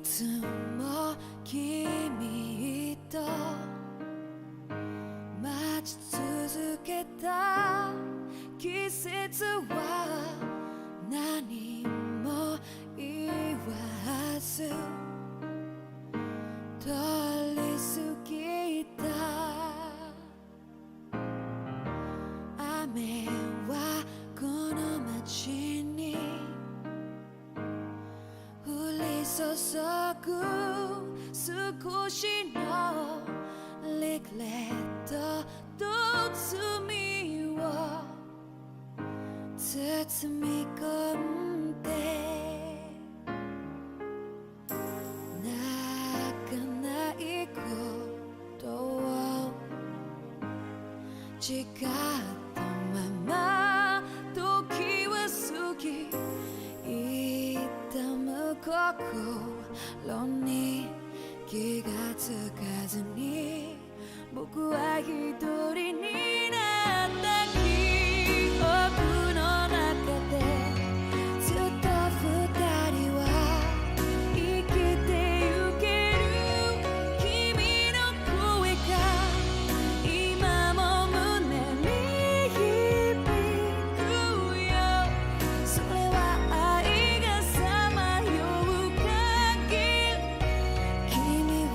つも君と待ち続けた季節は何も言わず通り過ぎた雨はこの街に降り注ぐ少しのリグレットと罪を包み込んで泣かないことを誓ったまま時は過ぎ痛む心に気がつかずに僕は一人になった記憶の中でずっと二人は生きてゆける君の声が今も胸に響くよそれは愛がさまよう限り君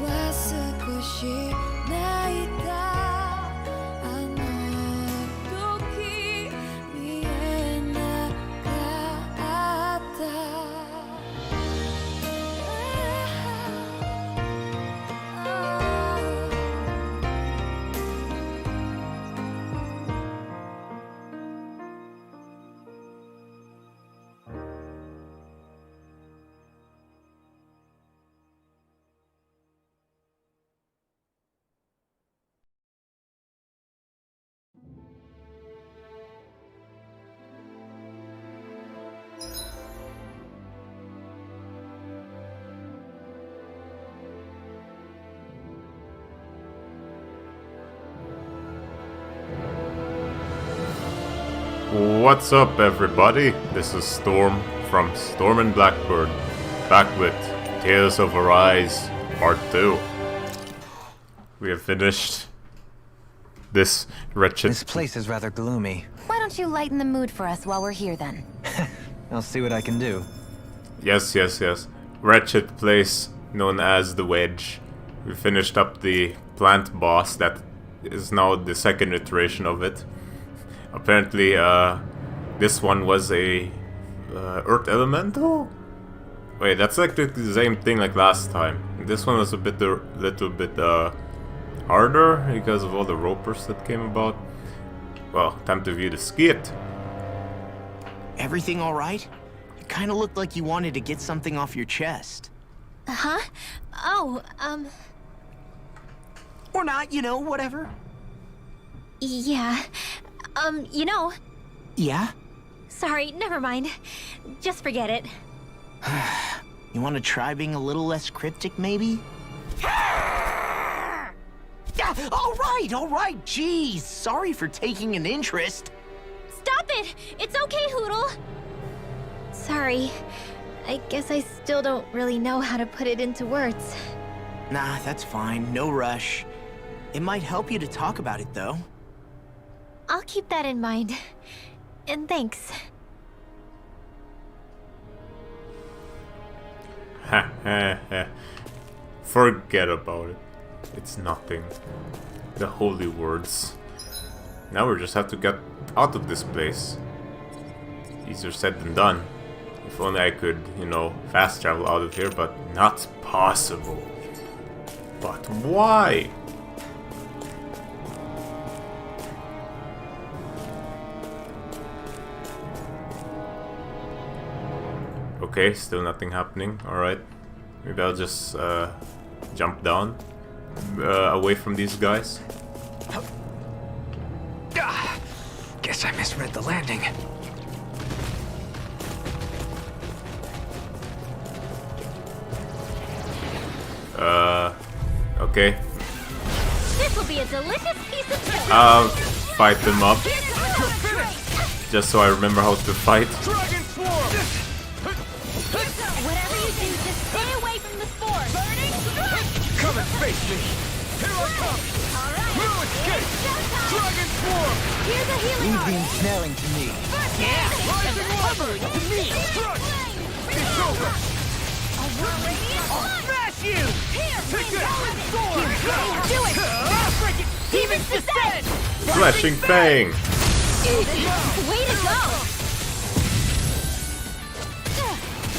は少し泣いたあの時見えなかったWhat's up, everybody? This is Storm from Storm and Blackbird, back with Tales of Arise Part 2. We have finished this wretched... This place is rather gloomy. Why don't you lighten the mood for us while we're here then? I'll see what I can do. Yes. Wretched place known as the Wedge. We finished up the plant boss that is now the second iteration of it. Apparently, this one was a Earth Elemental? Wait, that's like the same thing like last time. This one was a little bit harder because of all the ropers that came about. Well, time to view the skit. Everything all right? You kind of looked like you wanted to get something off your chest. Huh? Oh, Or not, you know, whatever. yeah. You know... Yeah? Sorry, never mind. Just forget it. You want to try being a little less cryptic, maybe? Yeah, all right, jeez. Sorry for taking an interest. Stop it! It's okay, Hoodle! Sorry. I guess I still don't really know how to put it into words. Nah, that's fine. No rush. It might help you to talk about it, though. I'll keep that in mind. And thanks. Forget about it. It's nothing. The holy words. Now we just have to get out of this place. Easier said than done. If only I could, you know, fast travel out of here, but not possible. But why? Okay, still nothing happening. Alright. Maybe I'll just jump down away from these guys. Guess I misread the landing. Okay. This will be a delicious piece of toast. I'll fight them up. Just so I remember how to fight. Whatever you do, just stay away from the Face me! Here I come! No escape! Dragon Swarm! Here's a healing Leave art. the ensnaring to me. Rising Wyvern! To me! Strike! It's over! I'll Smash you! Take that! do it. Demons descend! Flashing Fang! Way to go.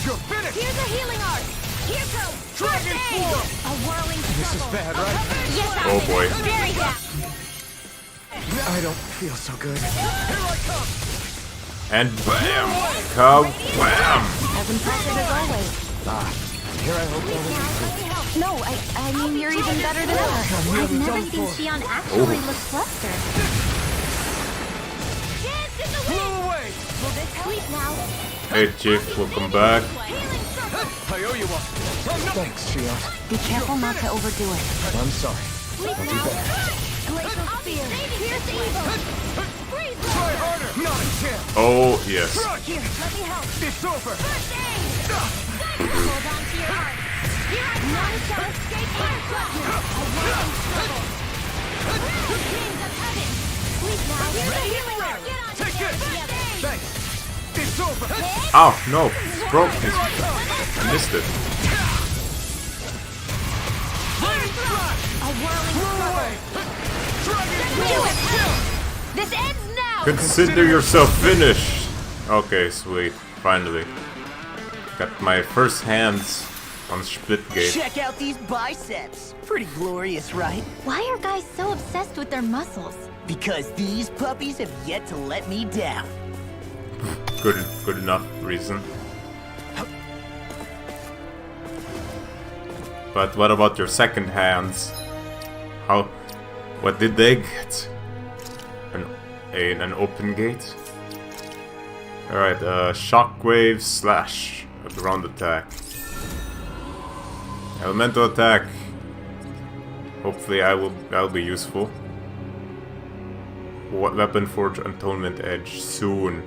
You're finished! Here's a healing art. Here goes. Dragon Swarm! A whirling This is bad, right? Yes, Oh boy. very bad. I don't feel so good. Here I come! And bam! Ka-wham! As impressive as always. Here I hope No, I mean you're even better than ever. I've never seen Xion actually look flustered. Dance in the Blow wind. away! Will this help now? Hey Chief, welcome back. Healing circle. I owe you one. Thanks, Xion. Be careful not to overdo it. I'm sorry. Sleep now. Glacial spear. Here's the evil. Freeze. Try harder! Not a chance! Oh yes. Strike! Here, let me help. It's over! First aid. Hold on to your heart. Here I come. None shall escape my clutch. A whirling circle. Kings of heaven. Sleep now. Here's the healing art. Get on Take together. this! First aid. Thanks! It's over! Ow, no! Stroke me. I missed it. Lightning strike! A whirling Blow circle. away! Dragon Do Swarm! it. This ends now. Consider yourself finished! Okay, sweet. Finally. Got my first hands on Splitgate. Check out these biceps. Pretty glorious, right? Why are guys so obsessed with their muscles? Because these puppies have yet to let me down. Good enough reason. But what about your second hands? What did they get? An open gate? Alright, shockwave slash. Ground attack. Elemental attack. Hopefully that'll be useful. What weapon forge atonement edge soon.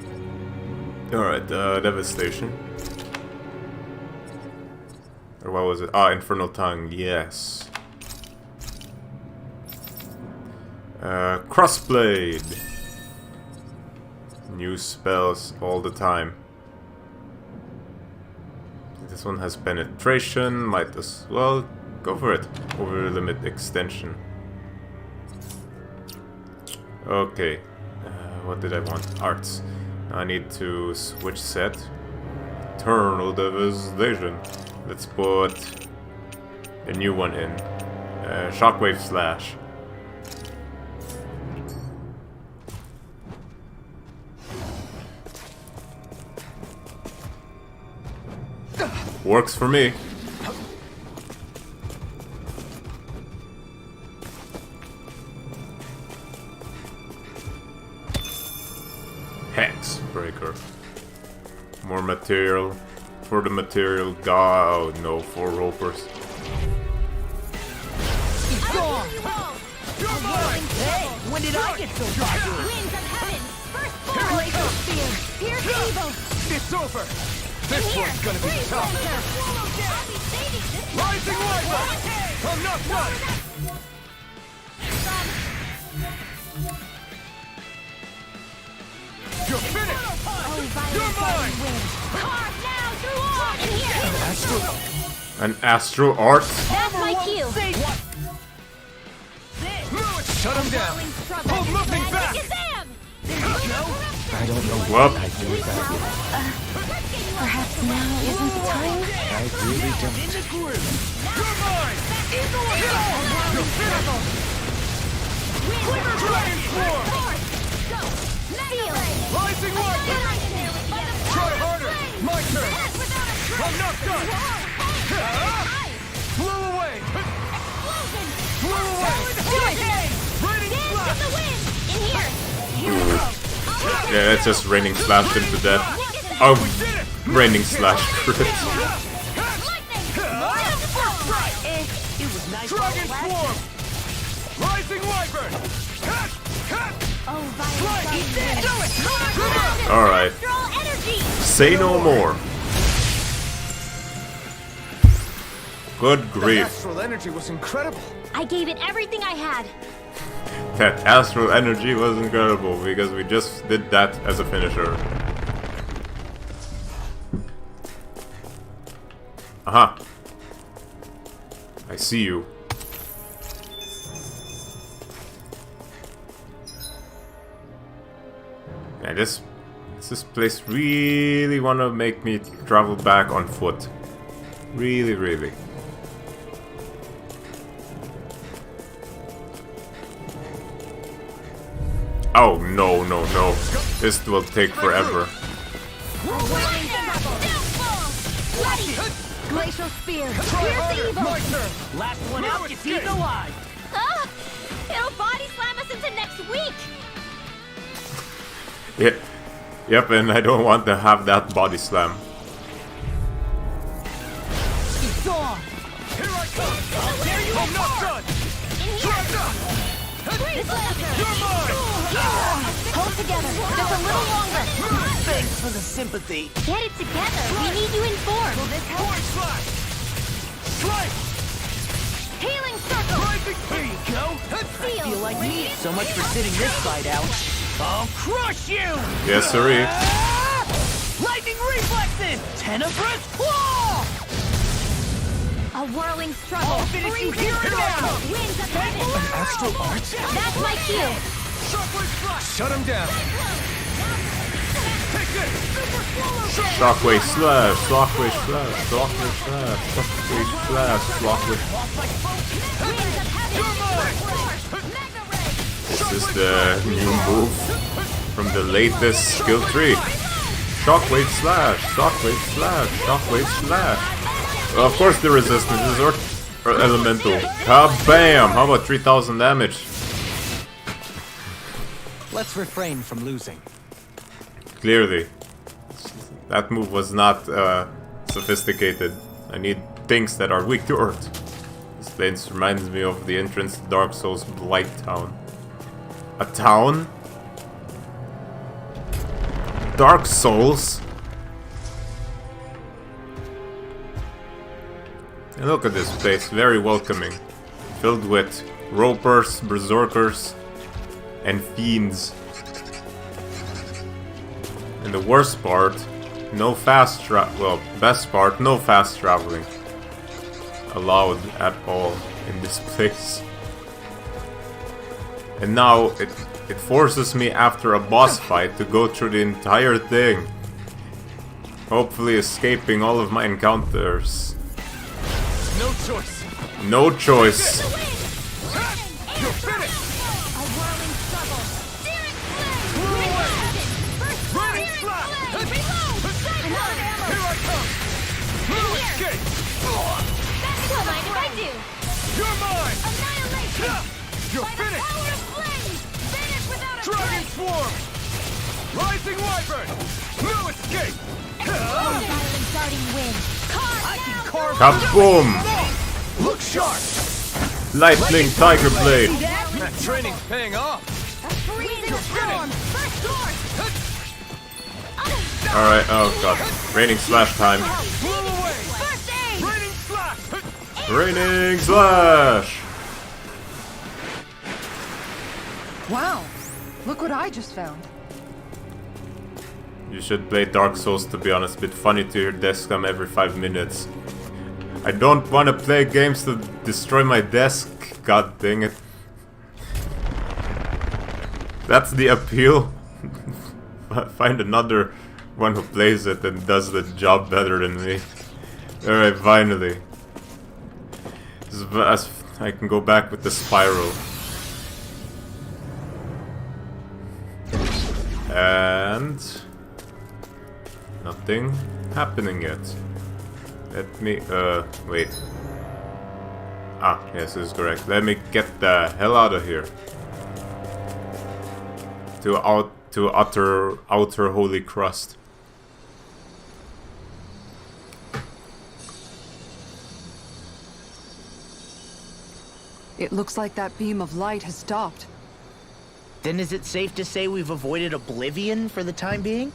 Alright, devastation. Or what was it? Ah, infernal tongue, yes. Crossblade. New spells all the time. This one has penetration, might as well go for it. Over limit extension. Okay. What did I want? Arts. I need to switch set. Eternal Devastation. Let's put a new one in. Shockwave slash. Works for me. Hex breaker. More material. For the material, God, oh no, 4 ropers. Gone! You're mine! Hey, when did I get so popular? Winds of heaven. First form. Glacial spear. Here's the evil. It's over! This one's gonna be Freeze tough! laser. I'll be saving this one. Rising Wyvern! I'm not done! You're finished! You're mine! Carve now through all. And here. An astral art? That's my cue. Shut him down! Hold nothing back! Kazam! I don't know Well, what I do with that yet. Perhaps now isn't the time? I really don't. You're mine! You're finished! Dragon Swarm! Rising Wyvern! Try harder! My turn! I'm not done! Blow away! Blow away! Raining Slash! yeah, it's just raining slash into death. Oh, raining slash crit. It was nice. Dragon Swarm! Rising Wyvern! Alright. Say no more. Good That grief. astral energy was incredible. I gave it everything I had. That astral energy was incredible because we just did that as a finisher. Aha. I see you. Yeah, this place really wanna make me travel back on foot. Really, really. Oh no, no, no. This will take forever. Glacial spear. My turn. Last one out gets eaten alive. Ah, it'll body slam us into next week. Yeah. Yep, and I don't want to have that body slam. It's on. Here I come. There you I'm not done. In here. You're mine. Hold together. Just a little longer. Thanks for the sympathy. Get it together. We need you informed. Point slash. Strike. Healing circle. Here you go. I feel like me. So much for sitting this side out. I'll crush you! Yes, sirree. Lightning reflexes! Tenebrous claw! A whirling struggle. I'll finish you here and now! Winds of heaven. Astral arts. That's my cue. Shockwave slash. Shut him down. Take this. Shockwave slash, shockwave slash, shockwave slash, shockwave slash, shockwave. This is the new move from the latest skill tree. Shockwave slash, shockwave slash, shockwave slash. Well, of course the resistance is or elemental. Kabam! How about 3000 damage? Let's refrain from losing. Clearly. That move was not sophisticated. I need things that are weak to earth. This place reminds me of the entrance to Dark Souls Blight Town. A town? Dark Souls? And look at this place, very welcoming. Filled with ropers, berserkers, and fiends. And the worst part, no fast best part, no fast traveling allowed at all in this place. And now it forces me after a boss fight to go through the entire thing, hopefully escaping all of my encounters. No choice. No choice. You're finished. A whirling struggle. Steering Running flat. Here I come. No escape. Don't mind if I do. You're mine. Annihilation. You're By the finished. power of flames. Vanish without a Dragon trace. swarm. Rising wyvern. No escape. Silent darting wind. I can carve. Kaboom! Look sharp. Lightning Tiger Blade. That training's paying off. Freezing storm. First source. Alright, oh god. Raining slash time. Blow away. First aid. Raining slash. Raining slash! Wow, look what I just found. You should play Dark Souls, to be honest. A bit funny to hear desk come every 5 minutes. I don't want to play games to destroy my desk. God dang it. That's the appeal. Find another one who plays it and does the job better than me. Alright, finally. I can go back with the spiral. And nothing happening yet. Let me, wait. Ah, yes, this is correct. Let me get the hell out of here. To outer holy crust. It looks like that beam of light has stopped. Then is it safe to say we've avoided oblivion for the time being?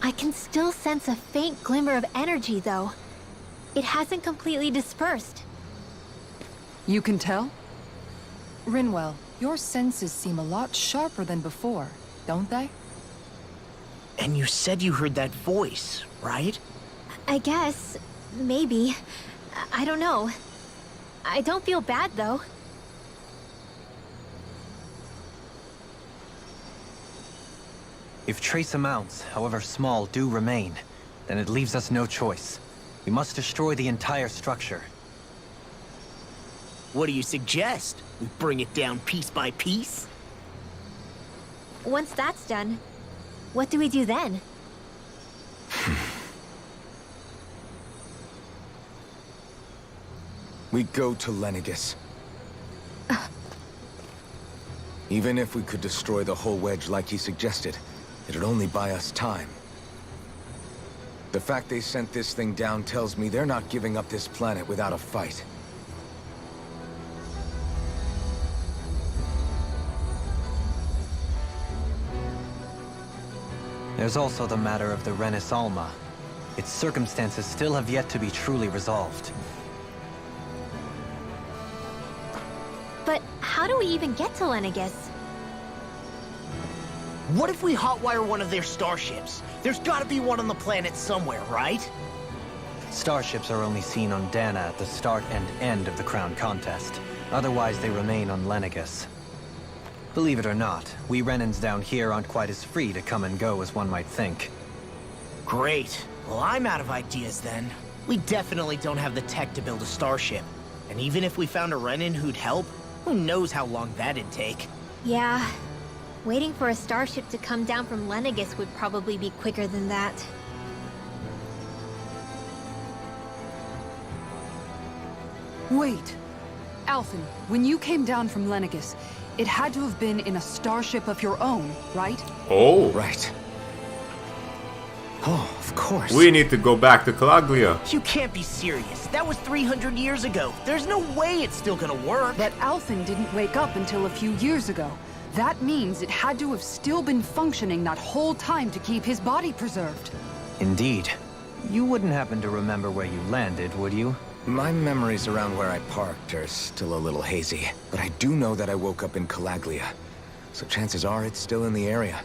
I can still sense a faint glimmer of energy, though. it hasn't completely dispersed. You can tell? Rinwell, your senses seem a lot sharper than before, don't they? And you said you heard that voice, right? I guess. Maybe. I don't know. I don't feel bad, though. If trace amounts, however small, do remain, then it leaves us no choice. We must destroy the entire structure. What do you suggest? We bring it down piece by piece? Once that's done, what do we do then? We go to Lenegis. Even if we could destroy the whole wedge like he suggested, it'd only buy us time. The fact they sent this thing down tells me they're not giving up this planet without a fight. There's also the matter of the Renis Alma. Its circumstances still have yet to be truly resolved. But how do we even get to Lenegis? What if we hotwire one of their starships? There's gotta be one on the planet somewhere, right? Starships are only seen on Dana at the start and end of the Crown Contest. Otherwise, they remain on Lenegis. Believe it or not, we Renans down here aren't quite as free to come and go as one might think. Great. Well, I'm out of ideas then. We definitely don't have the tech to build a starship. And even if we found a Renan who'd help, who knows how long that'd take. Yeah. Waiting for a starship to come down from Lenegis would probably be quicker than that. Wait. Alphen, when you came down from Lenegis, it had to have been in a starship of your own, right? Oh, Right. Oh, of course. we need to go back to Calaglia. You can't be serious. That was 300 years ago. There's no way it's still gonna work. But Alphen didn't wake up until a few years ago. That means it had to have still been functioning that whole time to keep his body preserved. Indeed. You wouldn't happen to remember where you landed, would you? My memories around where I parked are still a little hazy, but I do know that I woke up in Calaglia. So chances are it's still in the area.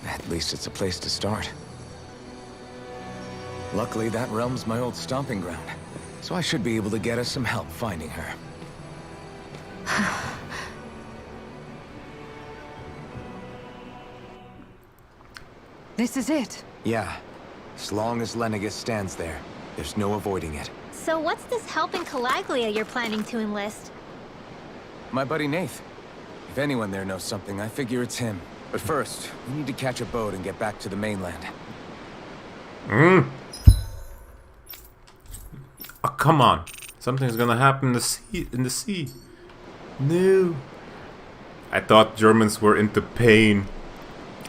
At least it's a place to start. Luckily, that realm's my old stomping ground, so I should be able to get us some help finding her. This is it. Yeah. As long as Lenegis stands there, there's no avoiding it. So what's this help in Calaglia you're planning to enlist? My buddy Nath. If anyone there knows something, I figure it's him. But first, we need to catch a boat and get back to the mainland. Oh, come on. Something's gonna happen in the sea. No. I thought Germans were into pain.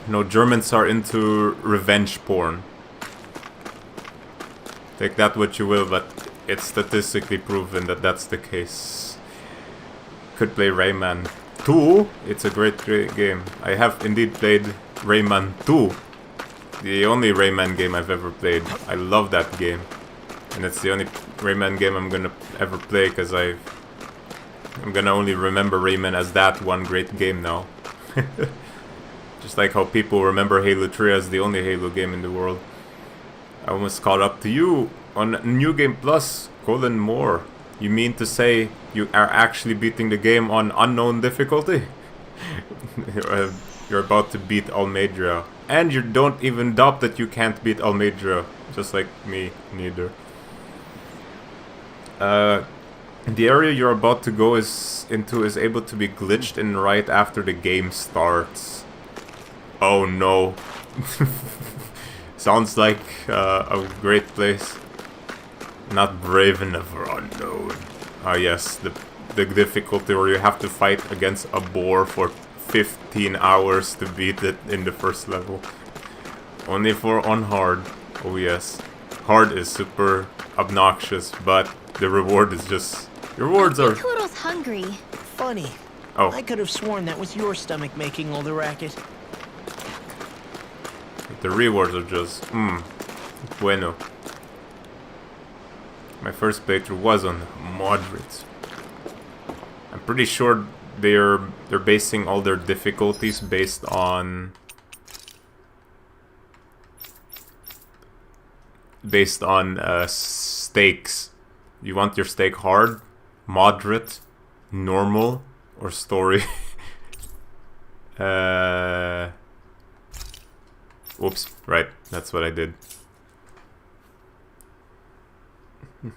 No, Germans are into revenge porn. Take that what you will, but it's statistically proven that that's the case. Could play Rayman 2. It's a great game. I have indeed played Rayman 2. The only Rayman game I've ever played. I love that game. And it's the only Rayman game I'm gonna ever play, because I'm gonna only remember Rayman as that one great game now. Just like how people remember Halo 3 as the only Halo game in the world. I almost caught up to you on New Game Plus, more. You mean to say you are actually beating the game on unknown difficulty? You're about to beat Almedria. And you don't even doubt that you can't beat Almedria. Just like me, neither. The area you're about to go into is able to be glitched in right after the game starts. Oh no. Sounds like a great place. Not brave enough or unknown. Ah yes, the difficulty where you have to fight against a boar for 15 hours to beat it in the first level. Only for on hard. Oh yes. Hard is super obnoxious, but the reward is just... The rewards are... Toodle's hungry. Funny. Oh. I could have sworn that was your stomach making all the racket. The rewards are just... bueno. My first playthrough was on moderate. I'm pretty sure they're basing all their difficulties based on stakes. You want your stake hard, moderate, normal, or story? Oops, right, that's what I did.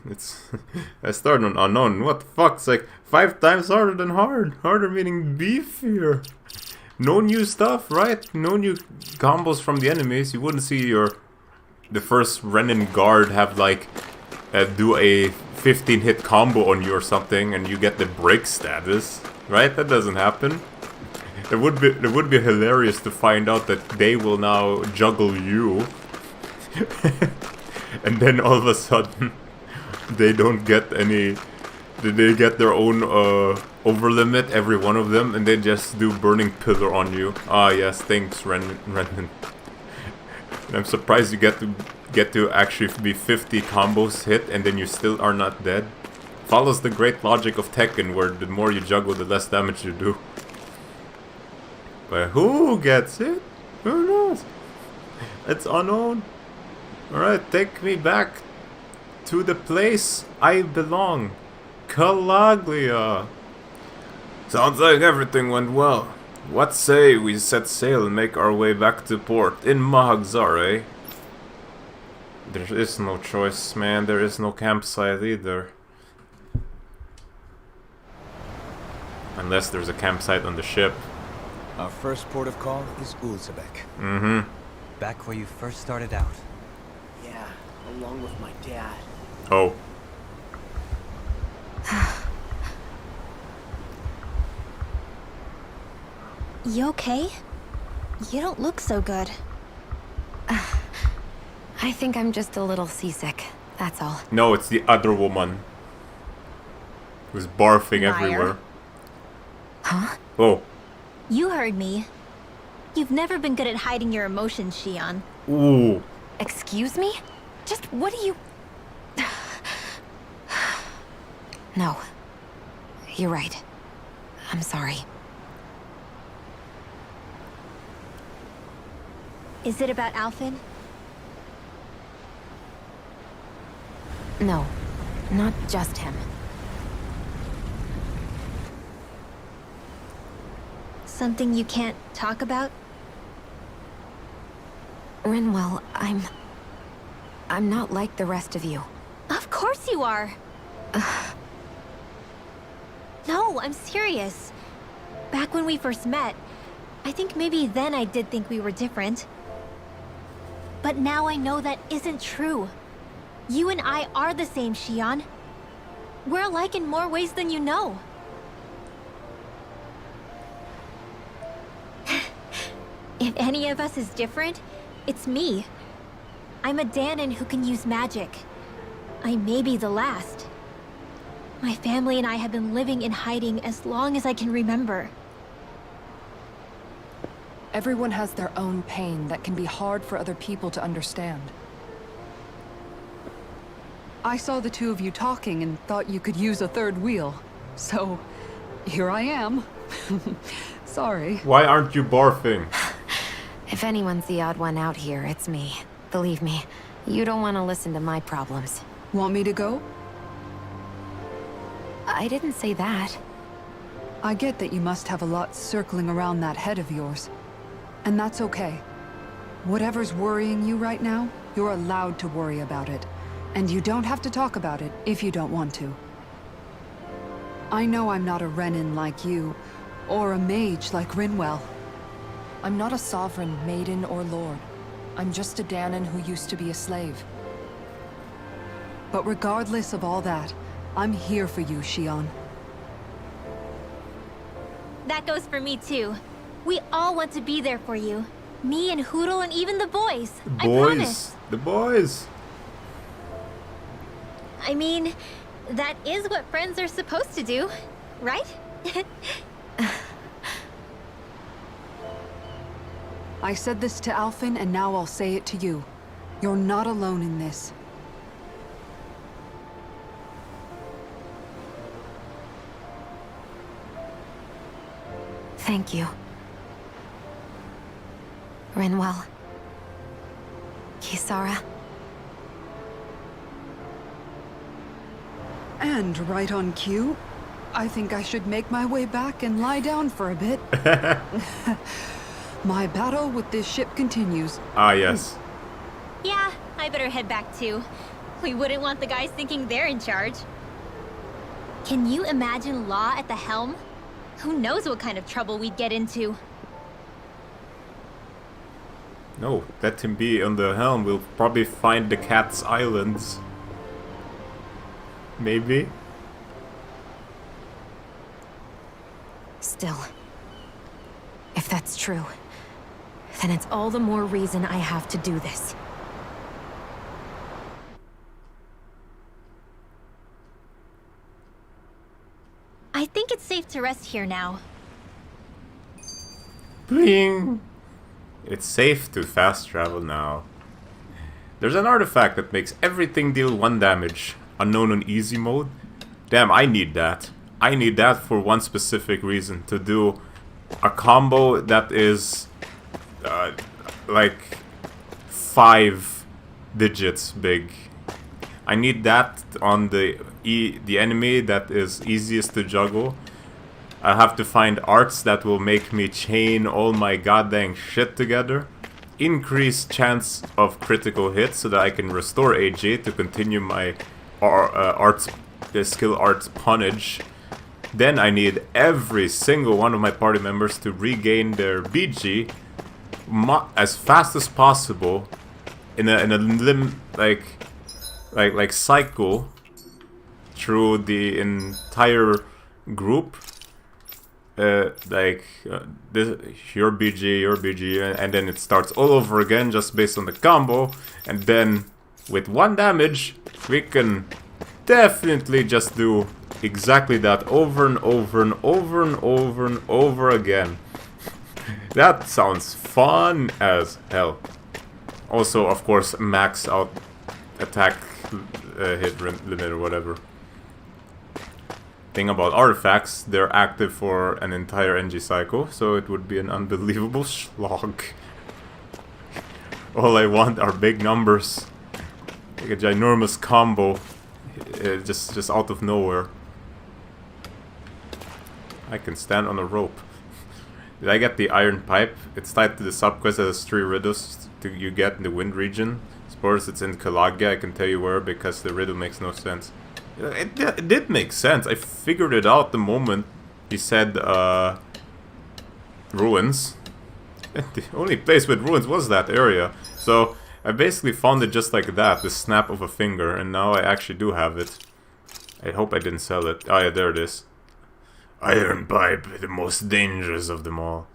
It's I started on unknown. What the fuck? It's like 5 times harder than hard. Harder meaning beefier. No new stuff, right? No new combos from the enemies. You wouldn't see the first Renin guard have like do a 15-hit combo on you or something, and you get the break status, right? That doesn't happen. It would be hilarious to find out that they will now juggle you, and then all of a sudden they don't get any. They get their own over limit, every one of them, and they just do burning pillar on you. Ah yes, thanks Renan. I'm surprised you get to actually be 50 combos hit and then you still are not dead. Follows the great logic of Tekken, where the more you juggle, the less damage you do. But who gets it? Who knows? It's unknown. Alright, take me back to the place I belong. Calaglia. Sounds like everything went well. What say we set sail and make our way back to port in Mahagzar, eh? There is no choice, man. There is no campsite either. Unless there's a campsite on the ship. Our first port of call is Ulzebek. Mm-hmm. Back where you first started out. Yeah, along with my dad. Oh. You okay? You don't look so good. I think I'm just a little seasick, that's all. No, it's the other woman. Who's barfing Liar. everywhere. Huh? Oh. You heard me. You've never been good at hiding your emotions, Shion. Ooh. Excuse me? Just what do you... No. You're right. I'm sorry. Is it about Alphen? No. Not just him. Something you can't talk about? Rinwell, I'm not like the rest of you. Of course you are! No, I'm serious. Back when we first met, I think maybe then I did think we were different. But now I know that isn't true. You and I are the same, Shion. We're alike in more ways than you know. If any of us is different, it's me. I'm a Danon who can use magic. I may be the last. My family and I have been living in hiding as long as I can remember. Everyone has their own pain that can be hard for other people to understand. I saw the two of you talking and thought you could use a third wheel. So, here I am. Sorry. Why aren't you barfing? If anyone's the odd one out here, it's me. Believe me, you don't want to listen to my problems. Want me to go? I didn't say that. I get that you must have a lot circling around that head of yours. And that's okay. Whatever's worrying you right now, you're allowed to worry about it. And you don't have to talk about it if you don't want to. I know I'm not a Renin like you, or a mage like Rinwell. I'm not a sovereign, maiden, or lord. I'm just a Danon who used to be a slave. But regardless of all that, I'm here for you, Shion. That goes for me too. We all want to be there for you. Me and Hootle and even the boys. I promise. The boys. I mean, that is what friends are supposed to do, right? I said this to Alphen, and now I'll say it to you. You're not alone in this. Thank you. Rinwell. Kisara. And right on cue, I think I should make my way back and lie down for a bit. My battle with this ship continues. Ah, yes. Yeah, I better head back too. We wouldn't want the guys thinking they're in charge. Can you imagine Law at the helm? Who knows what kind of trouble we'd get into? No, let him be on the helm. We'll probably find the Cat's Islands. Maybe? Still, if that's true, then it's all the more reason I have to do this. I think it's safe to rest here now. Bling! It's safe to fast travel now. There's an artifact that makes everything deal 1 damage. Unknown on easy mode. Damn, I need that. I need that for one specific reason. To do a combo that is like 5 digits big. I need that on the enemy that is easiest to juggle. I have to find arts that will make me chain all my goddamn shit together. Increase chance of critical hits so that I can restore AJ to continue my skill arts punnage. Then I need every single one of my party members to regain their BG as fast as possible in a cycle through the entire group. Your BG, and then it starts all over again just based on the combo. And then with 1 damage, we can definitely just do exactly that over and over and over and over and over again. That sounds fun as hell. Also, of course, max out attack hit limit or whatever. Thing about artifacts, they're active for an entire NG cycle, so it would be an unbelievable slog. All I want are big numbers. Like a ginormous combo, just out of nowhere. I can stand on a rope. Did I get the iron pipe? It's tied to the subquest that has 3 riddles you get in the wind region. Suppose it's in Kalagia, I can tell you where, because the riddle makes no sense. It did make sense. I figured it out the moment he said ruins. The only place with ruins was that area. So I basically found it just like that, the snap of a finger, and now I actually do have it. I hope I didn't sell it. Oh yeah, there it is. Iron pipe, the most dangerous of them all.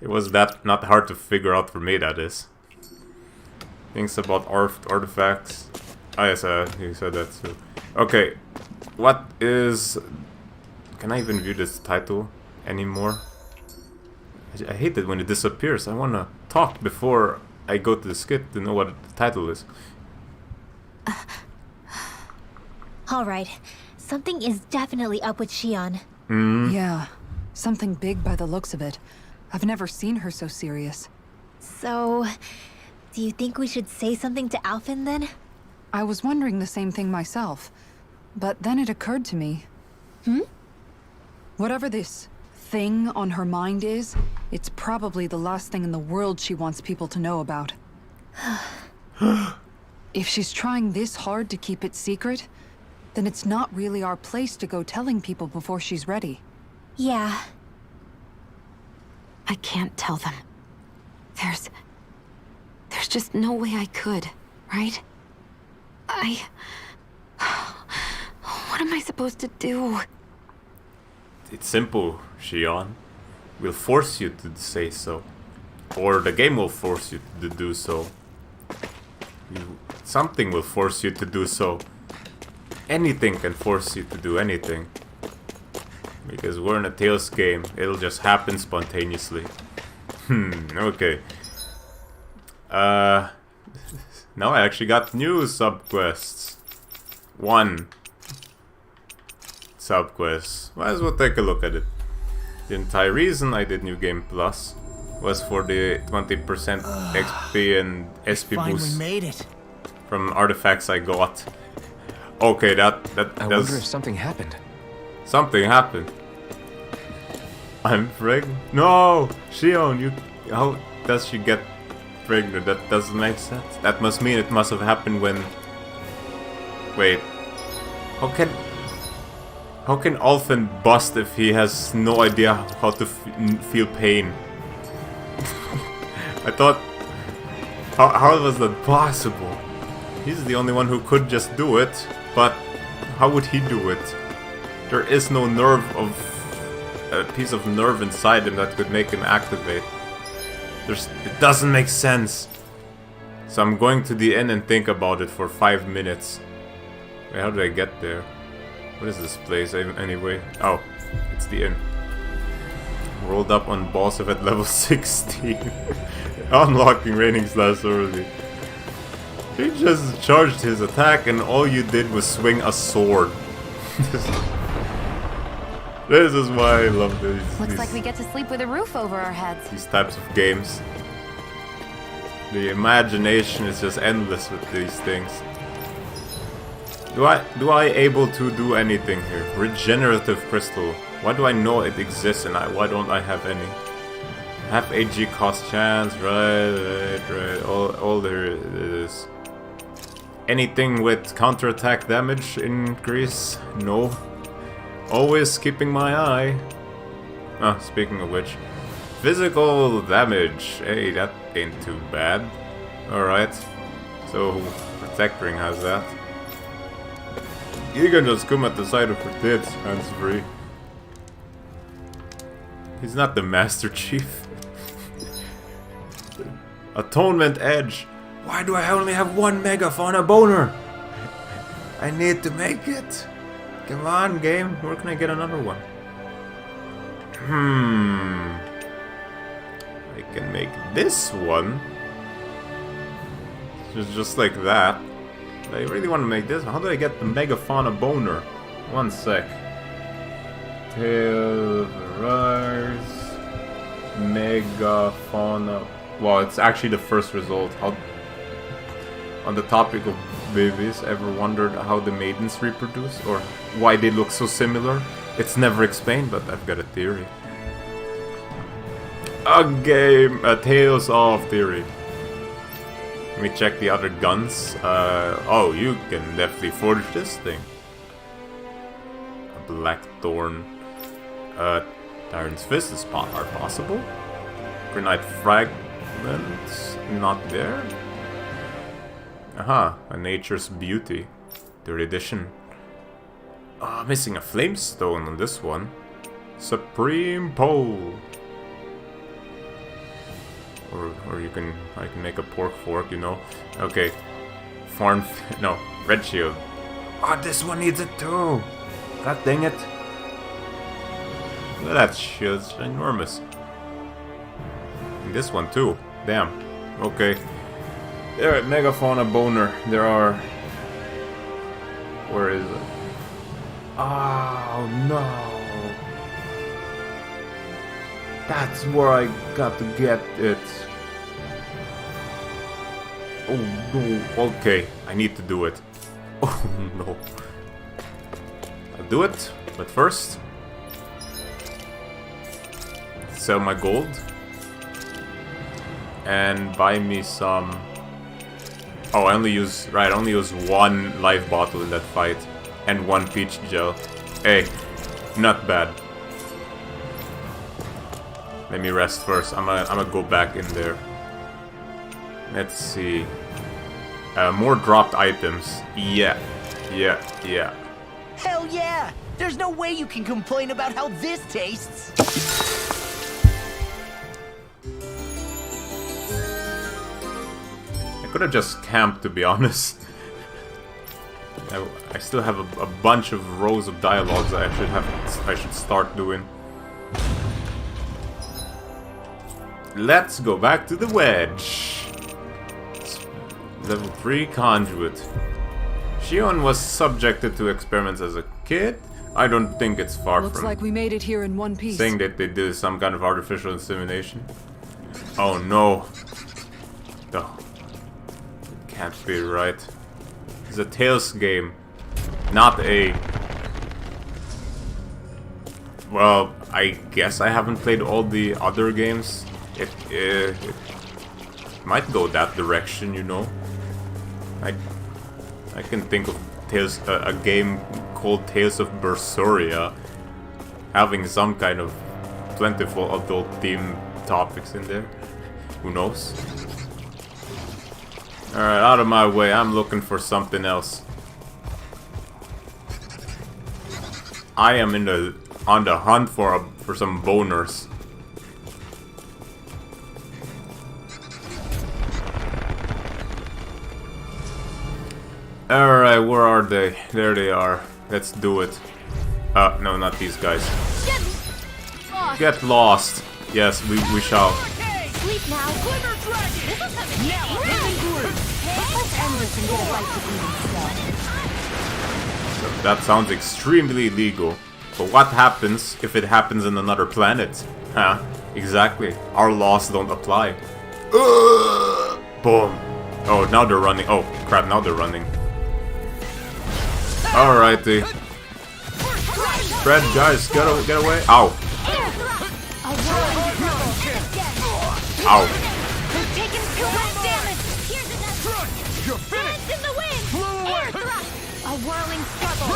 It was that not hard to figure out for me, that is. Things about artifacts. Oh yes, you said that too. Okay, what is... Can I even view this title anymore? I hate it when it disappears. I wanna talk before I go to the skip to know what the title is. Alright, something is definitely up with Shion. Yeah, something big by the looks of it. I've never seen her so serious. So, do you think we should say something to Alphen then? I was wondering the same thing myself, but then it occurred to me. Whatever this thing on her mind is, it's probably the last thing in the world she wants people to know about. If she's trying this hard to keep it secret, then it's not really our place to go telling people before she's ready. Yeah. I can't tell them. There's just no way I could, right? What am I supposed to do? It's simple, Shion. We'll force you to say so. Or the game will force you to do so. Something will force you to do so. Anything can force you to do anything. Because we're in a Tales game, it'll just happen spontaneously. Okay. Now I actually got new subquests. 1 subquest. Might as well take a look at it. The entire reason I did New Game Plus was for the 20% XP and SP Finally boost made it. from artifacts I got. Okay, I that's wonder if something happened. something happened. I'm pregnant. No, Shion, you. How does she get pregnant? That doesn't make sense. That must mean it must have happened when. Wait. How can Alphen bust if he has no idea how to feel pain? I thought. How was that possible? He's the only one who could just do it, but how would he do it? There is no nerve of a piece of nerve inside him that could make him activate. It doesn't make sense. So I'm going to the inn and think about it for 5 minutes. Wait, how did I get there? What is this place anyway? Oh, it's the inn. Rolled up on boss event level 16. Unlocking Raining Slash early. He just charged his attack and all you did was swing a sword. This is why I love Looks like we get to sleep with a roof over our heads. these types of games. The imagination is just endless with these things. Do I able to do anything here? Regenerative crystal. Why do I know it exists and why don't I have any? Half AG cost chance, right. All there is. Anything with counterattack damage increase? No. Always keeping my eye. Ah, speaking of which. Physical damage. Hey, that ain't too bad. Alright. So, Protect Ring has that. You can just come at the side of her tits, hands free. He's not the Master Chief. Atonement Edge. Why do I only have one megaphone a boner? I need to make it. Come on, game. Where can I get another one? I can make this one. Just like that. I really want to make this. How do I get the megafauna boner? One sec. Tailverars. Megafauna. Well, it's actually the first result. On the topic of babies, ever wondered how the maidens reproduce? Or why they look so similar? It's never explained, but I've got a theory. A Tales of theory. Let me check the other guns. Oh, you can definitely forge this thing. A Blackthorn. Tyrant's Fist is are possible. Granite Fragments, not there. Aha, a Nature's Beauty. 3rd edition. Missing a Flamestone on this one. Supreme Pole. Or I can make a pork fork, you know. Okay. No, Red Shield. Oh, this one needs it too. God dang it. Look at that shield, it's enormous. And this one too. Damn. Okay. There, Megafauna Boner. There are. Where is it? Oh no. That's where I got to get it. Oh no. Okay, I need to do it. Oh no. I'll do it, but first. Sell my gold. And buy me some. Oh, I only use one life bottle in that fight. And one peach gel. Hey, not bad. Let me rest first. I'm gonna go back in there. Let's see. More dropped items. Yeah. Hell yeah! There's no way you can complain about how this tastes! I could have just camped, to be honest. I still have a bunch of rows of dialogues that I should start doing. Let's go back to the wedge. Level 3 conduit. Shion was subjected to experiments as a kid. I don't think it's far Looks from like we made it here in one piece. saying that they did some kind of artificial insemination. Oh no. No. It can't be right. It's a Tales game, not a... Well, I guess I haven't played all the other games. It might go that direction, you know. I can think of Tales, a game called Tales of Berseria having some kind of plentiful adult theme topics in there. Who knows? Alright, out of my way, I'm looking for something else. I am on the hunt for some boners. Alright, where are they? There they are. Let's do it. No, not these guys. Get lost. Yes, we shall. Sleep now. Glitter dragon. This will come in handy. Let's end this and get a bite to eat instead. That sounds extremely illegal. But what happens if it happens in another planet? Huh? Exactly. Our laws don't apply. Boom. Oh, now they're running. Oh, crap, now they're running. Alrighty. Fred, guys, get away. Ow. Ow. We've taken too much damage. Here's another. You're finished. In the wind. Air thrust. A whirling struggle.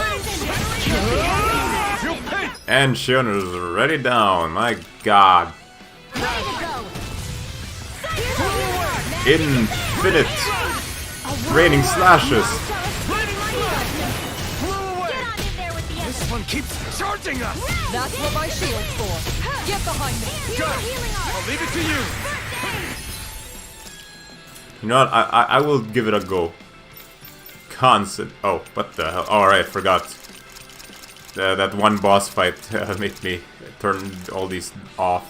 And Shion is already down. My god. Infinite raining slashes. This one keeps charging us! That's what my shield's for. Get behind me. Good! I'll leave it to you! You know what? I will give it a go. Constant. Oh, what the hell? Alright, forgot. That one boss fight made me turn all these off.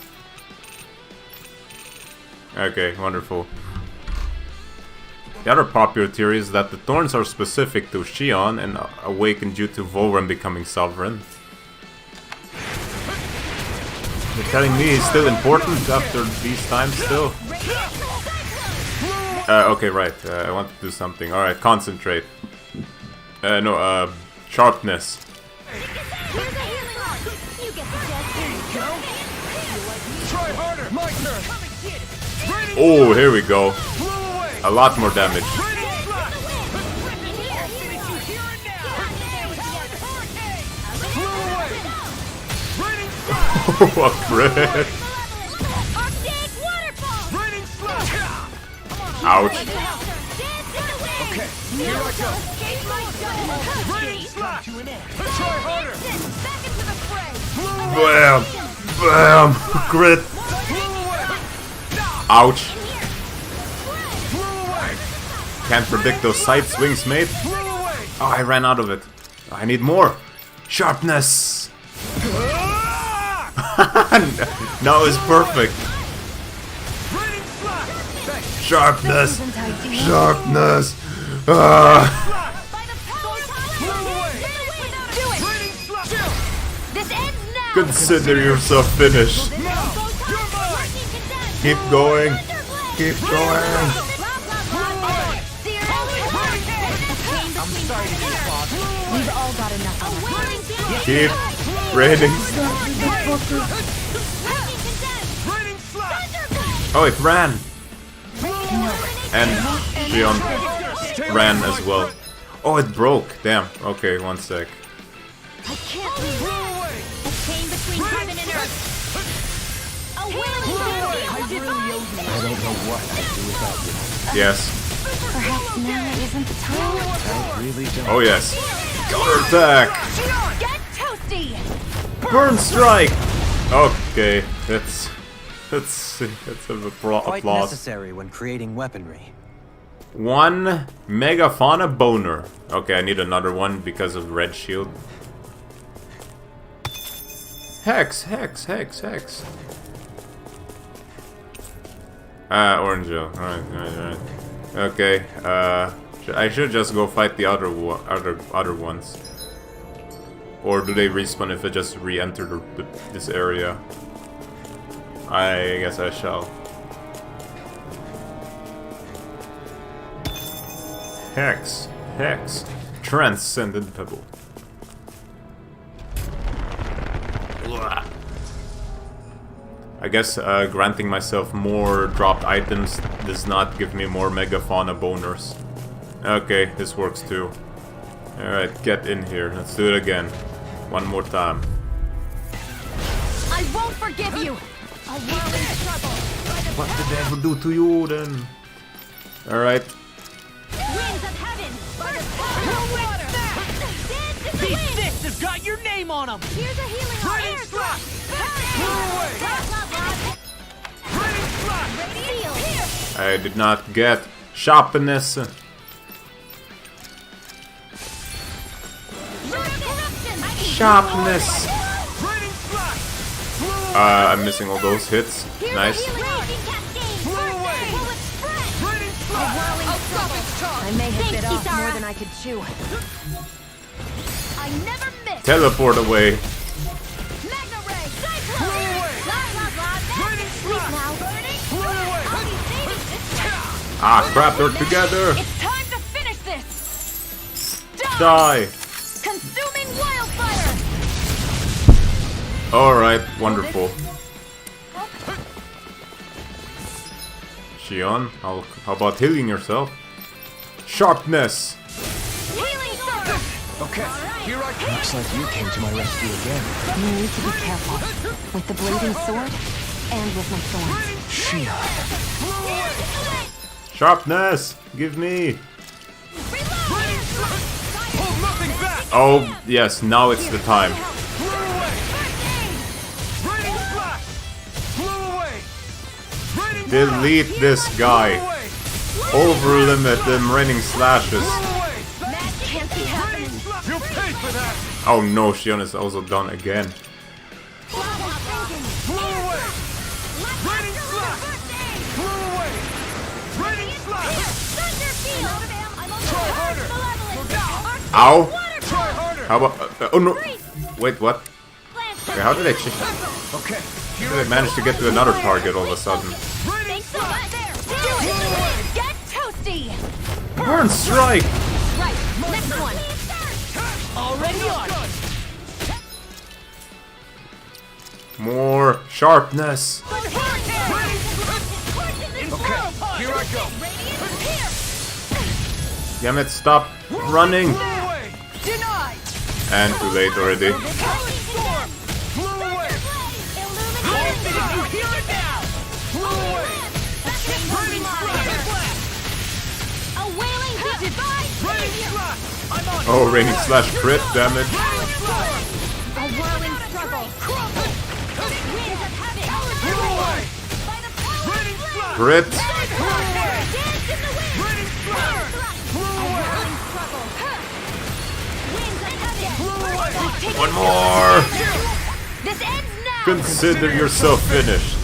Okay, wonderful. The other popular theory is that the thorns are specific to Shion and awakened due to Volran becoming sovereign. You're telling me he's still important after these times still? Okay, right. I want to do something. Alright, concentrate. No, sharpness. Try harder! My turn! Oh, here we go. A lot more damage. Oh, Fred. Ouch. Okay, here I go! Try harder! Bam! Bam! Crit! Ouch. Can't predict those side swings, mate. Oh, I ran out of it. I need more. Sharpness! No, it's perfect. Sharpness! Sharpness! Consider yourself finished. Keep going. Keep going. We've all got enough. Keep raining. Oh, it ran. And Shion ran as well. Oh, it broke. Damn. Okay, one sec. I can't lose. A chain between heaven and earth. A I don't know what I'd do without you. Yes. Perhaps now isn't the time. I really don't. Oh, yes. Counter attack. Get toasty. Burn strike. Okay, that's a Quite applause. necessary when creating weaponry. One Megafauna Boner. Okay, I need another one because of red shield. Hex. Orange gel. Alright. Okay, I should just go fight the other ones. Or do they respawn if I just re-enter this area? I guess I shall. Hex. Transcendent Pebble. Blah. I guess granting myself more dropped items does not give me more megafauna boners. Okay, this works too. Alright, get in here. Let's do it again. One more time. I won't forgive you! A world in trouble! What did they ever do to you then? Alright. Winds of heaven! By the power of water! Dance in the wind! These fists have got your name on them! Here's a healing on air slot! I did not get sharpness. Sharpness. I'm missing all those hits. Nice. I may have bit off more than I could chew. I never miss. Teleport away. Mega ray, cyclone. Ah, crap, they're together. It's time to finish this. Die. Consuming wildfire. Alright, wonderful. Shion, how about healing yourself? Sharpness! Healing circle. Okay, here I come. Looks like you came to my rescue again. You need to be careful. With the blazing sword, and with my thorns. Shion. Sharpness! Give me! Oh, yes, now it's the time. Delete this guy. Overlimit them raining slashes. Oh no, Shion is also done again. Ow! How about... oh no! Wait, what? Okay, how did I change that? Okay, How did I manage to get to another target all of a sudden? Get toasty. Burn strike! Right, next one. Already on. More sharpness! okay, here I go. Damn it, stop running! Denied. And too late already. Oh, raining slash crit damage. A whirling struggle. Winds of heaven. Crit. Dance in the wind. A whirling struggle. Winds of heaven. One more. This ends now. Consider yourself finished.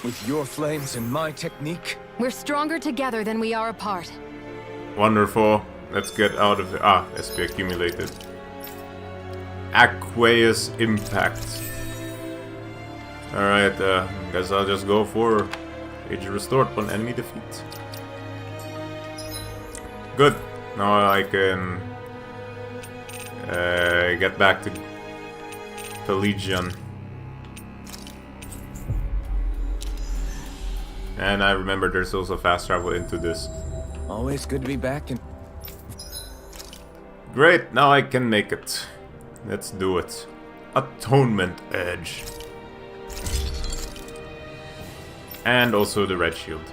With your flames and my technique, We're stronger together than we are apart. Wonderful. Let's get out of the... ah, SP accumulated. Aqueous Impact. Alright, guess I'll just go for Age Restored upon enemy defeat. Good. Now I can get back to Legion. And I remember there's also fast travel into this. always good to be back and... Great, now I can make it. Let's do it. Atonement Edge. And also the red shield.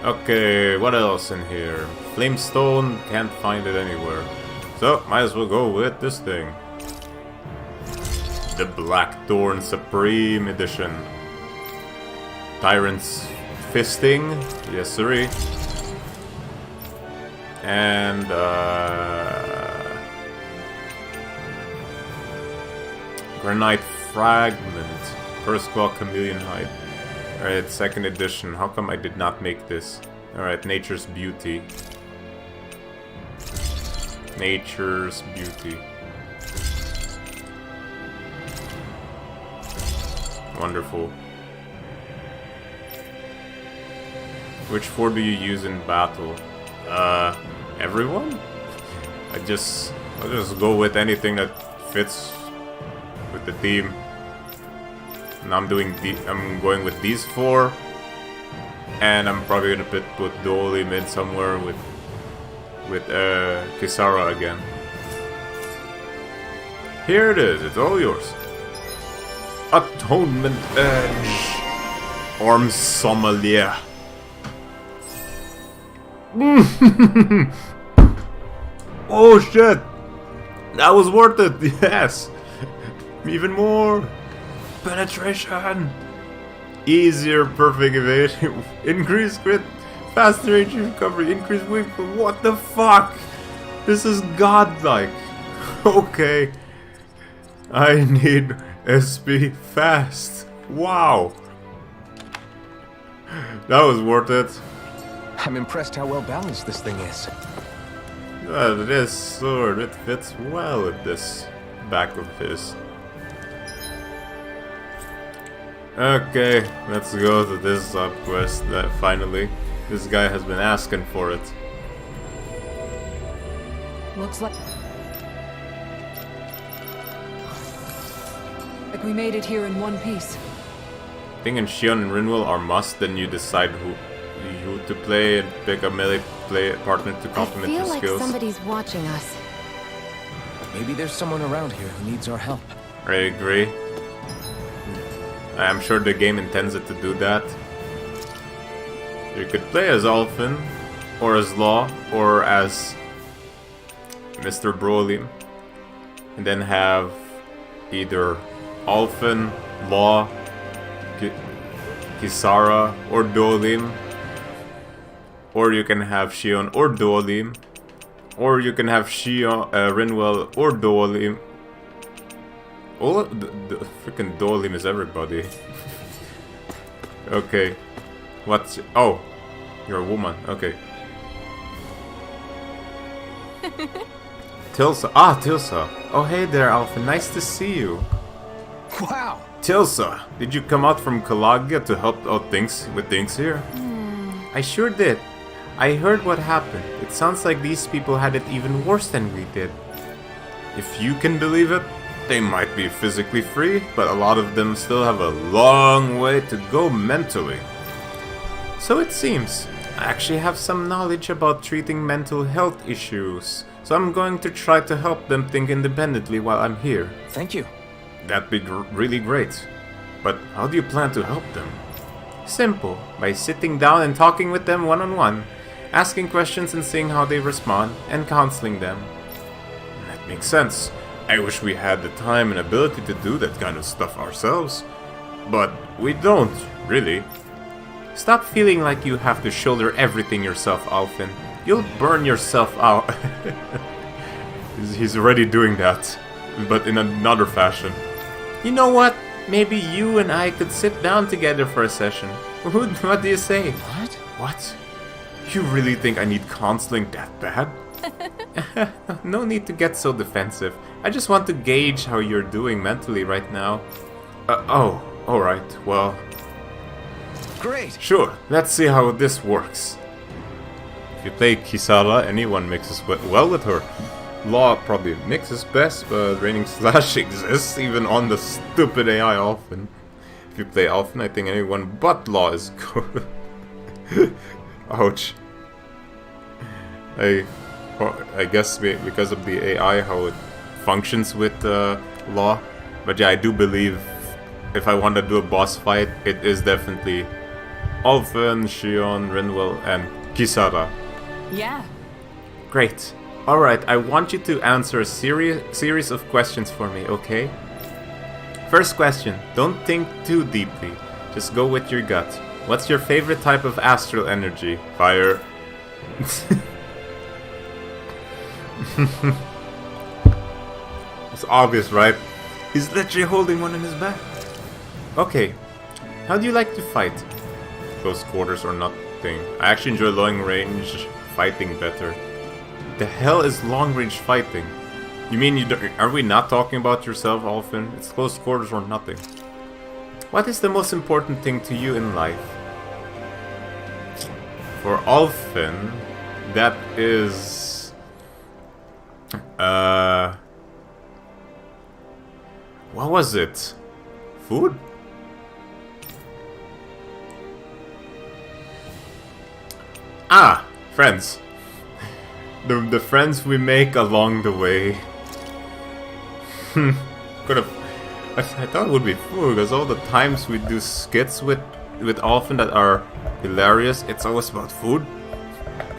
Okay, what else in here? Flamestone, can't find it anywhere. So, might as well go with this thing. The Blackthorn Supreme Edition. Tyrant's Fisting, yes sirree. And Granite Fragment. First Claw Chameleon Hide. Alright, second edition. How come I did not make this? Alright, Nature's Beauty. Nature's Beauty. Wonderful. Which 4 do you use in battle? Everyone? I'll just go with anything that fits with the theme. And I'm going with these 4. And I'm probably gonna put Dolly mid somewhere with Kisara again. Here it is, it's all yours. Atonement Edge. Arms Sommelier. Oh shit! That was worth it, yes! Even more! Penetration! Easier perfect evasion, increased crit, faster range recovery, increased wave. What the fuck? This is godlike. Okay. I need SP fast. Wow. That was worth it. I'm impressed how well balanced this thing is. This sword, it fits well with this back of his. Okay, let's go to this sub quest that finally this guy has been asking for it. Looks like we made it here in one piece. Thing and Shion and Rinwell are must, then you decide who to play and pick a melee play partner to complement your I feel like skills. somebody's watching us. Maybe there's someone around here who needs our help. I agree. I'm sure the game intends it to do that. You could play as Alphen, or as Law, or as Mr. Broly, and then have either Alphen, Law, Kisara, or Dolim, or you can have Shion or Dolim, or you can have Shion, Rinwell or Dolim. All the freaking Dolim is everybody. Okay, what's oh, you're a woman. Okay. Tilsa. Ah, Tilsa. Oh, hey there, Alpha. Nice to see you. Wow! Tilsa, did you come out from Kalagia to help out with things here? I sure did. I heard what happened. It sounds like these people had it even worse than we did. If you can believe it, they might be physically free, but a lot of them still have a long way to go mentally. So it seems. I actually have some knowledge about treating mental health issues, so I'm going to try to help them think independently while I'm here. Thank you. That'd be really great. But how do you plan to help them? Simple, by sitting down and talking with them one-on-one, asking questions and seeing how they respond, and counseling them. That makes sense. I wish we had the time and ability to do that kind of stuff ourselves. But we don't, really. Stop feeling like you have to shoulder everything yourself, Alphen. You'll burn yourself out. He's already doing that, but in another fashion. You know what? Maybe you and I could sit down together for a session. What do you say? What? What? You really think I need counseling that bad? No need to get so defensive. I just want to gauge how you're doing mentally right now. Oh, alright, well... Great! Sure, let's see how this works. If you play Kisara, anyone mixes well with her. Law probably mixes best, but Raining Slash exists even on the stupid AI Alphen. If you play Alphen, I think anyone but Law is good. Ouch. I guess because of the AI, how it functions with Law. But yeah, I do believe if I want to do a boss fight, it is definitely Alphen, Shion, Rinwell, and Kisara. Yeah. Great. Alright, I want you to answer a series of questions for me, okay? First question, don't think too deeply. Just go with your gut. What's your favorite type of astral energy? Fire. It's obvious, right? He's literally holding one in his back. Okay. How do you like to fight? Close quarters or nothing? I actually enjoy long range fighting better. The hell is long range fighting? You mean you don't, are we not talking about yourself, Alphen? It's close quarters or nothing. What is the most important thing to you in life? For Alphen, that is... what was it? Food? Ah! Friends. The friends we make along the way. Could've... I thought it would be food, because all the times we do skits with Alphen that are hilarious, it's always about food.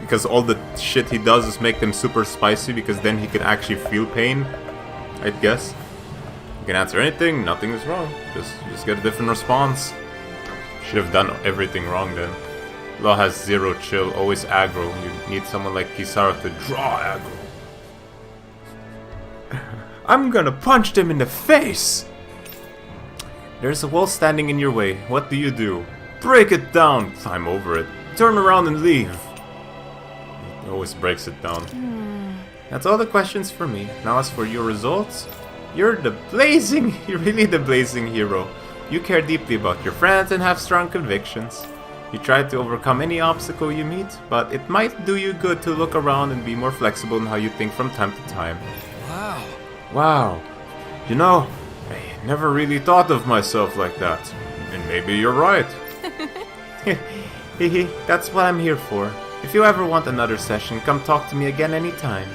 Because all the shit he does is make them super spicy, because then he can actually feel pain, I'd guess. You can answer anything, nothing is wrong. Just get a different response. Should have done everything wrong then. Law has zero chill, always aggro. You need someone like Kizaru to draw aggro. I'm gonna punch them in the face! There's a wall standing in your way. What do? Break it down! Climb over it. Turn around and leave. He always breaks it down. That's all the questions for me. Now as for your results, you're really the blazing hero. You care deeply about your friends and have strong convictions. You try to overcome any obstacle you meet, but it might do you good to look around and be more flexible in how you think from time to time. Wow. You know, I never really thought of myself like that. And maybe you're right. Hehe, that's what I'm here for. If you ever want another session, come talk to me again anytime.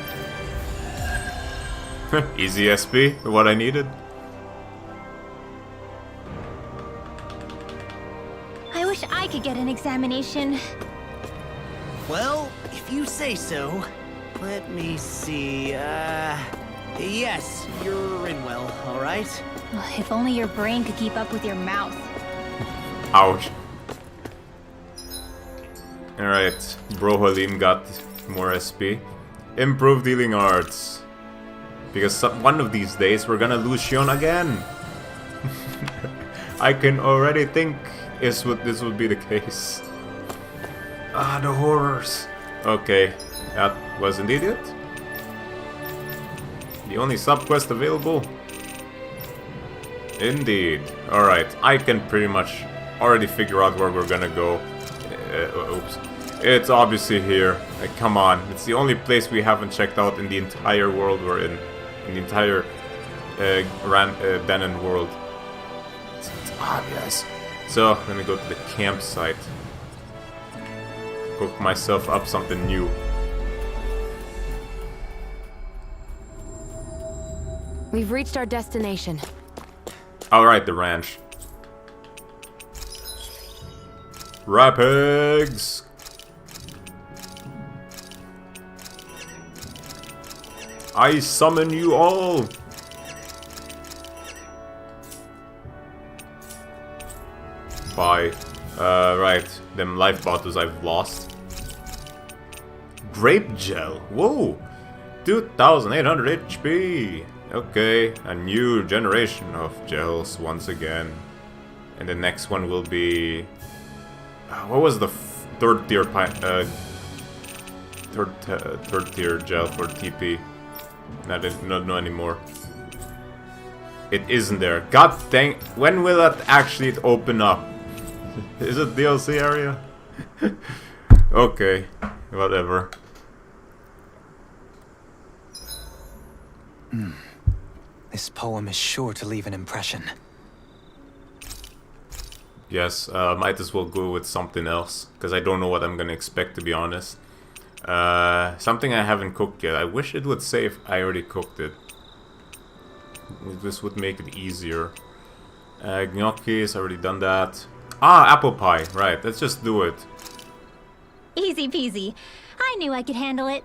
Easy SB, what I needed. I wish I could get an examination. Well, if you say so. Let me see, yes, you're in well, alright? If only your brain could keep up with your mouth. Ouch. Alright, Bro Halim got more SP. Improved healing arts. Because one of these days we're gonna lose Shion again. I can already think this would be the case. Ah, the horrors. Okay, that was indeed it. The only subquest available. Indeed. Alright, I can pretty much already figure out where we're gonna go. Oops. It's obviously here. Like, come on. It's the only place we haven't checked out in the entire world we're in. In the entire Danon world. It's obvious. So, let me go to the campsite. Cook myself up something new. We've reached our destination. Alright, the ranch. Rapids! I summon you all! Bye. Right. Them life bottles I've lost. Grape gel. Whoa! 2800 HP! Okay, a new generation of gels once again. And the next one will be... what was the third tier third tier gel for TP? I don't know anymore. It isn't there. God dang! When will that actually open up? Is it DLC area? Okay, whatever. This poem is sure to leave an impression. Yes, might as well go with something else, because I don't know what I'm gonna expect, to be honest. Something I haven't cooked yet. I wish it would say if I already cooked it. This would make it easier. Gnocchis, already done that. Ah, apple pie. Right, let's just do it. Easy peasy. I knew I could handle it.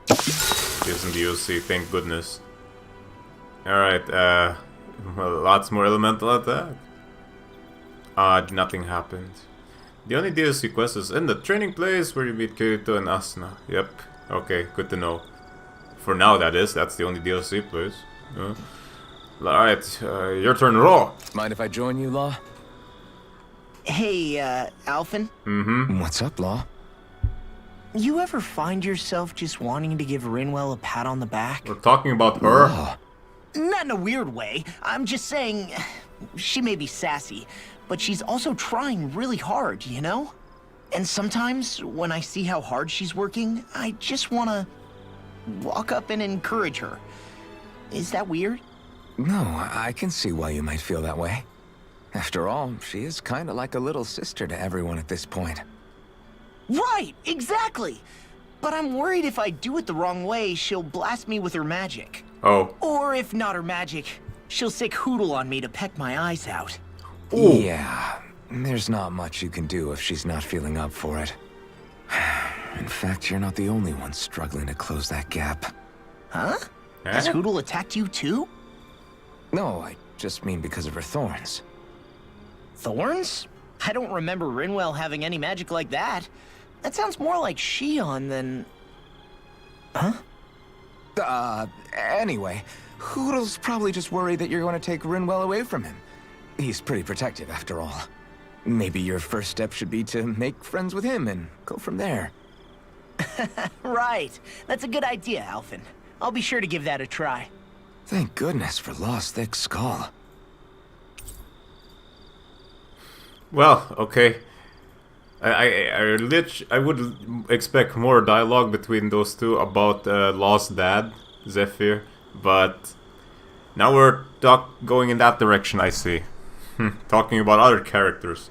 Isn't DLC, thank goodness. Alright, well, lots more elemental attack. Nothing happened. The only DLC quest is in the training place where you meet Kirito and Asuna. Yep, okay, good to know. For now, that is. That's the only DLC place. Alright, your turn, Raw. Mind if I join you, Law? Hey, Alphen? What's up, Law? You ever find yourself just wanting to give Rinwell a pat on the back? We're talking about her. Law. Not in a weird way. I'm just saying, she may be sassy, but she's also trying really hard, you know? And sometimes, when I see how hard she's working, I just want to walk up and encourage her. Is that weird? No, I can see why you might feel that way. After all, she is kind of like a little sister to everyone at this point. Right, exactly! But I'm worried if I do it the wrong way, she'll blast me with her magic. Oh. Or if not her magic, she'll sick Hootle on me to peck my eyes out. Ooh. Yeah, there's not much you can do if she's not feeling up for it. In fact, you're not the only one struggling to close that gap. Huh? Has Hootle attacked you too? No, I just mean because of her thorns. Thorns? I don't remember Rinwell having any magic like that. That sounds more like Shion than... Huh? Anyway, Hoodle's probably just worried that you're going to take Rinwell away from him. He's pretty protective, after all. Maybe your first step should be to make friends with him and go from there. Right. That's a good idea, Alphen. I'll be sure to give that a try. Thank goodness for Law's thick skull. Well, okay. I would expect more dialogue between those two about Law's dad, Zephyr, but now we're going in that direction, I see. Talking about other characters.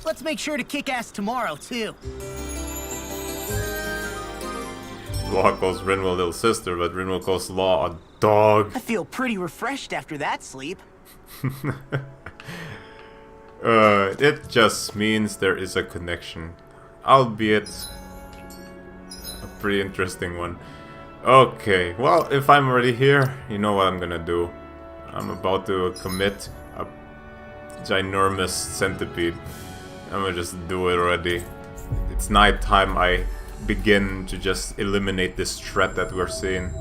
Let's make sure to kick ass tomorrow, too. Law calls Rinwell little sister, but Rinwell calls Law a dog. I feel pretty refreshed after that sleep. It just means there is a connection, albeit a pretty interesting one. Okay, well, if I'm already here, you know what I'm gonna do. I'm about to commit a ginormous centipede. I'm gonna just do it already. It's night time. I begin to just eliminate this threat that we're seeing.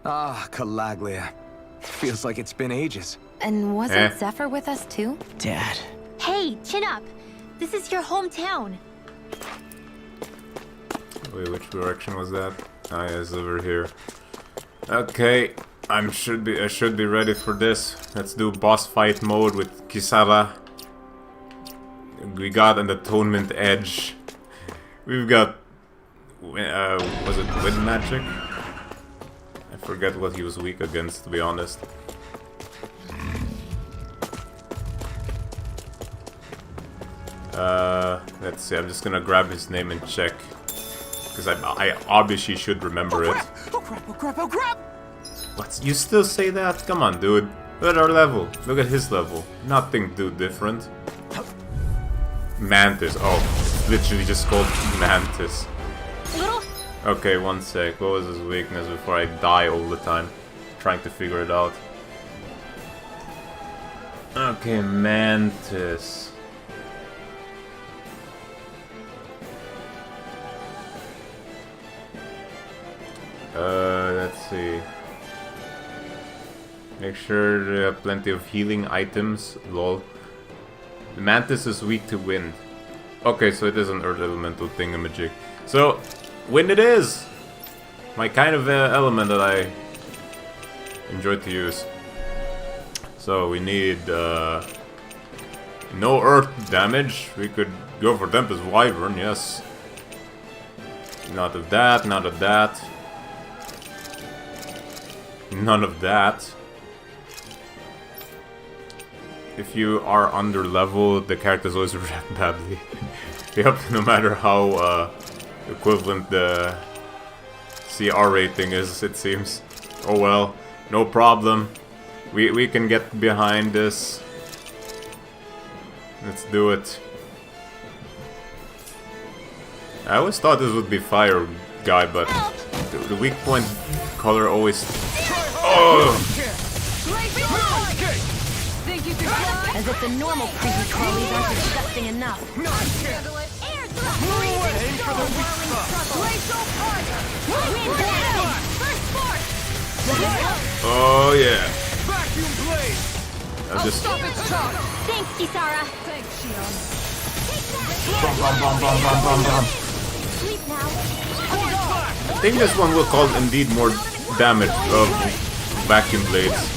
Ah, Calaglia. Feels like it's been ages. And wasn't Zephyr with us too? Dad. Hey, chin up. This is your hometown. Wait, which direction was that? Ah, yes, over here. Okay, I should be ready for this. Let's do boss fight mode with Kisara. We got an atonement edge. We've got was it wind magic? I forget what he was weak against, to be honest. Let's see, I'm just gonna grab his name and check. Because I obviously should remember it. Oh crap, oh crap, oh crap! What? You still say that? Come on, dude. Look at our level. Look at his level. Nothing too different. Mantis. Oh, it's literally just called Mantis. Okay, one sec. What was his weakness before I die all the time? Trying to figure it out. Okay, Mantis. Let's see. Make sure you have plenty of healing items. Lol. The Mantis is weak to wind. Okay, so it is an earth elemental thingamajig. So, wind it is! My kind of element that I enjoy to use. So we need no earth damage. We could go for Tempest Wyvern, yes. Not of that, not of that. None of that. If you are under level, the characters always react badly. Yep, no matter how equivalent the CR rating is, it seems. Oh well, no problem. We can get behind this. Let's do it. I always thought this would be fire guy, but the weak point color always... Oh! As if the normal creepy crawlies aren't disgusting enough. Oh yeah. just... Thanks, Kisara. Bum, bum, bum, bum, bum, bum, bum. Sleep now. I think this one will cause indeed more damage of vacuum blades.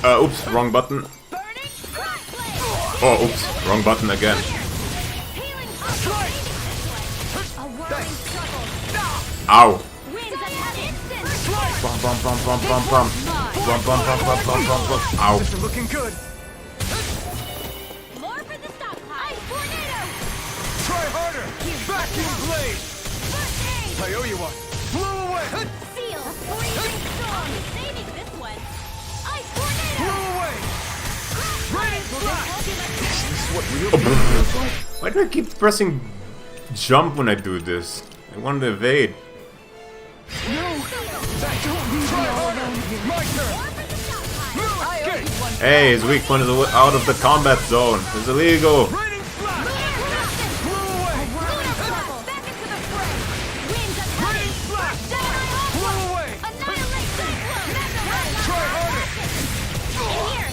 Oops, wrong button. Oh, oops, wrong button again. Ow. Bum, bum, bum, bum, bum, bum. Bum, bum, bum, bum, bum, bum, bum. Ow. This is looking good. More for the stockpile. Tornado. Try harder. Vacuum blade. I owe you one. Blew away. Seal. Freezing storm. Saving this one. Ice tornado. Blew away. Raining flash. Why do I keep pressing jump when I do this? I want to evade. Hey, his weak point is out of the combat zone. It's illegal.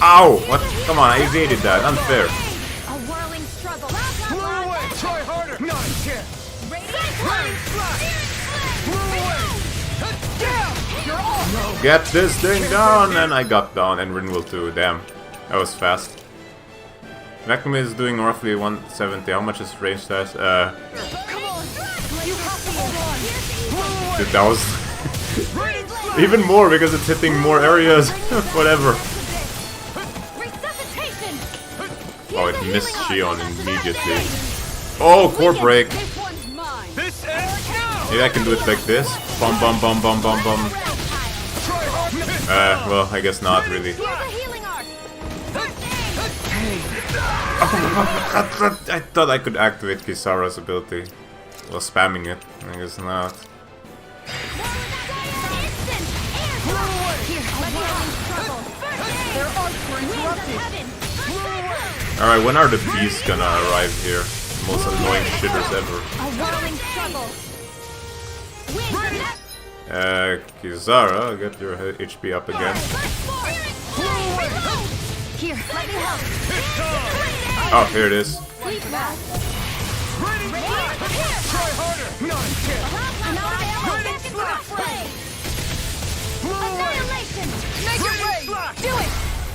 Ow! What? Come on, I evaded that. Unfair. A whirling struggle. Blew away. Try harder. Not a chance. Raining flash. Blew away. Down. You're off. Get this thing down! And I got down, and Rin will too. Damn. That was fast. Vacuum is doing roughly 170. How much is range dash? Come on. You have to run. Dude, that was even more because it's hitting more areas. Whatever. Oh, it missed Shion immediately. Oh, core break. This ends now. Maybe I can do it like this. Bum bum bum bum bum bum. Well, I guess not really. I thought I could activate Kisara's ability while spamming it. I guess not. Alright, when are the beasts gonna arrive here? The most annoying shitters ever. Kisara, get your HP up again. Oh, here it is.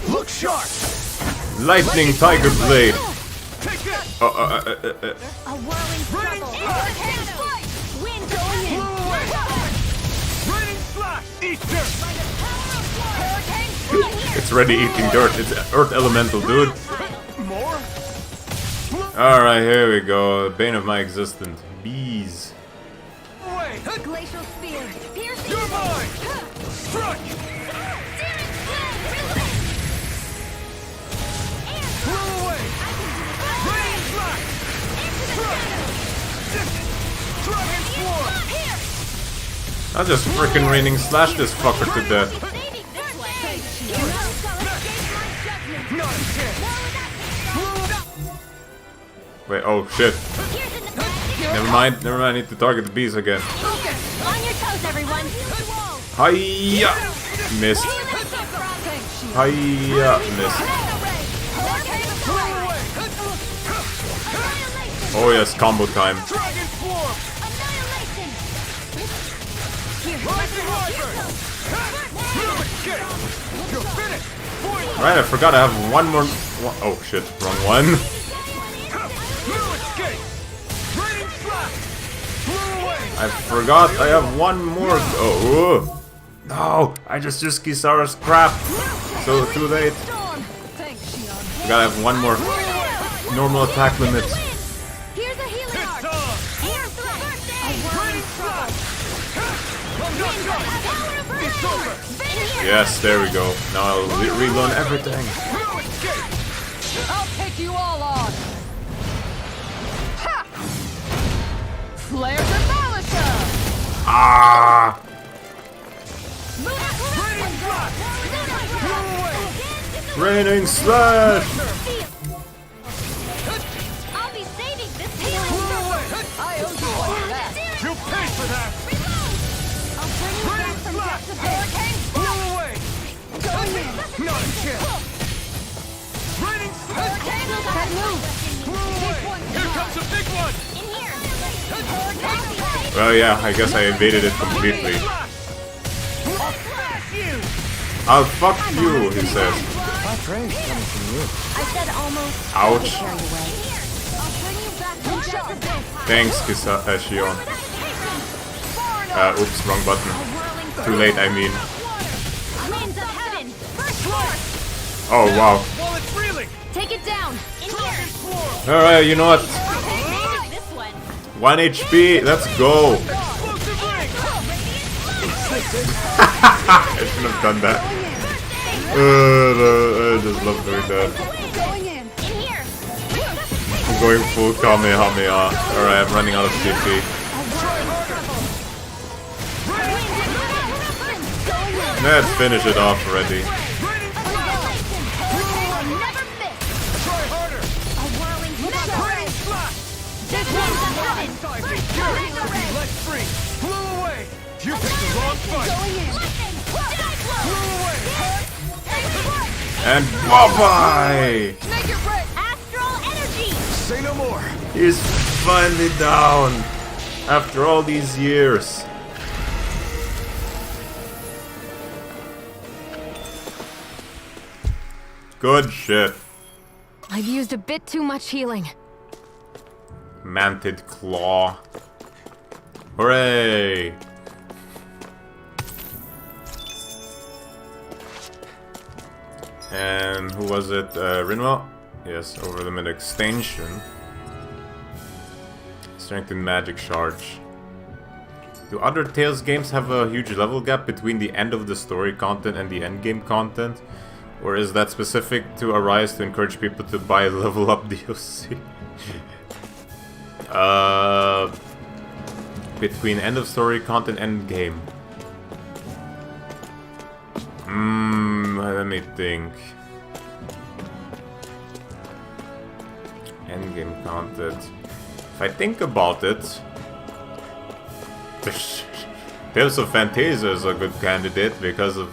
Look sharp. Lightning Tiger Blade. A whirling struggle. Wind going in. Raining flash. Eat dirt. It's already eating dirt. It's Earth Elemental, dude. More. Alright, here we go. Bane of my existence. Bees. Away. Glacial spear. Piercing. You're mine. Struck. Blew away. Raining flash. Dragon swarm. I'll just frickin' raining slash this fucker to death. Not a chance. Wait, oh shit. Never mind, I need to target the bees again. On your toes, everyone. Hiya! Missed. Hiya! Missed. Oh yes, combo time. Dragon swarm. Rising Wyvern. You're finished. Right, I forgot I have one more. Oh shit, wrong one. I forgot I have one more. Oh, no! I just used Kisara's crap. So too late. I gotta have one more normal attack limit. Here's a healing arc. Air thrust. Yes, there we go. Now I'll relearn everything. I'll take you all on. Ha! Flare Demolisher. Ah! Raining slash. I'll be saving this healing circle. I owe you one that. You pay for that. I'll bring you back from depths of hurricane. Not a chance! Raining slash! That move! Here comes a big one! In here! Well, yeah, I guess I evaded it completely. I'll fuck you, he says. High praise coming from you. I said almost. Ouch. Carry away. I'll bring you back from justice. Thanks, Shion. Oops, wrong button. Too late, I mean. Winds of heaven! First force! Oh, wow. While it's reeling! Take it down! In here! Alright, you know what? This one! 1 HP, let's go! Explosive ring! I shouldn't have done that. I just love doing that. Going in. In here! I'm going full Kamehameha. Alright, I'm running out of CP. Let's finish it off already. Try harder! Let free! Blew away! You picked the wrong fight! Blew away! And bye-bye! Astral energy! Say no more! He's finally down! After all these years. Good shit. I've used a bit too much healing. Manted Claw. Hooray! And who was it? Rinwell? Yes, over the mid extension. Strengthened magic charge. Do other Tales games have a huge level gap between the end of the story content and the endgame content? Or is that specific to Arise to encourage people to buy level up DLC? Between end of story content and game. Let me think. Endgame content. If I think about it, Tales of Phantasia is a good candidate because of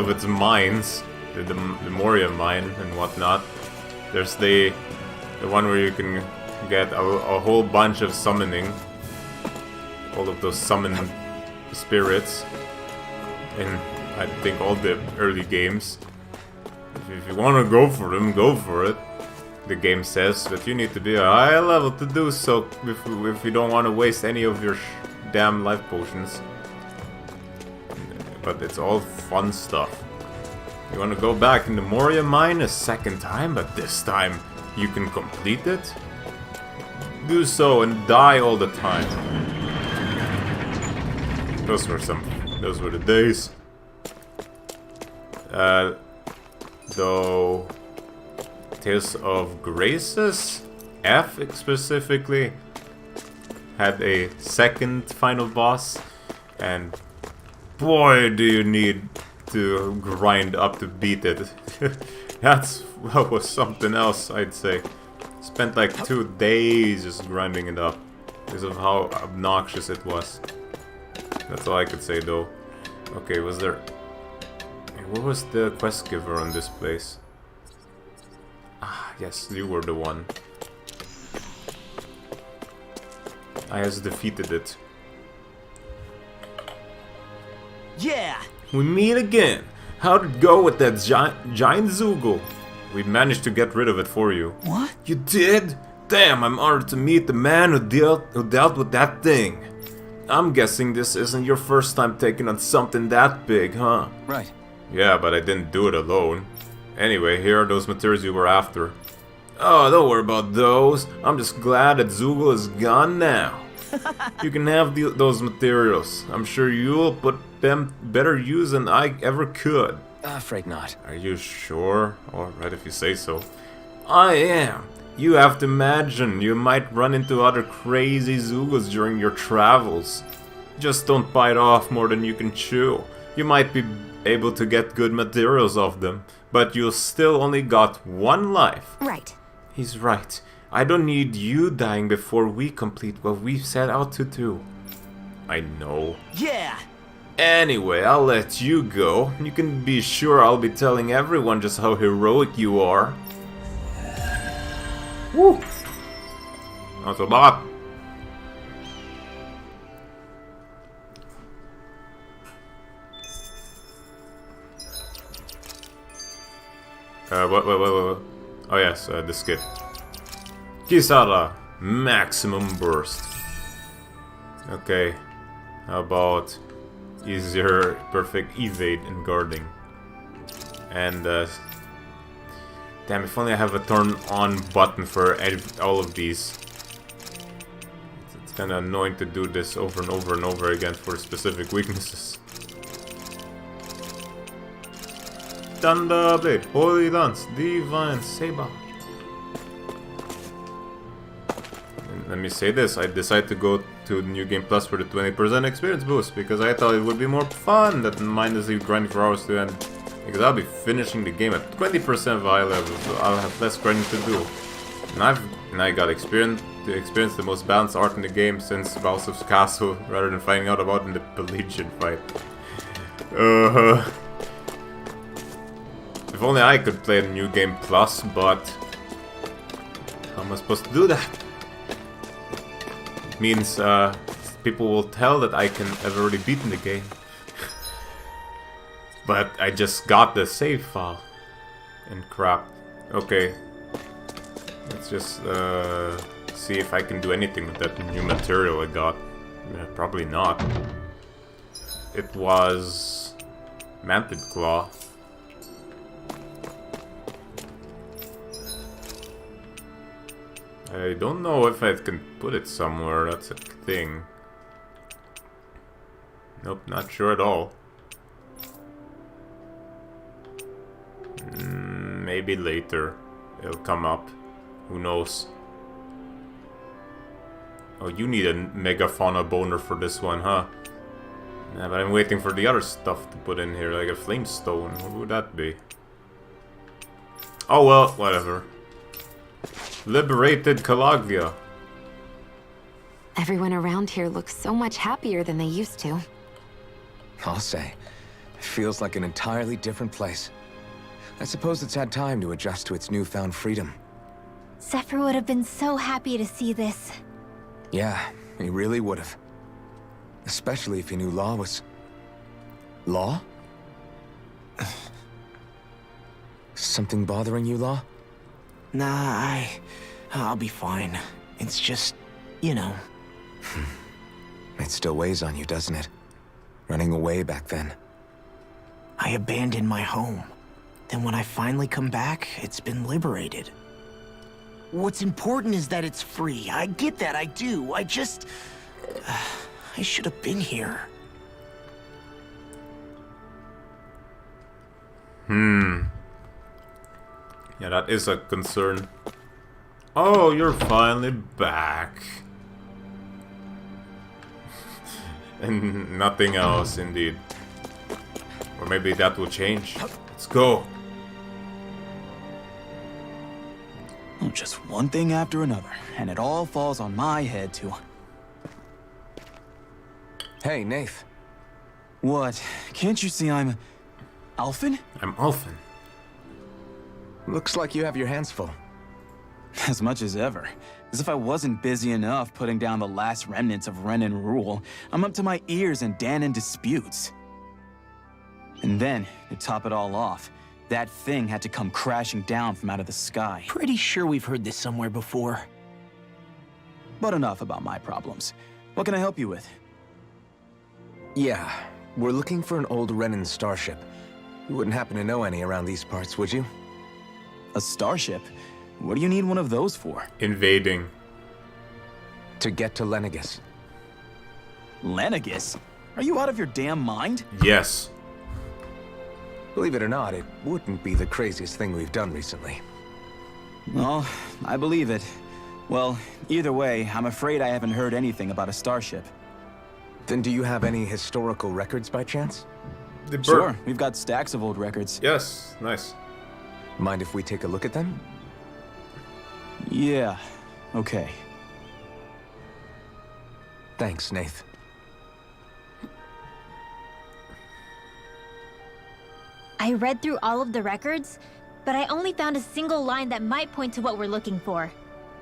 its mines, the Moria mine and whatnot. There's the one where you can get a whole bunch of summoning, all of those summoned spirits in, I think, all the early games. If you want to go for them, go for it. The game says that you need to be a high level to do so if you don't want to waste any of your damn life potions. But it's all fun stuff. You want to go back in the Moria mine a second time, but this time you can complete it? Do so and die all the time. Those were the days. Though Tales of Graces, F specifically, had a second final boss, and boy do you need to grind up to beat it. That was something else, I'd say. Spent like 2 days just grinding it up because of how obnoxious it was. That's all I could say though. Okay, was there... What was the quest giver on this place? Ah, yes, you were the one. I has defeated it. Yeah! We meet again! How'd it go with that giant Zoogle? We managed to get rid of it for you. What? You did? Damn, I'm honored to meet the man who dealt with that thing. I'm guessing this isn't your first time taking on something that big, huh? Right. Yeah, but I didn't do it alone. Anyway, here are those materials you were after. Oh, don't worry about those. I'm just glad that Zoogle is gone now. You can have those materials. I'm sure you'll put them better use than I ever could. Afraid not. Are you sure? Alright, if you say so. I am. You have to imagine you might run into other crazy Zoogles during your travels. Just don't bite off more than you can chew. You might be able to get good materials off them, but you'll still only got 1 life. Right. He's right. I don't need you dying before we complete what we've set out to do. I know. Yeah! Anyway, I'll let you go. You can be sure I'll be telling everyone just how heroic you are. Woo! That's a lot. What? Oh yes, this kit. Kisara, maximum burst. Okay, how about easier, perfect evade and guarding. And damn, if only I have a turn on button for all of these. It's kind of annoying to do this over and over and over again for specific weaknesses. Thunder Blade, Holy Lance, Divine Saber. And let me say this, I decided to go to New Game Plus for the 20% experience boost because I thought it would be more fun than mindlessly grinding for hours to end. Because I'll be finishing the game at 20% of high level, so I'll have less grinding to do. And I got to experience the most balanced art in the game since Bowser's Castle, rather than finding out about it in the Pelagian fight. If only I could play the New Game Plus, but how am I supposed to do that? It means people will tell that I've already beaten the game. But I just got the save file. And crap. Okay. Let's just see if I can do anything with that new material I got. Yeah, probably not. It was Manted Claw. I don't know if I can put it somewhere, that's a thing. Nope, not sure at all. Maybe later it'll come up. Who knows? Oh, you need a Megafauna boner for this one, huh? Yeah, but I'm waiting for the other stuff to put in here, like a Flamestone. What would that be? Oh well, whatever. Liberated Calaglia. Everyone around here looks so much happier than they used to. I'll say. It feels like an entirely different place. I suppose it's had time to adjust to its newfound freedom. Zephyr would have been so happy to see this. Yeah, he really would have. Especially if he knew Law was... Law? Something bothering you, Law? Nah, I'll be fine. It's just, you know. It still weighs on you, doesn't it? Running away back then. I abandoned my home. Then when I finally come back, it's been liberated. What's important is that it's free. I get that, I do. I just... I should have been here. Yeah, that is a concern. Oh, you're finally back. And nothing else, indeed. Or maybe that will change. Let's go. Oh, just one thing after another, and it all falls on my head too. Hey, Nath. What? Can't you see I'm... Alphen? I'm Alphen. Looks like you have your hands full. As much as ever. As if I wasn't busy enough putting down the last remnants of Renan rule, I'm up to my ears in Danon disputes. And then, to top it all off, that thing had to come crashing down from out of the sky. Pretty sure we've heard this somewhere before. But enough about my problems. What can I help you with? Yeah, we're looking for an old Renan starship. You wouldn't happen to know any around these parts, would you? A starship? What do you need one of those for? Invading. To get to Lenegus. Lenegus? Are you out of your damn mind? Yes. Believe it or not, it wouldn't be the craziest thing we've done recently. Well, I believe it. Well, either way, I'm afraid I haven't heard anything about a starship. Then do you have any historical records by chance? The bird. Sure, we've got stacks of old records. Yes, nice. Mind if we take a look at them? Yeah, okay. Thanks, Nath. I read through all of the records, but I only found a single line that might point to what we're looking for.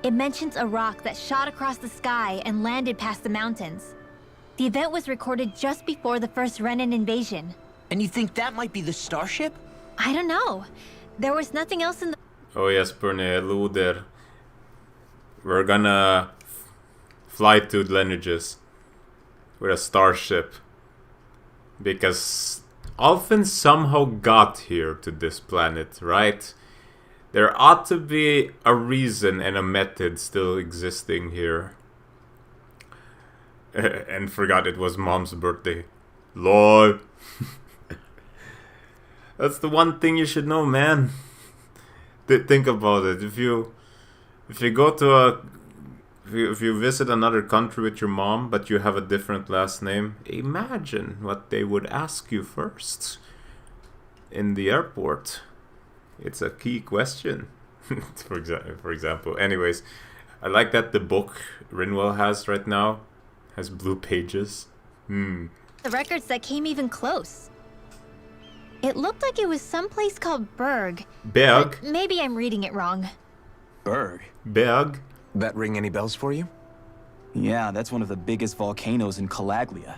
It mentions a rock that shot across the sky and landed past the mountains. The event was recorded just before the first Renin invasion. And you think that might be the starship? I don't know. There was nothing else in the... Oh yes, Luder. We're gonna fly to Lineages with a starship. Because Alphen somehow got here to this planet, right? There ought to be a reason and a method still existing here. And forgot it was Mom's birthday. LOL. That's the one thing you should know, man. Think about it. If you go to if you visit another country with your mom, but you have a different last name, imagine what they would ask you first in the airport. It's a key question. for example. Anyways, I like that the book Rinwell has right now has blue pages. The records that came even close. It looked like it was someplace called Berg. Berg? Maybe I'm reading it wrong. Berg? Berg? That ring any bells for you? Yeah, that's one of the biggest volcanoes in Calaglia.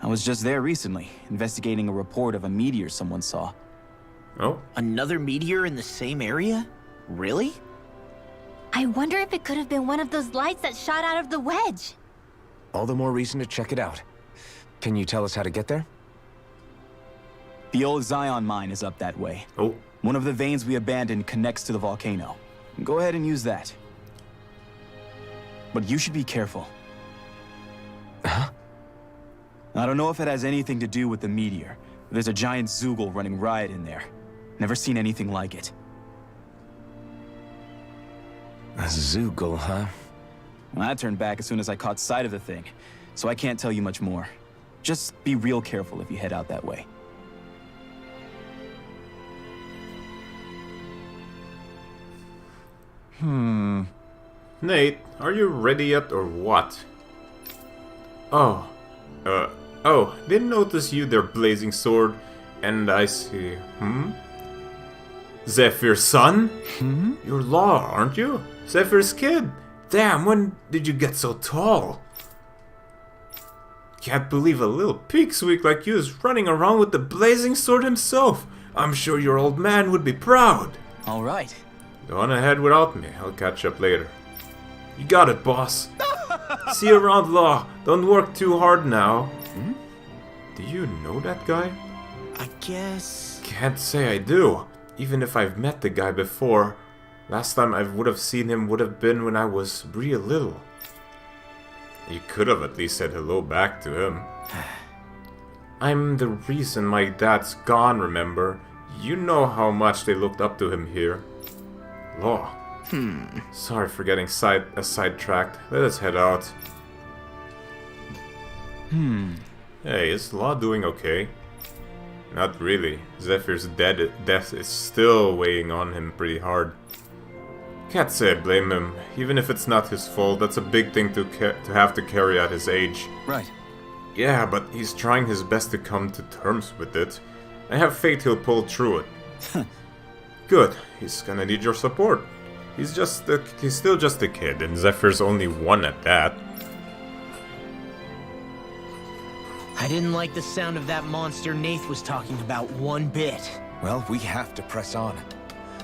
I was just there recently, investigating a report of a meteor someone saw. Oh? Another meteor in the same area? Really? I wonder if it could have been one of those lights that shot out of the wedge. All the more reason to check it out. Can you tell us how to get there? The old Zion mine is up that way. Oh. One of the veins we abandoned connects to the volcano. Go ahead and use that. But you should be careful. Huh? I don't know if it has anything to do with the meteor, but there's a giant Zoogle running riot in there. Never seen anything like it. A Zoogle, huh? Well, I turned back as soon as I caught sight of the thing, so I can't tell you much more. Just be real careful if you head out that way. Nate, are you ready yet or what? Oh, didn't notice you there, blazing sword. And I see, Zephyr's son? You're Law, aren't you? Zephyr's kid? Damn, when did you get so tall? Can't believe a little peaksweek like you is running around with the blazing sword himself. I'm sure your old man would be proud. All right. Go on ahead without me. I'll catch up later. You got it, boss. See you around, Law. Don't work too hard now. Do you know that guy? I guess... Can't say I do. Even if I've met the guy before, last time I would have seen him would have been when I was real little. You could have at least said hello back to him. I'm the reason my dad's gone, remember? You know how much they looked up to him here. Law. Sorry for getting sidetracked. Let us head out. Hey, is Law doing okay? Not really. Zephyr's death is still weighing on him pretty hard. Can't say I blame him. Even if it's not his fault, that's a big thing to have to carry at his age. Right. Yeah, but he's trying his best to come to terms with it. I have faith he'll pull through it. Good. He's gonna need your support. He's still just a kid, and Zephyr's only one at that. I didn't like the sound of that monster Nath was talking about one bit. Well, we have to press on.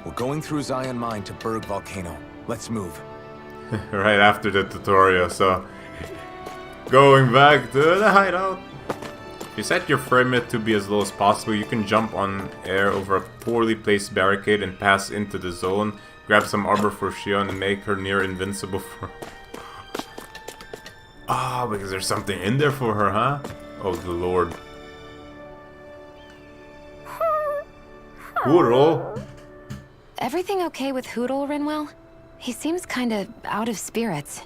We're going through Zion Mine to Berg Volcano. Let's move. Right after the tutorial, so... Going back to the hideout. If you set your frame rate to be as low as possible, you can jump on air over a poorly placed barricade and pass into the zone. Grab some armor for Shion and make her near invincible for... because there's something in there for her, huh? Oh, the lord. Hootle? Everything okay with Hootle, Rinwell? He seems kinda out of spirits.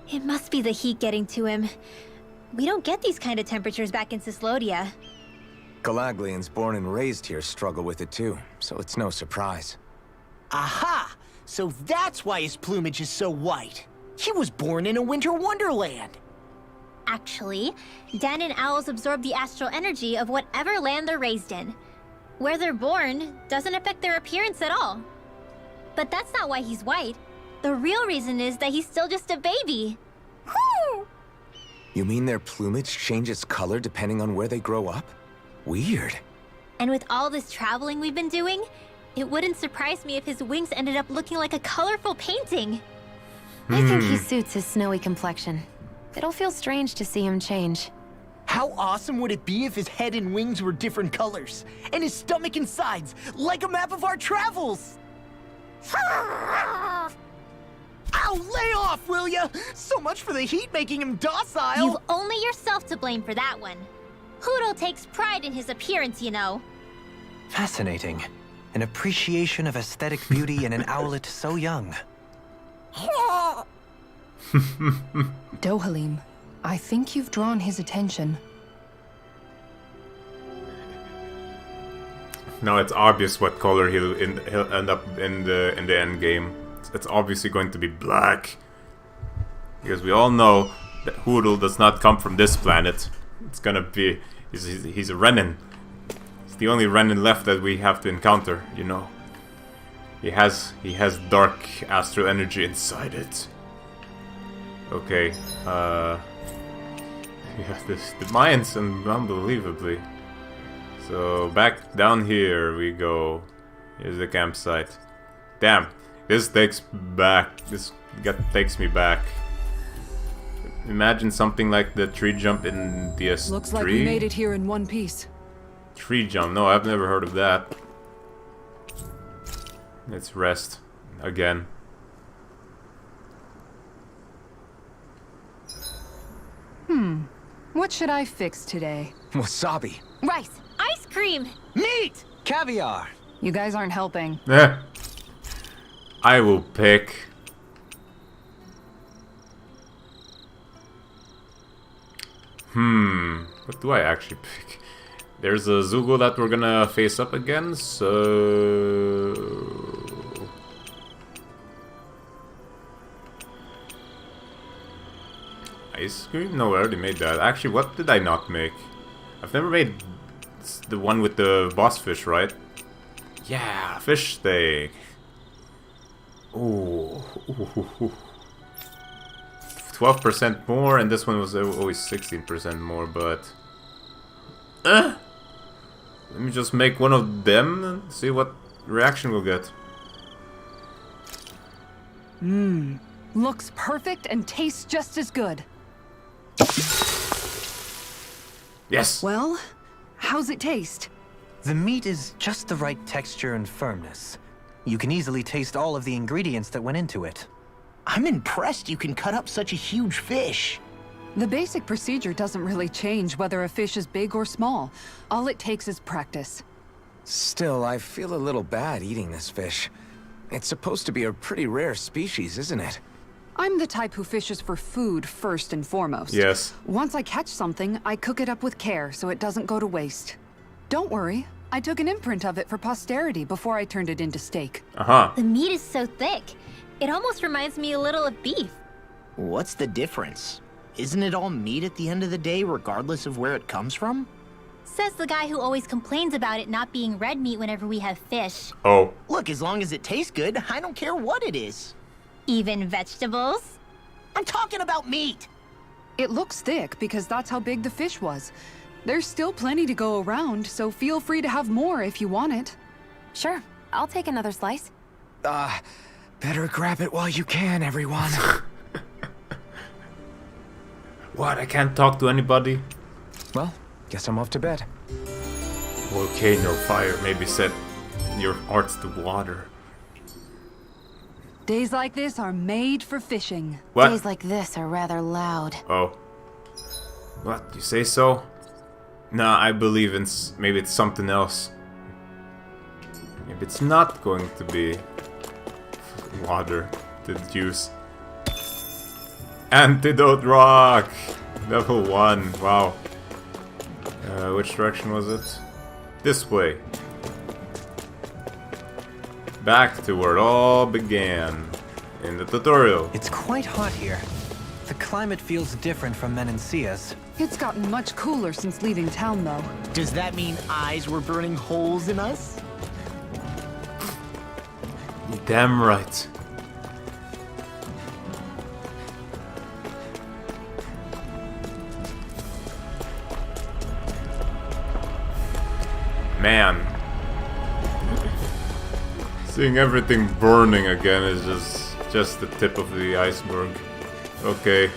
It must be the heat getting to him. We don't get these kind of temperatures back in Cislodia. Galaglians born and raised here struggle with it too, so it's no surprise. Aha! So that's why his plumage is so white. He was born in a winter wonderland. Actually, Dan and owls absorb the astral energy of whatever land they're raised in. Where they're born doesn't affect their appearance at all. But that's not why he's white. The real reason is that he's still just a baby. You mean their plumage changes color depending on where they grow up? Weird. And with all this traveling we've been doing, it wouldn't surprise me if his wings ended up looking like a colorful painting. I think he suits his snowy complexion. It'll feel strange to see him change. How awesome would it be if his head and wings were different colors? And his stomach and sides, like a map of our travels! Ow, lay off, will ya? So much for the heat making him docile! You've only yourself to blame for that one. Hoodle takes pride in his appearance, you know. Fascinating. An appreciation of aesthetic beauty in an owlet so young. Dohalim, I think you've drawn his attention. Now it's obvious what color he'll end up in the end game. It's obviously going to be black, because we all know that Hoodle does not come from this planet. It's gonna be he's a Renin. It's the only Renin left that we have to encounter. You know, he has dark astral energy inside it. Okay, yeah, the Mayans, unbelievably. So back down here we go. Here's the campsite. Damn, this takes me back. Imagine something like the tree jump in DS3. Looks like we made it here in one piece. Tree jump? No, I've never heard of that. Let's rest again. What should I fix today? Wasabi. Rice, ice cream, Meat! Caviar! You guys aren't helping. I will pick... What do I actually pick? There's a Zugo that we're gonna face up again, so... Ice cream? No, I already made that. Actually, what did I not make? I've never made the one with the boss fish, right? Yeah, fish steak. Ooh. 12% more, and this one was always 16% more, but... Let me just make one of them and see what reaction we'll get. Looks perfect and tastes just as good. Yes! Well, how's it taste? The meat is just the right texture and firmness. You can easily taste all of the ingredients that went into it. I'm impressed you can cut up such a huge fish. The basic procedure doesn't really change whether a fish is big or small. All it takes is practice. Still, I feel a little bad eating this fish. It's supposed to be a pretty rare species, isn't it? I'm the type who fishes for food first and foremost. Yes. Once I catch something, I cook it up with care so it doesn't go to waste. Don't worry, I took an imprint of it for posterity before I turned it into steak. The meat is so thick, it almost reminds me a little of beef. What's the difference? Isn't it all meat at the end of the day, regardless of where it comes from? Says the guy who always complains about it not being red meat whenever we have fish. Oh. Look, as long as it tastes good, I don't care what it is. Even vegetables? I'm talking about meat! It looks thick because that's how big the fish was. There's still plenty to go around, so feel free to have more if you want it. Sure, I'll take another slice. Better grab it while you can, everyone. What? I can't talk to anybody? Well, guess I'm off to bed. Volcano fire. Maybe set your hearts to water. Days like this are made for fishing. What? Days like this are rather loud. Oh. What? You say so? Nah, I believe in maybe it's something else. Maybe it's not going to be water to juice. Antidote rock! Level 1. Wow. Which direction was it? This way. Back to where it all began. In the tutorial. It's quite hot here. The climate feels different from Menancia's. It's gotten much cooler since leaving town, though. Does that mean eyes were burning holes in us? Damn right. Man. Seeing everything burning again is just the tip of the iceberg. Okay.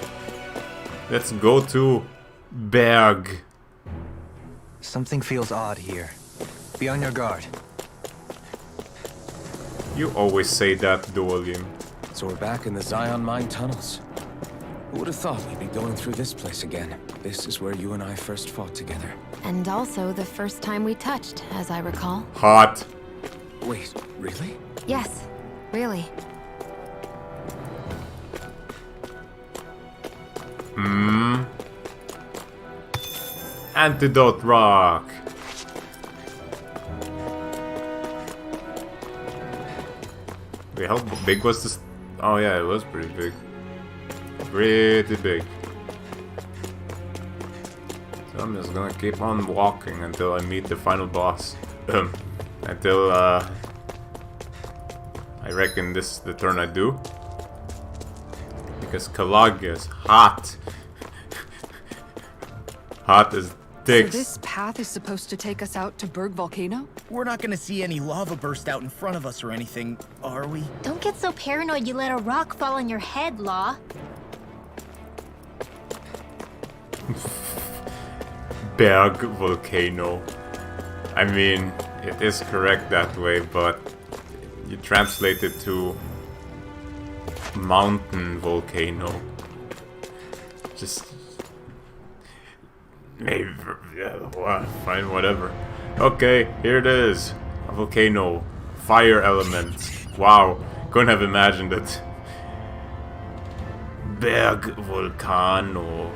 Let's go to Berg. Something feels odd here. Be on your guard. You always say that, Duolium. So we're back in the Zion mine tunnels. Who would have thought we'd be going through this place again? This is where you and I first fought together. And also the first time we touched, as I recall. Hot. Wait, really? Yes, really. Antidote rock. Wait, how big was this? Oh yeah, it was pretty big. Pretty big. So I'm just gonna keep on walking until I meet the final boss. Until I reckon this is the turn I do. Because Kalagia is hot. Hot as dicks. So this path is supposed to take us out to Berg Volcano? We're not gonna see any lava burst out in front of us or anything, are we? Don't get so paranoid you let a rock fall on your head, Law. Berg Volcano. I mean, it is correct that way, but you translate it to mountain volcano. Just maybe, yeah, fine, whatever. Okay, here it is. A volcano. Fire element. Wow, couldn't have imagined it. Berg Volcano.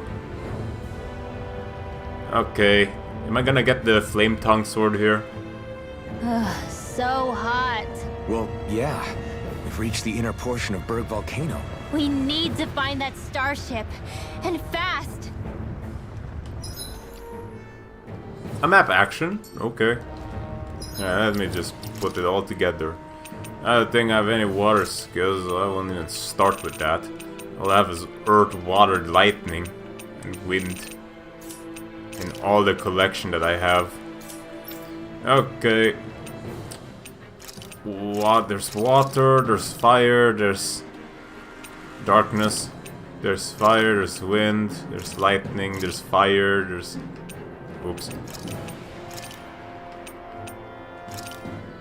Okay, am I gonna get the flame tongue sword here? So hot. Well, yeah. We've reached the inner portion of Berg Volcano. We need to find that starship. And fast. A map action? Okay. Yeah, let me just put it all together. I don't think I have any water skills, so I won't even start with that. All I have is earth, water, lightning, and wind. In all the collection that I have. Okay. There's water, there's fire, there's darkness, there's fire, there's wind, there's lightning, there's fire, there's... Oops.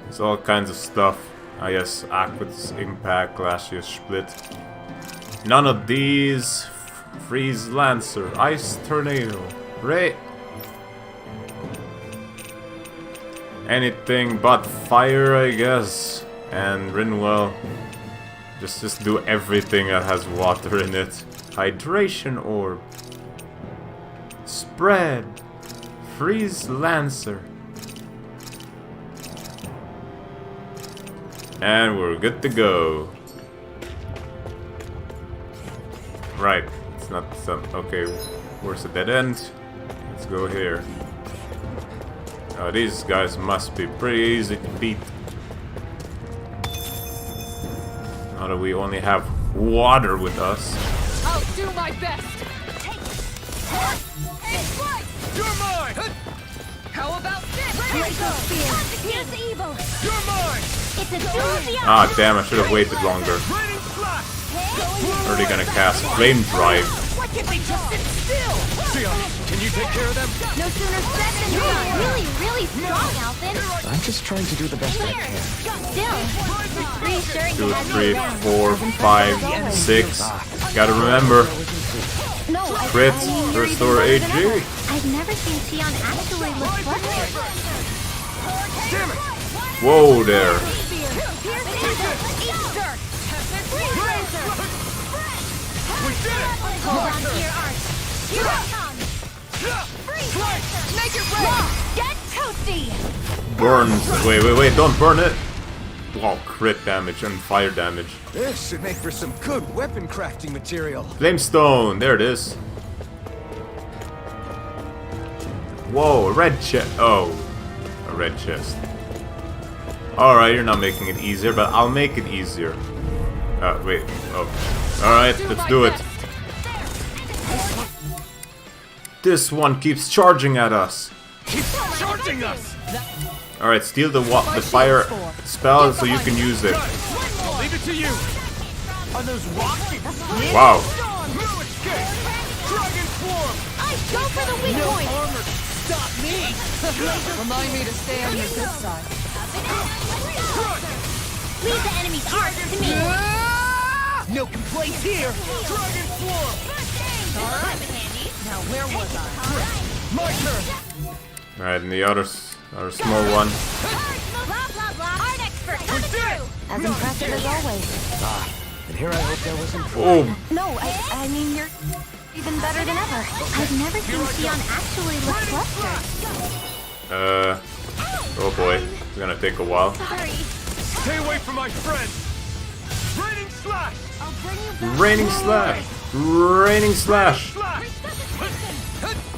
There's all kinds of stuff. Ah yes, Aqua's Impact, Glacius Split. None of these. Freeze Lancer, Ice Tornado, Ray. Anything but fire, I guess. And Rinwell. Just do everything that has water in it. Hydration Orb. Spread. Freeze Lancer. And we're good to go. Right. It's not some... Okay. Where's the dead end? Let's go here. Oh, these guys must be pretty easy to beat. Now that we only have water with us. I'll do my best. You're mine. How about this? Here's evil. You're mine. It's a doozy. Ah, damn! I should have waited longer. Already gonna cast Flame Drive. Why can't they just sit still? Sion, can you take care of them? No sooner said than done. Really strong, Alvin. I'm just trying to do the best I can. Still, it's reassuring to 2, have 3, you around. 4, 5, 6. Gotta remember. No, Crit, restore AG. I've never seen Sion actually look flustered. Damn it! Whoa there. We did it! Hold on to your arch. Here I come. Make it rain! Get toasty. Burns. Wait, don't burn it. Wow, crit damage and fire damage. This should make for some good weapon crafting material. Flamestone, there it is. Whoa, a red chest. Oh, a red chest. Alright, you're not making it easier, but I'll make it easier. Wait. Oh. Alright, let's do it. This one keeps charging at us. Keeps charging us! Alright, steal the fire spell so you can use it. I'll leave it to you! Are those rocks? Wow. No escape! Dragon form! I go for the weak No point. armor! Stop me! Remind me to stay on your good side. Leave the enemy's art to me. No complaints here! Dragon form! Now where was I? My turn! Alright, and the other small one. Blah blah blah. Art expert coming through. As impressive as always. And here I hope there wasn't... Oh, No, I mean, you're even better than ever. I've never seen Xion actually look flustered. oh boy, it's gonna take a while. Sorry. Stay away from my friend! Raining slash! I'll bring you back. Raining slash! Raining slash! Slash!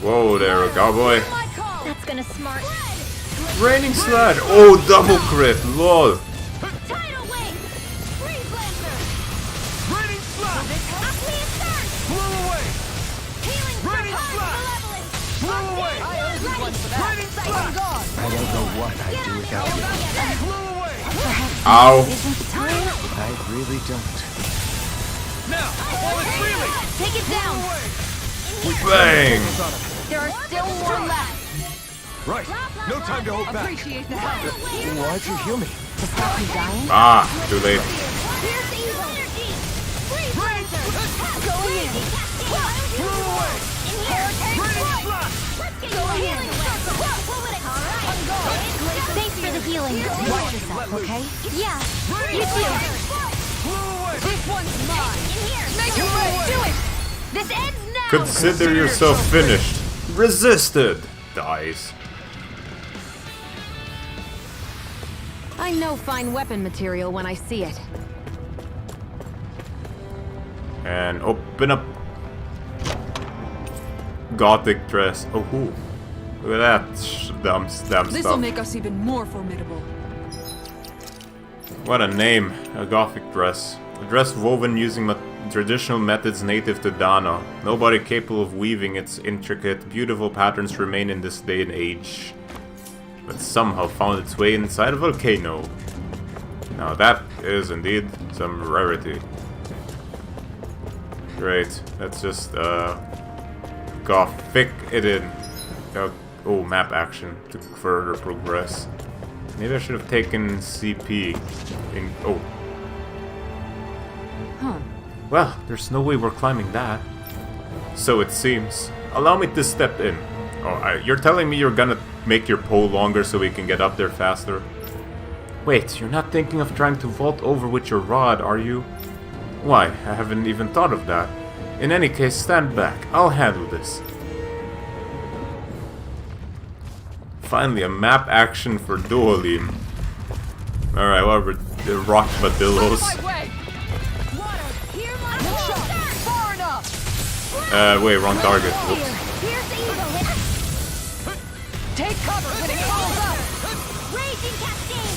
Whoa there, cowboy. My call. That's gonna smart. Raining slash! Oh, double crit, lol. Tidal wave. Freeze lancer. Raining slash! Up me and start. Blow away! Healing Raining surprise. slash! Blow away! Raining slash! I don't know what I'd do without you. Blow away! Ow. I really don't. Now, while it's reeling! Take it down. Bang! There are still more left. Right, no time to hold back. Why'd you heal me? To stop you dying? Ah, too late. Here's the evil energy. Freeze lancer. Going in. Blow away! In here. Raining slash! Let's get going. Healing circle. I'm going. Thanks for the healing. Watch yourself, okay? Yeah, You too. Blow away! This one's mine. In here. Make it right. Do it. This ends now. Consider yourself finished. Resisted. Dies. I know fine weapon material when I see it. And open up. Gothic dress. Oh, ooh. Look at that damn This'll stuff. make us even more formidable. What a name. A Gothic dress. A dress woven using traditional methods native to Dana. Nobody capable of weaving its intricate, beautiful patterns remain in this day and age. But somehow found its way inside a volcano. Now that is indeed some rarity. Great. Let's just Gothic it in. Oh, map action to further progress. Maybe I should have taken CP in... Oh. Huh. Well, there's no way we're climbing that. So it seems. Allow me to step in. Oh, you're telling me you're gonna make your pole longer so we can get up there faster? Wait, you're not thinking of trying to vault over with your rod, are you? Why, I haven't even thought of that. In any case, stand back. I'll handle this. Finally, a map action for Duolim. Alright, whatever. The rock badillos. Wait, wrong target. Whoops. Here's the evil. Take cover when it calls up. Raging cascade.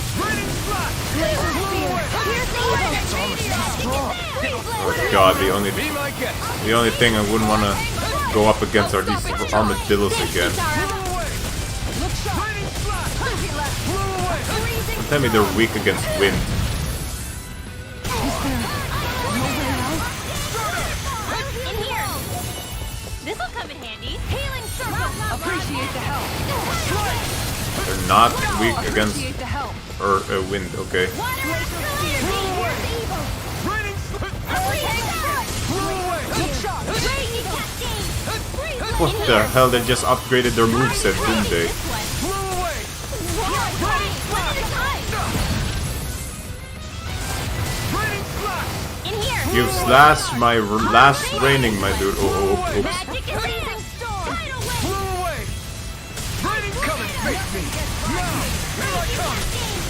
Laser spear. Here's the evil. Oh god, the only thing I wouldn't want to go up against are these armadillos again. Don't tell me they're weak against wind. In here. This'll come in handy. Healing circle. Appreciate the help. They're not weak against Appreciate the help. wind, okay. What the hell, they just upgraded their moveset, didn't they? You've slashed my last raining, my dude. Oh, oops.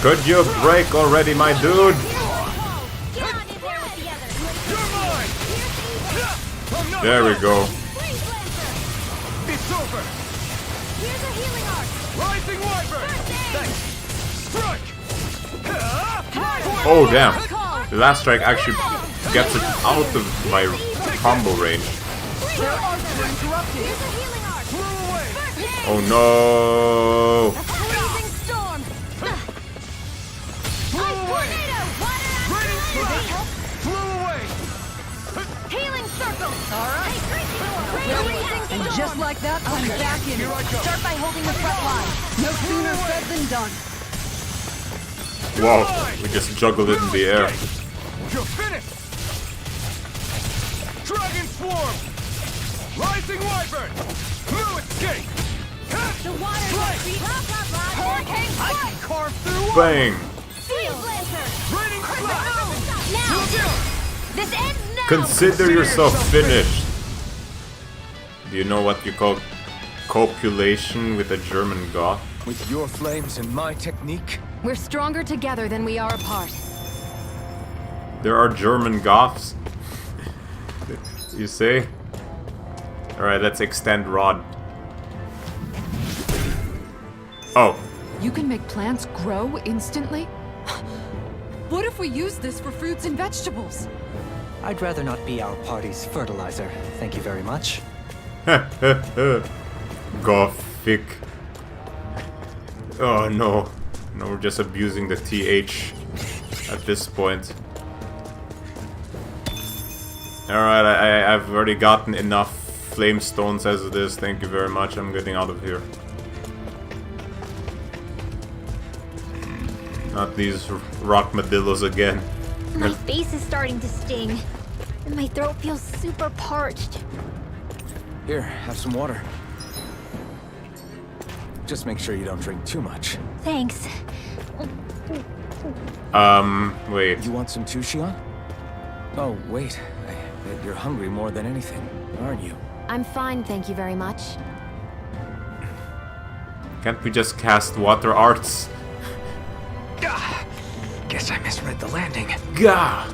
Could you break already, my dude? There we go. It's over. Here's a healing arc. Rising Wyvern. Thanks. Strike. Oh damn. The last strike actually gets it out of my combo range. Their arcs were interrupted. Here's a healing arc. Flew away. Oh no. Freezing storm. Flew away. Raining strike. Flew away. Healing circle. All right. And just like that, I'm back in. Start by holding the front line. No sooner said than done. Wow, we just juggled it in the air. You're finished. Dragon swarm. Rising Wyvern. New escape. The water. Hurricane. I can carve through. Bang! Field Lancer. Raining now. This ends now. Consider yourself finished. Do you know what you call copulation with a German goth? With your flames and my technique? We're stronger together than we are apart. There are German goths? You say? Alright, let's extend rod. Oh. You can make plants grow instantly? What if we use this for fruits and vegetables? I'd rather not be our party's fertilizer. Thank you very much. Gothic. Oh no. No, we're just abusing the TH at this point. Alright, I've already gotten enough flame stones as it is. Thank you very much. I'm getting out of here. Not these rock medillos again. My face is starting to sting. And my throat feels super parched. Here, have some water. Just make sure you don't drink too much. Thanks. Wait. You want some too, Shion? Oh, wait. I bet you're hungry more than anything, aren't you? I'm fine, thank you very much. Can't we just cast water arts? Guess I misread the landing. Gah!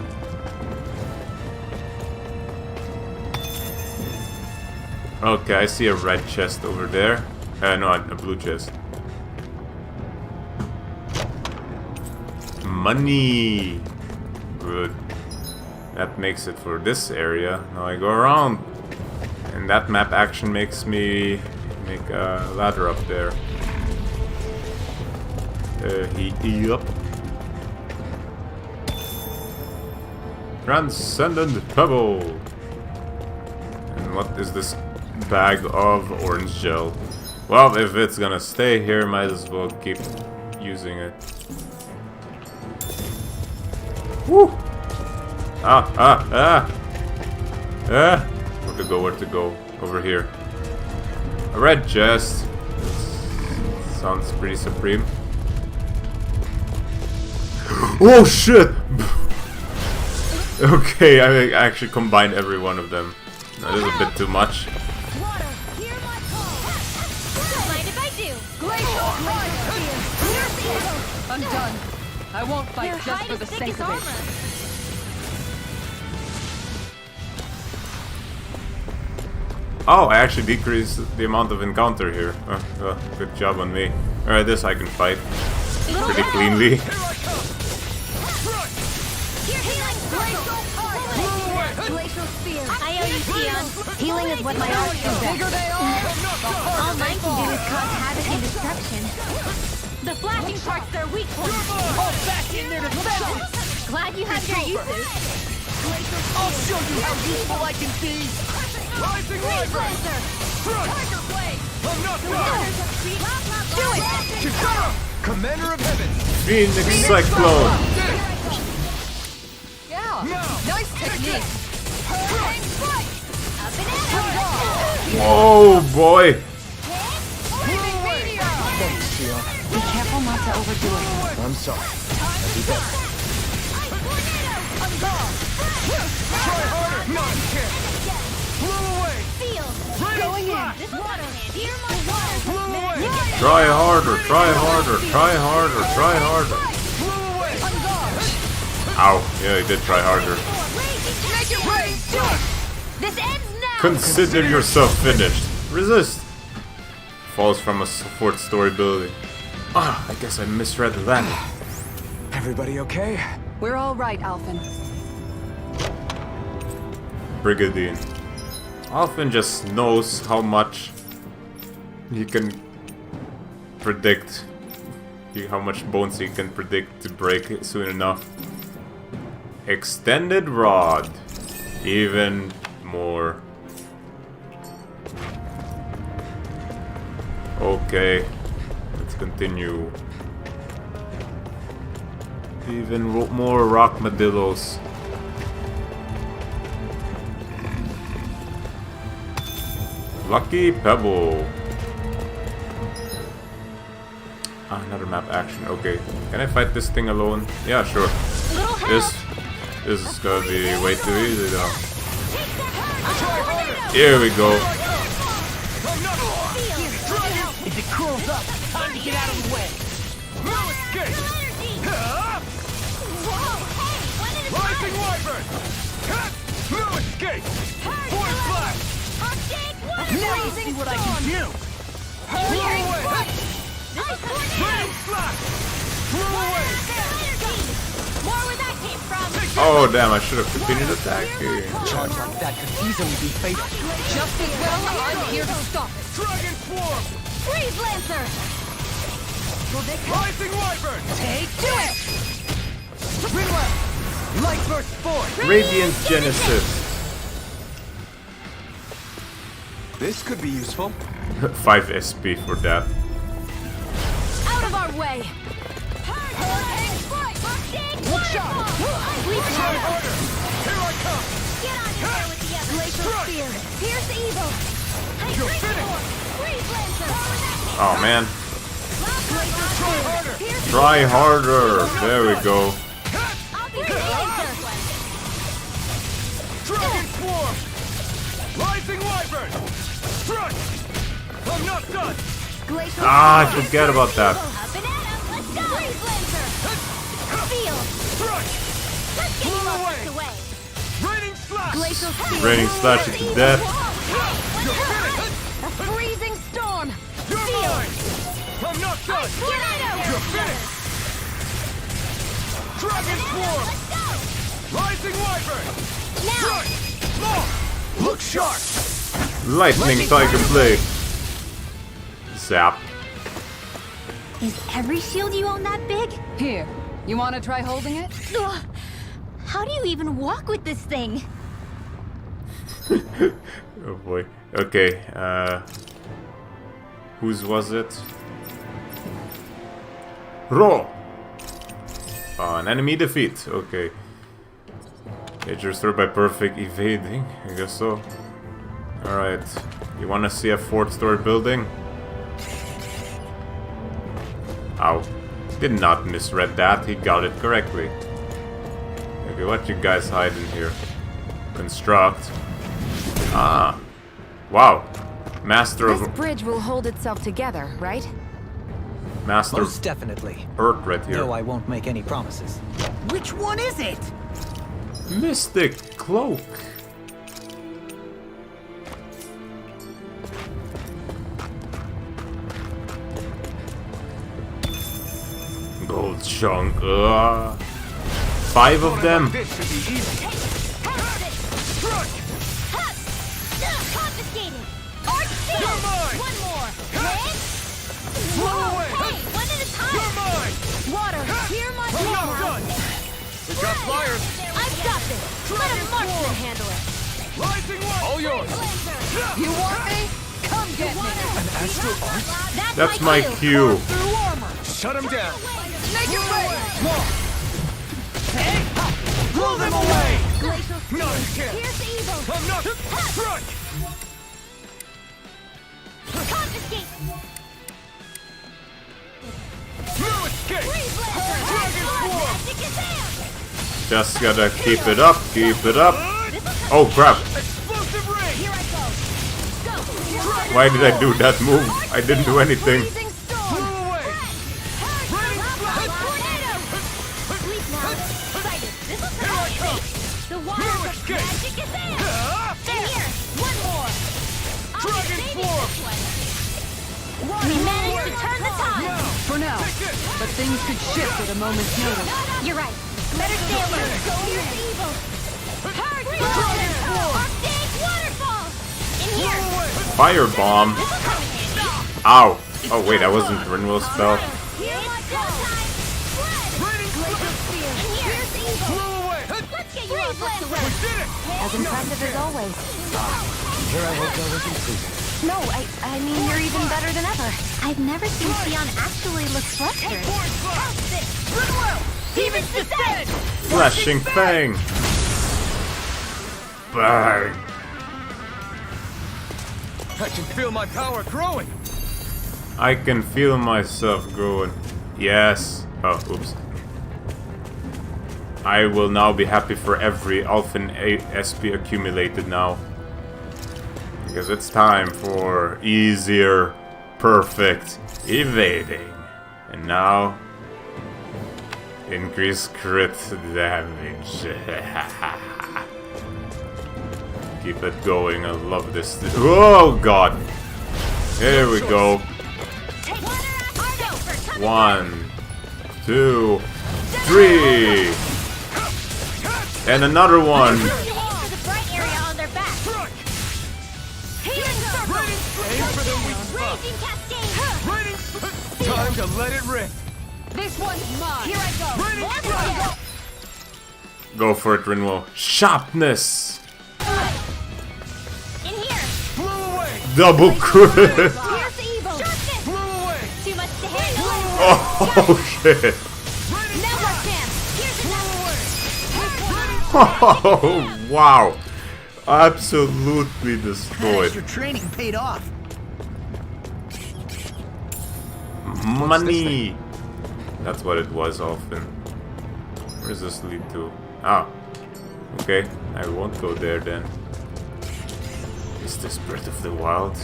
Okay, I see a red chest over there. No, a blue chest. Money! Good. That makes it for this area. Now I go around. And that map action makes me make a ladder up there. Yup. Transcendent Pebble! And what is this bag of orange gel? Well, if it's gonna stay here, might as well keep using it. Woo! Where to go, where to go? Over here. A red chest. Sounds pretty supreme. Oh shit! Okay, I actually combined every one of them. That is a bit too much. Water, hear my call. Don't mind if I do. Glacial fire. I'm done. I won't fight Your just hide for is the thick sake as of it. armor. Oh, I actually decreased the amount of encounter here. Good job on me. Alright, this I can fight pretty cleanly. Glacial spear. I owe you, Sion. Healing is what my arts do best. All mine can do is cause havoc and destruction. The flashing part's their weak point. All back in there to defend. Glad you have your uses. I'll show you how useful I can be. Rising Lancer. Tiger Blade. I'm not done. Do it. Chikara, Commander of Heaven. Phoenix Cyclone. Yeah, nice technique. Hurricane strike. Up and at Whoa, boy. Flaming meteor. Thanks, Shion. Be careful not to overdo it. I'm sorry. I'll be better. I'm gone. Try harder. No, you can't. Flew away. Field. Going in. This water hand. Hear my water. Try harder, try harder, try harder, try harder. Ow. Yeah, he did try harder. This ends now! Consider yourself finished. Resist. Falls from a 4th-story building. Ah, I guess I misread the landing. Everybody okay? We're all right, Alphen. Brigadier. Alphen just knows how much he can predict. How much bones he can predict to break soon enough. Extended rod. Even more. Okay. Let's continue. Even more rockmadillos. Lucky Pebble. Ah, another map action. Okay. Can I fight this thing alone? Yeah, sure. This is gonna be way too easy though. Here we go. If it curls up, time to get out of the way. Rising Wyvern! No escape! Force flash! Now you see what I can do! Raining slash! Flew away! More where that came from! Oh damn, I should have continued attacking. Charge like that could easily be fatal. Just as well, I'm here to stop it. Dragon Swarm! Freeze Lancer! Rising Wyvern! Take to it! Rinwell! Light Burst Force! Radiant Genesis. This could be useful. 5 SP for that. Out of our way! Look shot! Try harder! Here I come! Get on in there with the others! Glacial Spear! Pierce Evil! You're finished! Freeze Lancer! Oh man. Try harder! Try harder. There we go. I'll be the answer! Dragon Swarm! Rising Wyvern! Strike! I'm not done! Glacial Ah, I forget about that. Up and at 'em! Let's go! Freeze Lancer! Feel! Strike! Let's get you all this away! Raining Slash! Glacial Spear! Raining slash you to death. A freezing storm! You're mine! I'm not done! Tornado! You're finished! Dragon Swarm! Let's go! Rising Wyvern! Now! Strike! Long! Look sharp! Lightning Tiger Blade. Zap. Is every shield you own that big? Here, you want to try holding it? Ugh. How do you even walk with this thing? Oh boy. Okay, whose was it? Roll! An enemy defeat. Okay. Get restored by perfect evading. I guess so. Alright. You wanna see a 4th-story building? Ow. Did not misread that. He got it correctly. Okay, what you guys hiding here? Construct. Ah. Wow. Master This of bridge will hold itself together, right? Master Most of definitely. Earth right here. Though I won't make any promises. Which one is it? Mystic Cloak. Gold chunk. 5 of them. This should be easy. Strike! Confiscated! Arch Shield! You're mine! One more! Red! Blow away! Hey, one at a time! You're mine! Water, hear my I'm not hammer! done! We got flyers! I've got this! Let a marksman handle it! Rising one! All yours! You want me? Come get me. An astral art? That's my cue. Through armor. Shut him down! Make it rain. Long! Blow them away! Glacial Not Spear! again! Here's the evil! I'm not... Strike! Confiscate! No escape! Freeze Lancer! Dragon Swarm! Just gotta keep it up. Keep it up. Oh crap. Explosive ring! Here I go! Go! Why did I do that move? I didn't do anything. Freezing storm! Blow away! Raining Tornado! Sleep now! Sighted! This We managed to turn the tide! For now, but things could shift at a moment's notice. You're right. Better stay alert. Here's the evil. Hard Arctic waterfall! In here! Firebomb. Ow. Oh wait, that wasn't Rinwell's spell. Here's my time! Glacial spear! In here! Here's the evil! Let's get you off the way! As impressive as always. Here I will go with you. No, I mean, you're even better than ever. I've never seen Sion actually look flustered. Demons descend! Flashing Fang. Bang. I can feel my power growing. I can feel myself growing. Yes. Oh, oops. I will now be happy for every Alphen SP accumulated now. Because it's time for easier, perfect evading. And now, increase crit damage. Keep it going, I love this. Oh god! Here we go. 1, 2, 3! And another one! Time to let it rip. This one's mine! Here I go! Go for it, Rinwell. Sharpness! In here! Blew away. Double crit! Here's the evil! Blew away. Too much to handle! Oh shit! Network jam! Here's Oh wow! Absolutely destroyed. Extra training paid off. Money! That's what it was often. Where does this lead to? Ah. Okay, I won't go there then. Is this Breath of the Wild?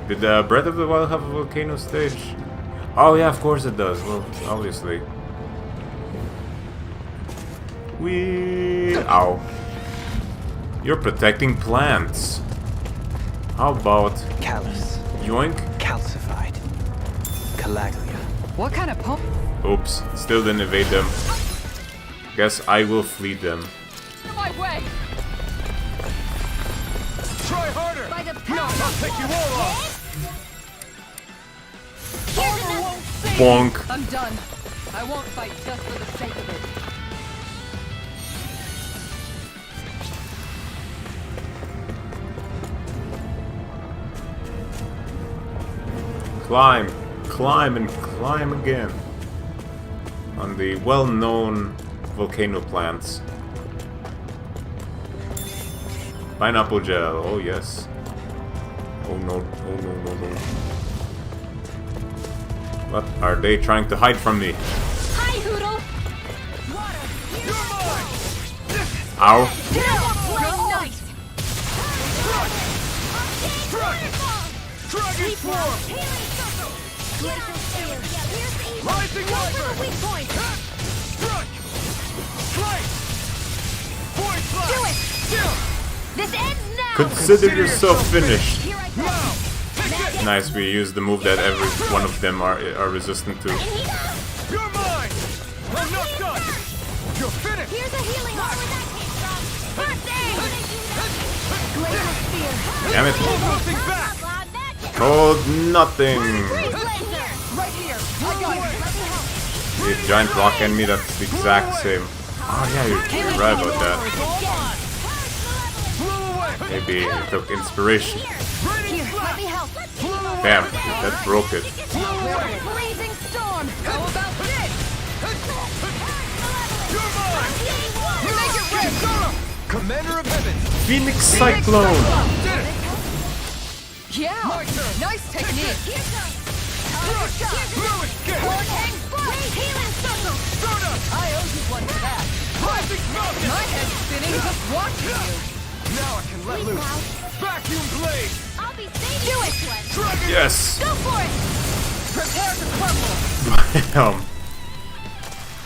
Did Breath of the Wild have a volcano stage? Oh yeah, of course it does. Well, obviously. Ow. You're protecting plants. How about Callous. yoink? Calcified. Calaglia. What kind of pump? Oops, still didn't evade them. Guess I will flee them. my way! Try harder. By the I'll take you all off. Bonk. I'm done. I won't fight just for the sake of it. Climb, climb and climb again. On the well-known volcano plants. Pineapple gel, oh yes. Oh no, oh no, no, no. What are they trying to hide from me? Hi, Hoodle! Ow. Nice! Dragon form. Rising Viper. Weak point! Strike. Slice. Void blast. Do it! This ends now! Consider yourself finished. Here I go! Now. Take it. Nice, we use the move that every one of them are resistant to. You're mine. I'm not done. You're finished. Here's a healing arm where that came from! First aid! Glacial spear! Damn it. Nothing back. Called nothing. Right here! I got it! Let me help! The giant rock enemy, that's the exact same. Oh yeah, you're right about that. Maybe it took inspiration. Here, let me help! Bam, that broke it. Blazing storm! How about this? You're mine. Make it red! Commander of Heaven. Phoenix Cyclone! Did it. Yeah! Nice technique! Rush. Lewis, get it. Healing circle! Stardust. I owe you one for that. Rising Falcon. My head's spinning just watching you. Now I can let loose. Vacuum blade. I'll be safe! Do it! Dragon. Yes! Go for it! Prepare to crumble. Bam!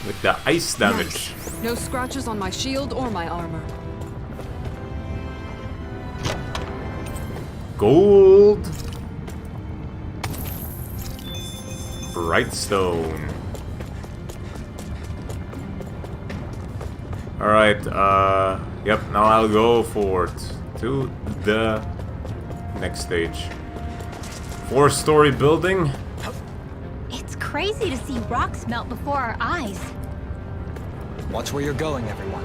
With the ice damage. No scratches on my shield or my armor. Gold. Bright stone. Alright, yep, now I'll go forward to the next stage. 4-story building. It's crazy to see rocks melt before our eyes. Watch where you're going, everyone.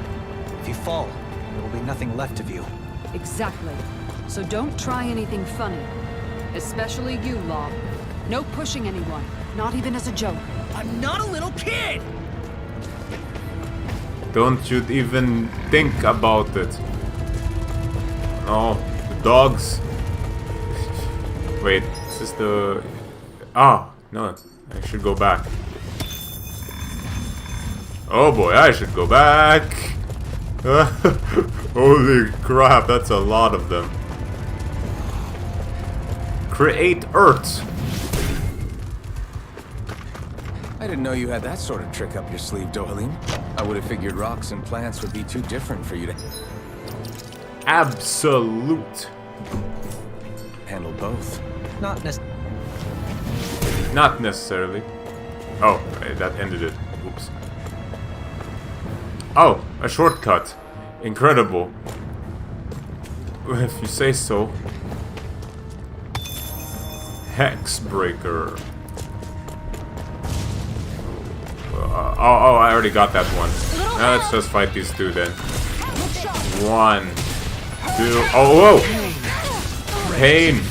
If you fall, there will be nothing left of you. Exactly. So don't try anything funny. Especially you, Law. No pushing anyone, not even as a joke. I'm not a little kid! Don't you even think about it. No, the dogs. Wait, is this the... Ah, no, I should go back. Oh boy, I should go back. Holy crap, that's a lot of them. Create Earth. I didn't know you had that sort of trick up your sleeve, Dohalim. I would have figured rocks and plants would be too different for you to Absolute. handle both. Not necessarily. Oh, that ended it. Oops. Oh, a shortcut. Incredible. If you say so. Hex Breaker. Oh, I already got that one. Now let's just fight these two then. 1, 2. Oh, whoa! Pain.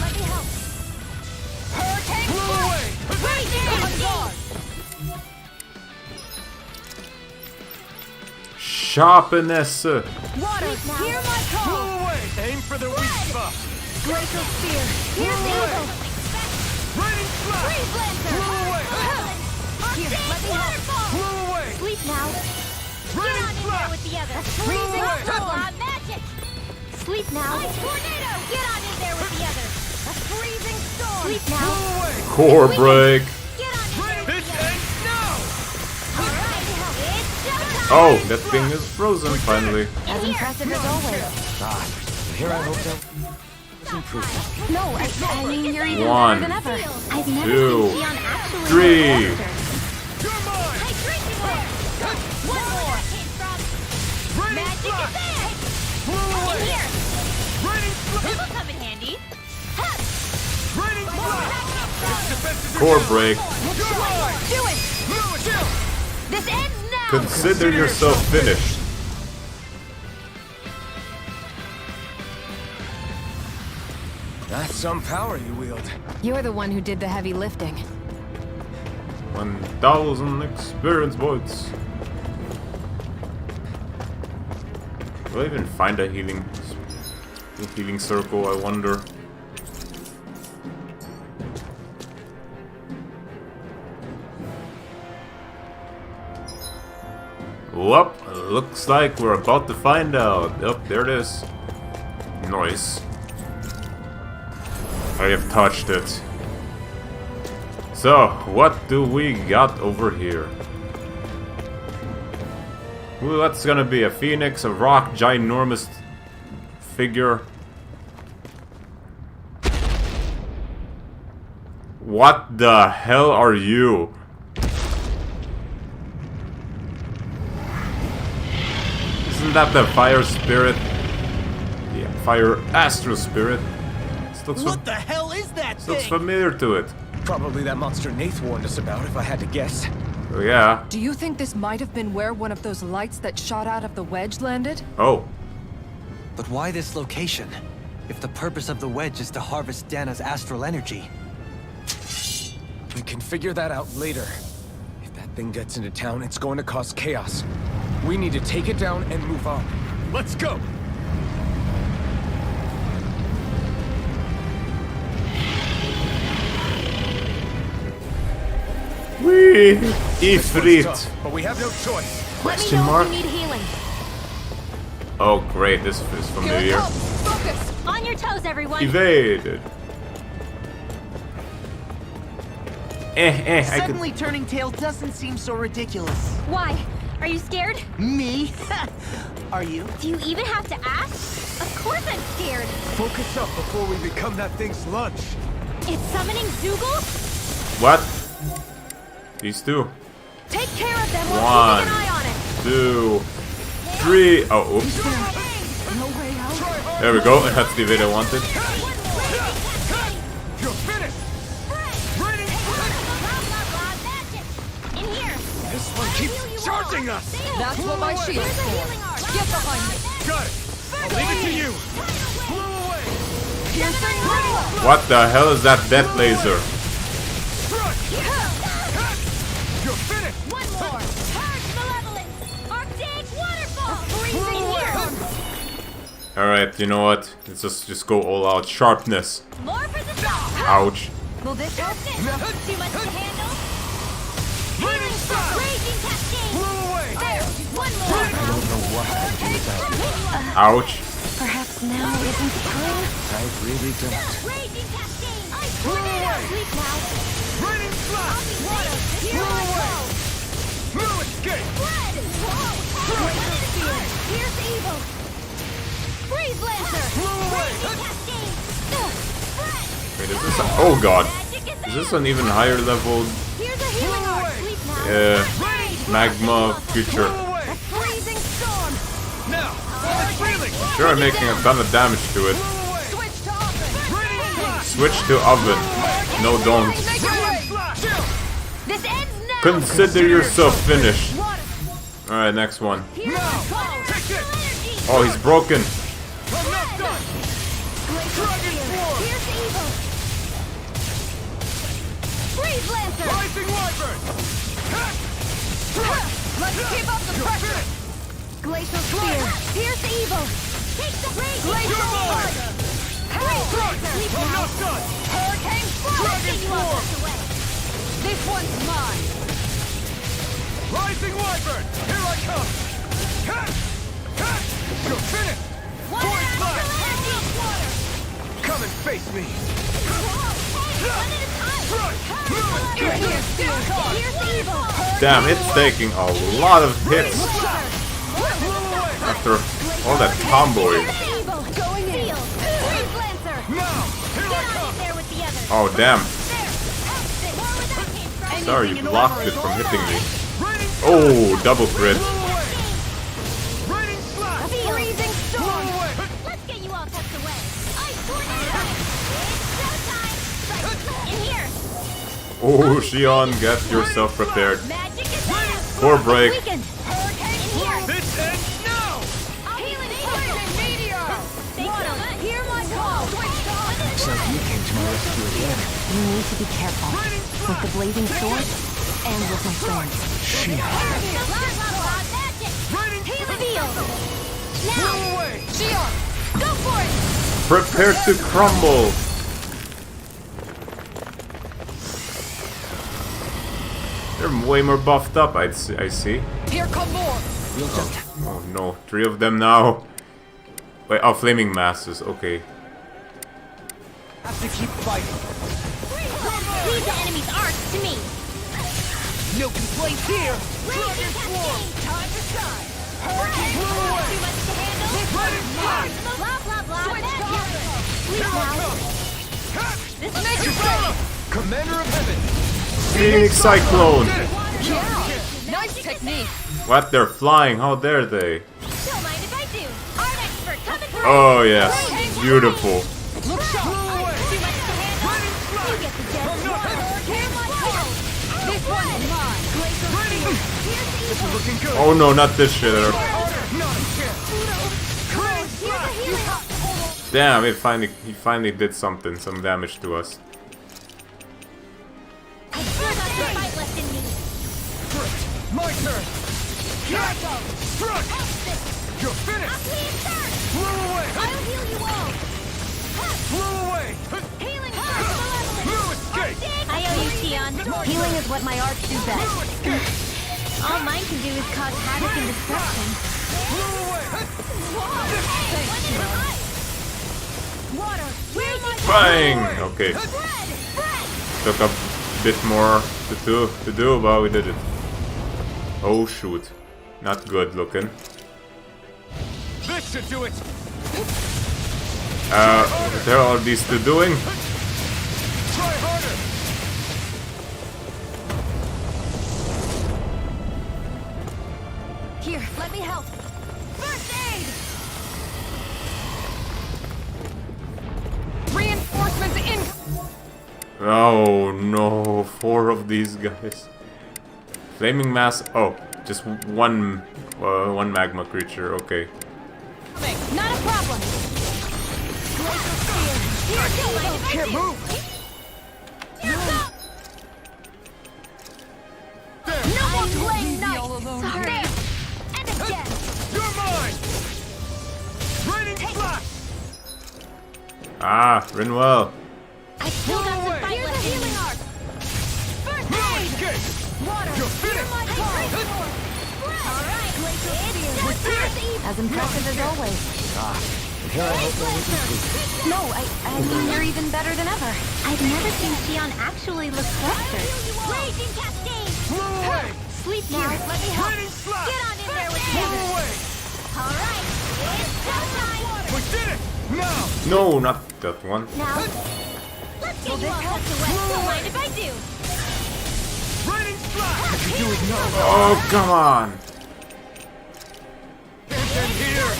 Sharpness. Water, hear my call! Aim for the weak spot. Glacial Spear, here's Eagle! Raining Flash. Freeze Lancer! Here, let me help! Sleep now! Get on in there with the others! Freezing Storm! Magic! Sleep now! Ice Tornado! Get on in there with the others! A freezing storm! Sleep now! Core break. Get on in there with the others! Alright, it's showtime! Oh, that thing is frozen finally. As impressive as always. Here I hoped that improved. No, I mean, you're even 1, better than ever. I've never 2, seen Xion actually 3. Hydration Flare! One more! That came from Magic Advance! In here! This will come in handy! Core break. Do it! This ends now! Consider yourself finished. That's some power you wield. You're the one who did the heavy lifting. 1,000 experience points. Will I even find a healing circle, I wonder? Whoop, looks like we're about to find out. Oh, there it is. Nice. I have touched it. So, what do we got over here? Ooh, that's gonna be a phoenix, a rock, ginormous figure. What the hell are you? Isn't that the fire spirit? Yeah, fire astro spirit. This looks What the hell is that this looks thing? familiar to it. Probably that monster Nath warned us about, if I had to guess. Oh yeah. Do you think this might have been where one of those lights that shot out of the wedge landed? Oh. But why this location? If the purpose of the wedge is to harvest Dana's astral energy. We can figure that out later. If that thing gets into town, it's going to cause chaos. We need to take it down and move on. Let's go! Wee! This one's Ifrit! tough, but we have no choice. Let me Question know mark? if you need healing. Oh great, this is familiar. Focus! On your toes, everyone! Evaded. I could... Suddenly turning tail doesn't seem so ridiculous. Why? Are you scared? Me? Are you? Do you even have to ask? Of course I'm scared. Focus up before we become that thing's lunch. It's summoning Dougal? What? These two. Take care of them while 1, keeping an eye on it. 2, 3. Oh, oops. There we go. That's the evade I wanted. You're finished! In here. This one keeps charging us! That's what my shield's for. Get behind me. Got it! I'll leave it to you! What the hell is that death laser? You're finished! One more. Purge malevolence. Arctic waterfall. Freezing here. Alright, you know what? Let's just go all out. Sharpness. More for the top. Ouch. Will this help? Too much to handle. Healing shot. Raging cascade. There. One more. I don't know what I'd do without you. Ouch. Perhaps now isn't the time? I really don't. Raging cascade. I sleep now. Raining flash! Water. Here I go. No escape! Red. Here's evil. Freeze lancer. Raging cascade. Wait, is this oh god. Is this an even higher level Here's a healing arc. Sleep now. magma creature? A freezing storm. Now! It's feeling! Sure, I'm making a ton of damage to it. Switch to oven. Switch to oven. No, don't. This ends now. Consider yourself finished. Water. Alright, next one. Here's energy. Oh, he's broken. I'm not done! Dragon Form! Here's evil. Freeze lancer. Rising Wyvern! Let's keep up the pressure. Glacial spear. Here's evil. Take the glacial sword. Freeze lancer. Sleep I'm now. not done! Hurricane Dragon Form. This one's mine. Rising Wyvern! Here I come! You're finished! Void Blast! Come and face me! Damn, it's taking a lot of hits after all that comboing. Oh, damn. Sorry, you blocked it from hitting me. Oh, double crit. Raining Slash! Freezing storm. Let's get you all tucked away. Ice tornado. It's showtime. In here. Oh, Shion, get yourself prepared. Magic is there. Core break. Weakened. Hurricane in here. This ends now! Healing meteor. Water. Hear my call. Switch on. Looks like you came to my rescue again. You need to be careful. With the blazing sword and with my friends. She Blah, blah, blah. Magic. Raining Field. Now. Blow away! Shion. Go for it. Prepare to crumble. They're way more buffed up, I see. Here come more. We'll just... Oh no, 3 of them now. Wait, oh, flaming masses, okay. have to keep fighting. Leave the enemy's arc to me. No complaints here! Dragon Form. Time to shine. Hurricane. Too much to handle. Blah, blah, blah. Switch to offense. Sleep now. This makes you ready. Commander of Heaven! Phoenix Cyclone! Yeah. Nice technique. What? They're flying, how dare they? Don't mind if I do. Art expert coming through. Oh yes, beautiful. Look sharp. Too much to handle. You get the jet. Here's my call. This one's mine. This is looking good! Oh no, not this shit. Not a chance! Damn, he finally did something, some damage to us. I still got some fight left in me. My turn! Struck! You're finished! Blow away! I'll heal you all. Blow away! Healing malevolence. No escape! I owe you, Tion. Healing is what my arts do best. All mine can do is cause havoc and destruction. Blow away! Water. Where's my Bang! Okay, bread? took a bit more to do, but we did it. Oh shoot. Not good looking. This should do it. What are all these two doing? Try harder. Here, let me help. First aid! Reinforcements in. Oh no, 4 of these guys. Flaming mass. Oh, just one magma creature. Okay. Not a problem. Can't move. No more playing nice. Sorry. And again. You're mine. Raining flash. Ah, Rinwell. I still got some fight left. Here's a healing arc. First aid. Escape. Water. You're Hear finished. my call. All right. As impressive as always. No, I mean you're even better than ever. I've never seen Xion actually look flustered. Raging cascade. Blow away. Sleep now. Let me help. Raining slash. Get on in there with me. Blow away. All right. It's showtime. We did it. Now. No, not that one. Now, let's get you all tucked away. Don't mind if I do. Raining splash. You do it now. Oh, come on. And here.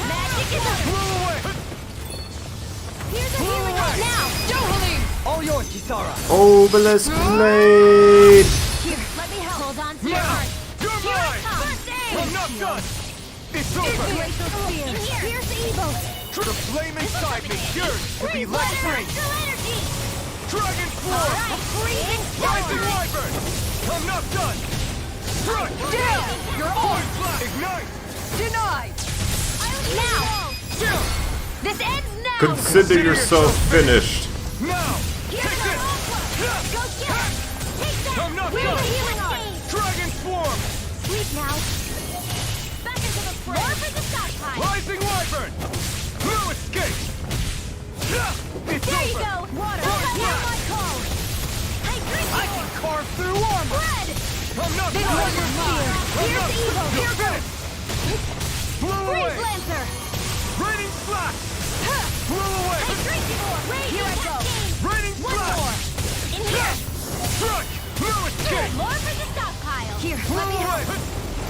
Magic is up. Blow away. Here's a healing arc now. Johalim. All yours, Kisara. Obelisk blade. Here, let me help. Hold on to your Now. heart. You're Here I mine. come. First aid. I'm not done. It's over. Glacial spear. In here. Here's the Evo. The flame inside me yearns to be let free. Still energy. Dragon All form. right. Freezing Rising storm. wyvern. I'm not done. Strike. Down. You're on. Ignite. Denied. Now. This ends now. Consider yourself finished. Now. Here's Take our this. aqua. Go get it. Take that. I'm not We're done. the healing arc. Dragon form. Sleep now. Back into the fray. More for the stockpile. Rising wyvern. No escape. It's There you over. go. Water. Hear my call. I can carve through armor. Bread. I'm not Big done. warrior spear. Here's the Evo. You're finished. Blow away. Freeze Lancer. Raining slash. Blow away. Here I go. Raining One slash. more. In here. Strike. No escape. More for the stockpile. Here, let Blow me help. away.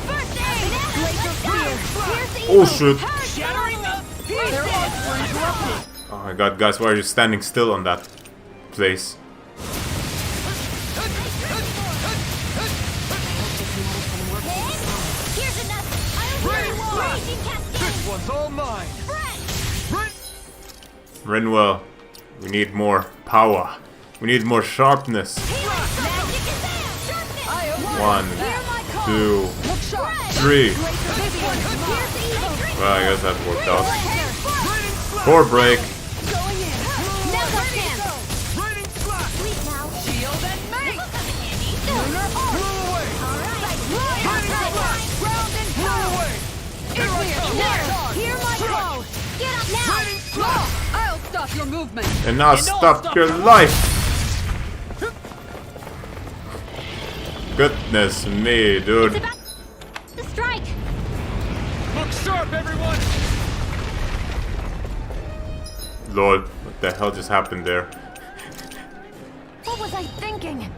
First aid. Glacial spear. Here's the Oh Evo. shit. Shattering the Their arms were interrupted. Oh my god, guys, why are you standing still on that place? Here's another. Raining slash. Raging cascade. This one's all mine. Rain. Rinwell, we need more power. We need more sharpness. Magic is out. Sharpness. 1, 2, 3. Well, I guess that worked out. Raining slash. Core break. Going in. Now go dance. Raining slash. Sleep now. Shield and mate. This'll come in handy. Blow away. All right. Round and blow away. Hear my call. Get up now. Raining slash. I'll stop your movement. And now stop your life. Goodness me, dude. It's about to strike. Look sharp, everyone. Lol, what the hell just happened there? What was I thinking?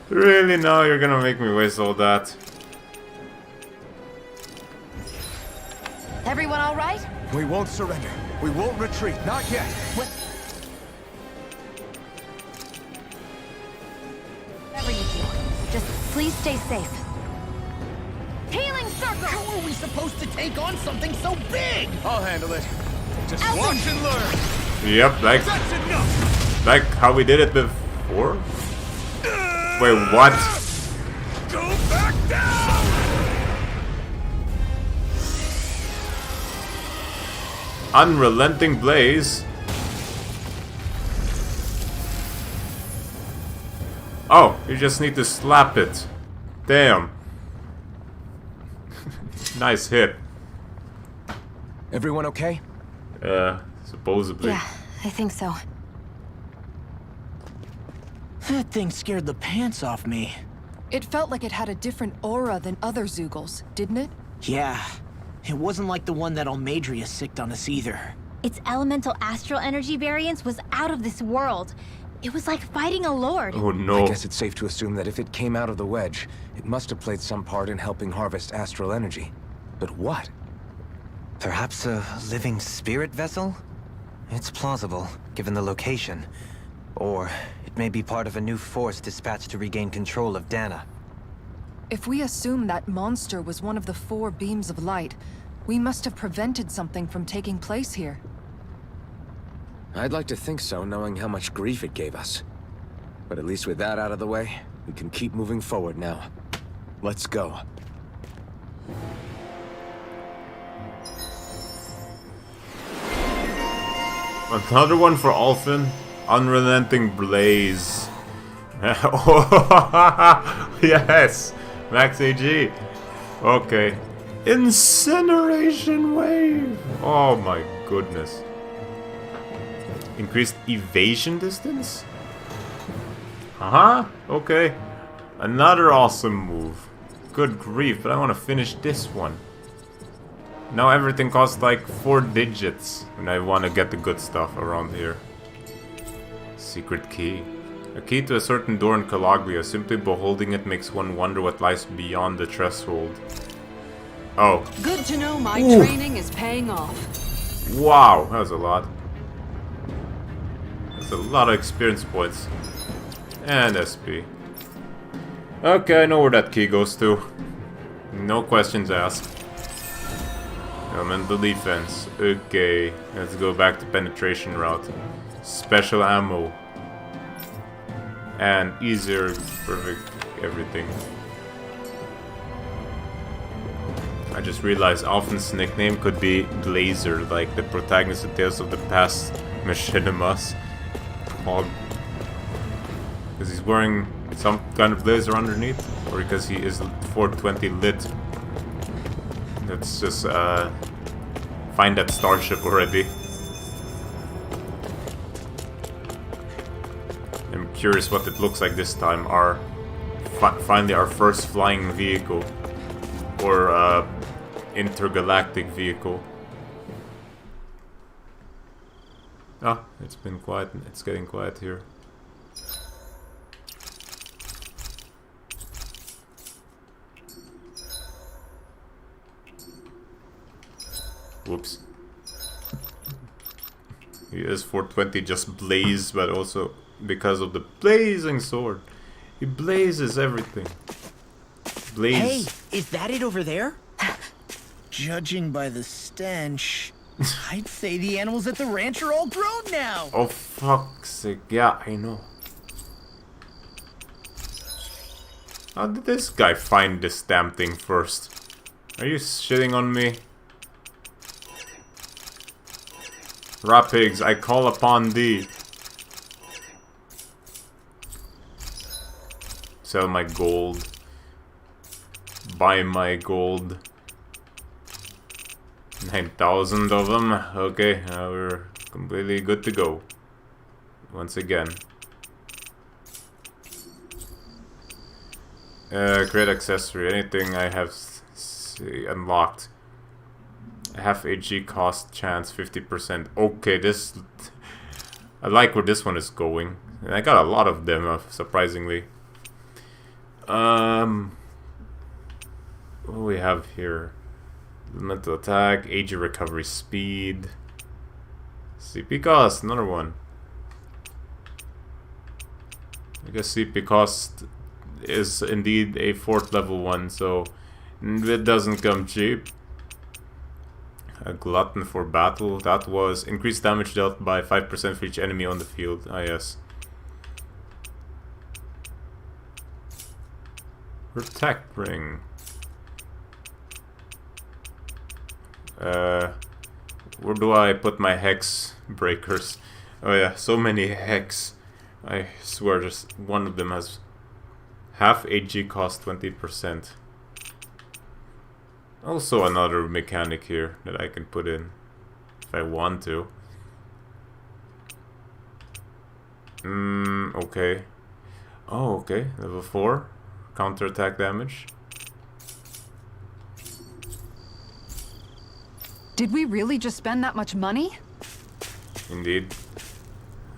Really, now you're gonna make me waste all that? Everyone all right? We won't surrender. We won't retreat. Not yet. Whatever you do, just please stay safe. Healing circle! How are we supposed to take on something so big? I'll handle it. Just Alpha. watch and learn. Yep, That's enough. like how we did it before? Wait, what? Go back down. Unrelenting blaze? Oh, you just need to slap it. Damn. Nice hit. Everyone okay? Supposedly. Yeah, I think so. That thing scared the pants off me. It felt like it had a different aura than other Zeugles, didn't it? Yeah, it wasn't like the one that Almadria sicked on us either. Its elemental astral energy variance was out of this world. It was like fighting a lord. Oh no. I guess it's safe to assume that if it came out of the wedge, it must have played some part in helping harvest astral energy. But what? Perhaps a living spirit vessel? It's plausible, given the location. Or it may be part of a new force dispatched to regain control of Dana. If we assume that monster was one of the 4 beams of light, we must have prevented something from taking place here. I'd like to think so, knowing how much grief it gave us. But at least with that out of the way, we can keep moving forward now. Let's go. Another one for Alphen. Unrelenting Blaze. Yes! Max AG. Okay. Incineration Wave! Oh my goodness. Increased evasion distance? Okay. Another awesome move. Good grief, but I want to finish this one. Now everything costs like 4 digits, and I want to get the good stuff around here. Secret key. A key to a certain door in Calaglia. Simply beholding it makes one wonder what lies beyond the threshold. Oh. Good to know my training is paying off. Wow, that was a lot. That's a lot of experience points. And SP. Okay, I know where that key goes to. No questions asked. Elemental defense. Okay, let's go back to penetration route. Special ammo. And easier, perfect everything. I just realized Alphen's nickname could be Blazer, like the protagonist of Tales of the Past Machinimas. Because he's wearing some kind of blazer underneath, or because he is 420 lit. Let's just find that starship already. I'm curious what it looks like this time. Finally our first flying vehicle. Or intergalactic vehicle. Ah, it's been quiet. It's getting quiet here. Whoops. He is 420 just blaze, but also because of the blazing sword. He blazes everything. Blaze. Hey, is that it over there? Judging by the stench, I'd say the animals at the ranch are all grown now. Oh, fuck's sake. Yeah, I know. How did this guy find this damn thing first? Are you shitting on me? Rapigs, I call upon thee. Sell my gold. Buy my gold. 9,000 of them. Okay, now we're completely good to go. Once again. Create accessory. Anything I have unlocked. Half HG cost chance 50%. Okay, this... I like where this one is going. And I got a lot of them, surprisingly. What do we have here? Mental attack, AG recovery speed. CP cost, another one. I guess CP cost is indeed a 4th level one, so it doesn't come cheap. A glutton for battle. That was increased damage dealt by 5% for each enemy on the field. Ah, yes. Protect ring. Where do I put my hex breakers? Oh yeah, so many hex. I swear just one of them has half HG cost 20%. Also another mechanic here that I can put in if I want to. Okay. Oh, okay. Level 4. counterattack damage. Did we really just spend that much money? Indeed.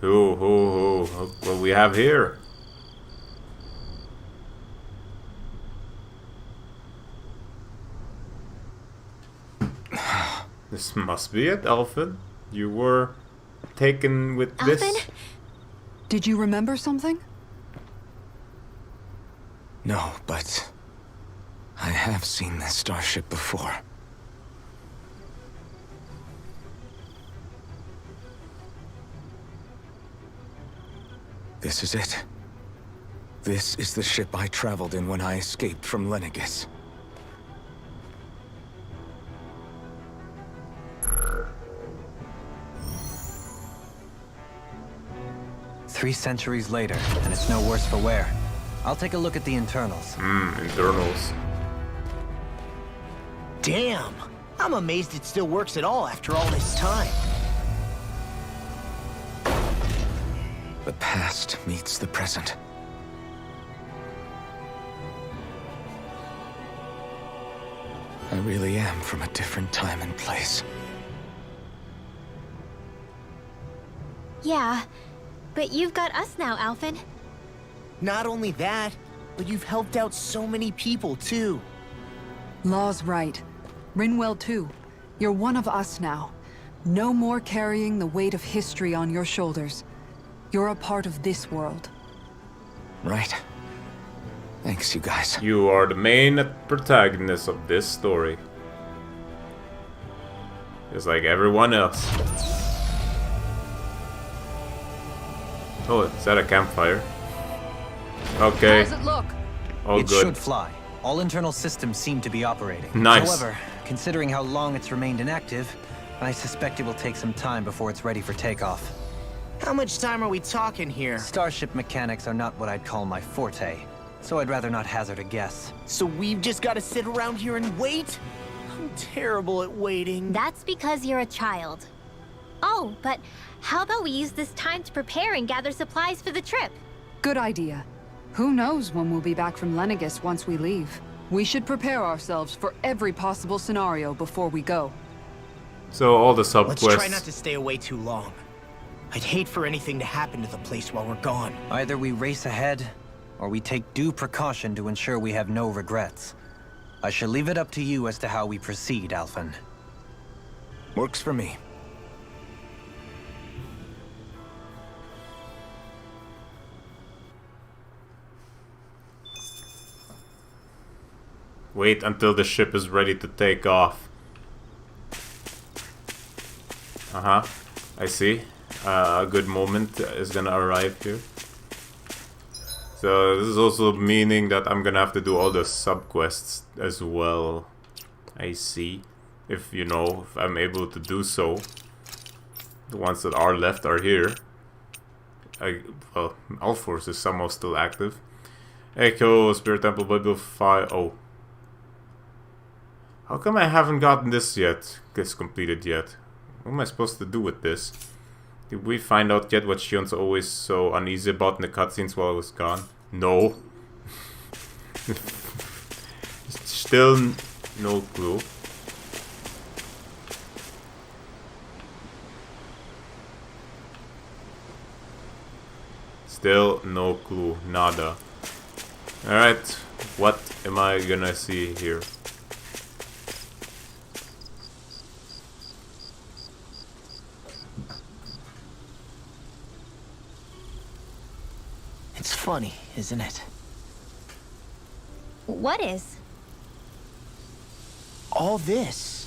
What we have here? This must be it, Alfred. You were taken with Alvin? this. Did you remember something? No, but I have seen this starship before. This is it. This is the ship I traveled in when I escaped from Lenegis. Three centuries later, and it's no worse for wear. I'll take a look at the internals. Internals. Damn! I'm amazed it still works at all after all this time. The past meets the present. I really am from a different time and place. Yeah, but you've got us now, Alvin. Not only that, but you've helped out so many people, too. Law's right. Rinwell too. You're one of us now. No more carrying the weight of history on your shoulders. You're a part of this world. Right. Thanks, you guys. You are the main protagonist of this story. Just like everyone else. Oh, is that a campfire? Okay. How does it look? All It good. should fly. All internal systems seem to be operating. Nice. However, considering how long it's remained inactive, I suspect it will take some time before it's ready for takeoff. How much time are we talking here? Starship mechanics are not what I'd call my forte, so I'd rather not hazard a guess. So we've just got to sit around here and wait? I'm terrible at waiting. That's because you're a child. Oh, but how about we use this time to prepare and gather supplies for the trip? Good idea. Who knows when we'll be back from Lenegis once we leave. We should prepare ourselves for every possible scenario before we go. So all the Let's try not subquests. to stay away too long. I'd hate for anything to happen to the place while we're gone. Either we race ahead, or we take due precaution to ensure we have no regrets. I shall leave it up to you as to how we proceed, Alphen. Works for me. Wait until the ship is ready to take off. I see. A good moment is gonna arrive here. So this is also meaning that I'm gonna have to do all the subquests as well. I see. If you know, if I'm able to do so. The ones that are left are here. Well, Alforce is somehow still active. Echo, Spirit Temple, Bible 5. Oh. How come I haven't gotten this yet? This completed yet? What am I supposed to do with this? Did we find out yet what Shion's always so uneasy about in the cutscenes while I was gone? No. Still no clue. Still no clue. Nada. Alright. What am I gonna see here? It's funny, isn't it? What is? All this.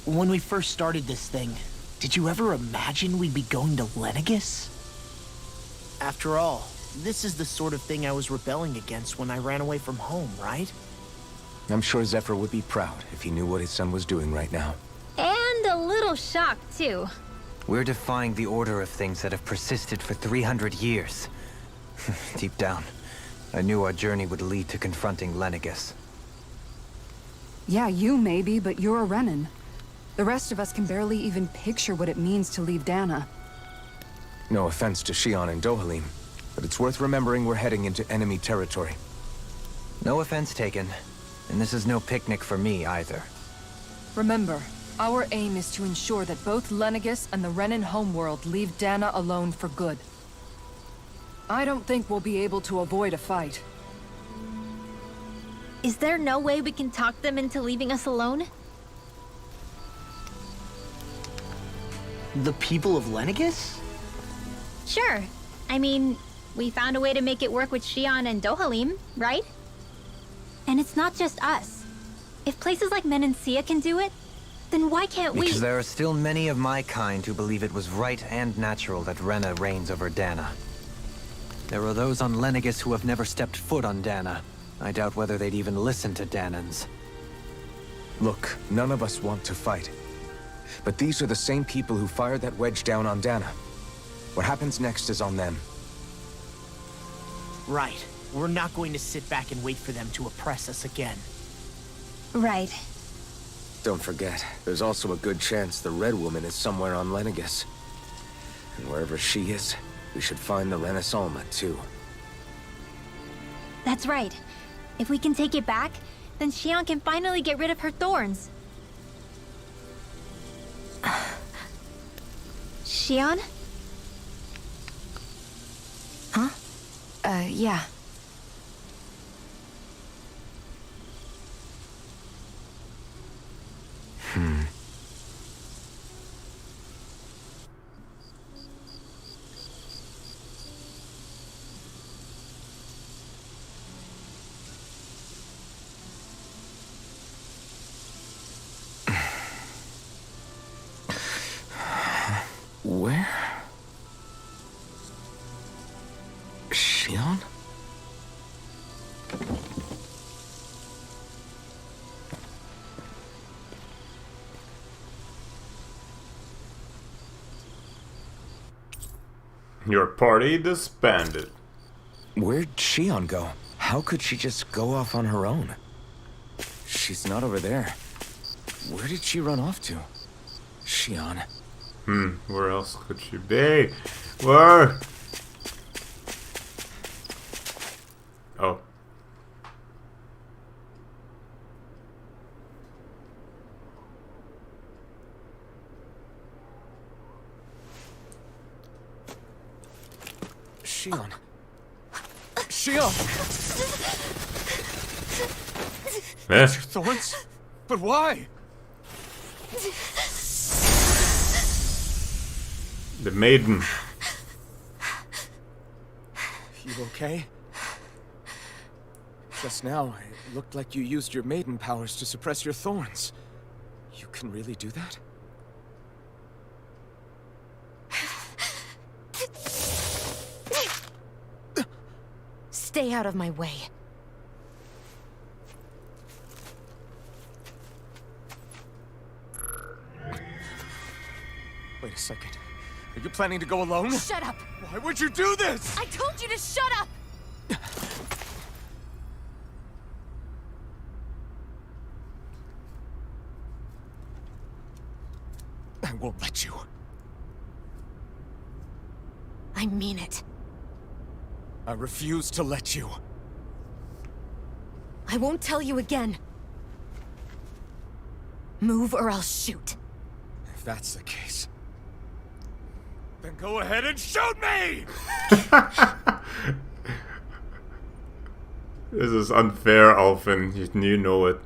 When we first started this thing, did you ever imagine we'd be going to Lenegis? After all, this is the sort of thing I was rebelling against when I ran away from home, right? I'm sure Zephyr would be proud if he knew what his son was doing right now. And a little shocked, too. We're defying the order of things that have persisted for 300 years. Deep down, I knew our journey would lead to confronting Lenegis. Yeah, you maybe, but you're a Renan. The rest of us can barely even picture what it means to leave Dana. No offense to Shion and Dohalim, but it's worth remembering we're heading into enemy territory. No offense taken. And this is no picnic for me either. Remember, our aim is to ensure that both Lenegis and the Renan homeworld leave Dana alone for good. I don't think we'll be able to avoid a fight. Is there no way we can talk them into leaving us alone? The people of Lenegis? Sure. I mean, we found a way to make it work with Xion and Dohalim, right? And it's not just us. If places like Menancia can do it, then why can't we? Because there are still many of my kind who believe it was right and natural that Rena reigns over Dana. There are those on Lenegis who have never stepped foot on Dana. I doubt whether they'd even listen to Danans. Look, none of us want to fight. But these are the same people who fired that wedge down on Dana. What happens next is on them. Right. We're not going to sit back and wait for them to oppress us again. Right. Don't forget, there's also a good chance the Red Woman is somewhere on Lenegis. And wherever she is, we should find the Renaissance too. That's right. If we can take it back, then Xion can finally get rid of her thorns. Xion? Huh? Yeah. Where? Xion? Your party disbanded. Where'd Xion go? How could she just go off on her own? She's not over there. Where did she run off to? Xion. Where else could she be? Where? Oh. Xion. Xion! Eh? Thorns? But why? The maiden. You okay? Just now, it looked like you used your maiden powers to suppress your thorns. You can really do that? Stay out of my way. Wait a second. Are you planning to go alone? Shut up! Why would you do this? I told you to shut up! I won't let you. I mean it. I refuse to let you. I won't tell you again. Move or I'll shoot. If that's the case, then go ahead and shoot me! This is unfair, Alphen. You know it.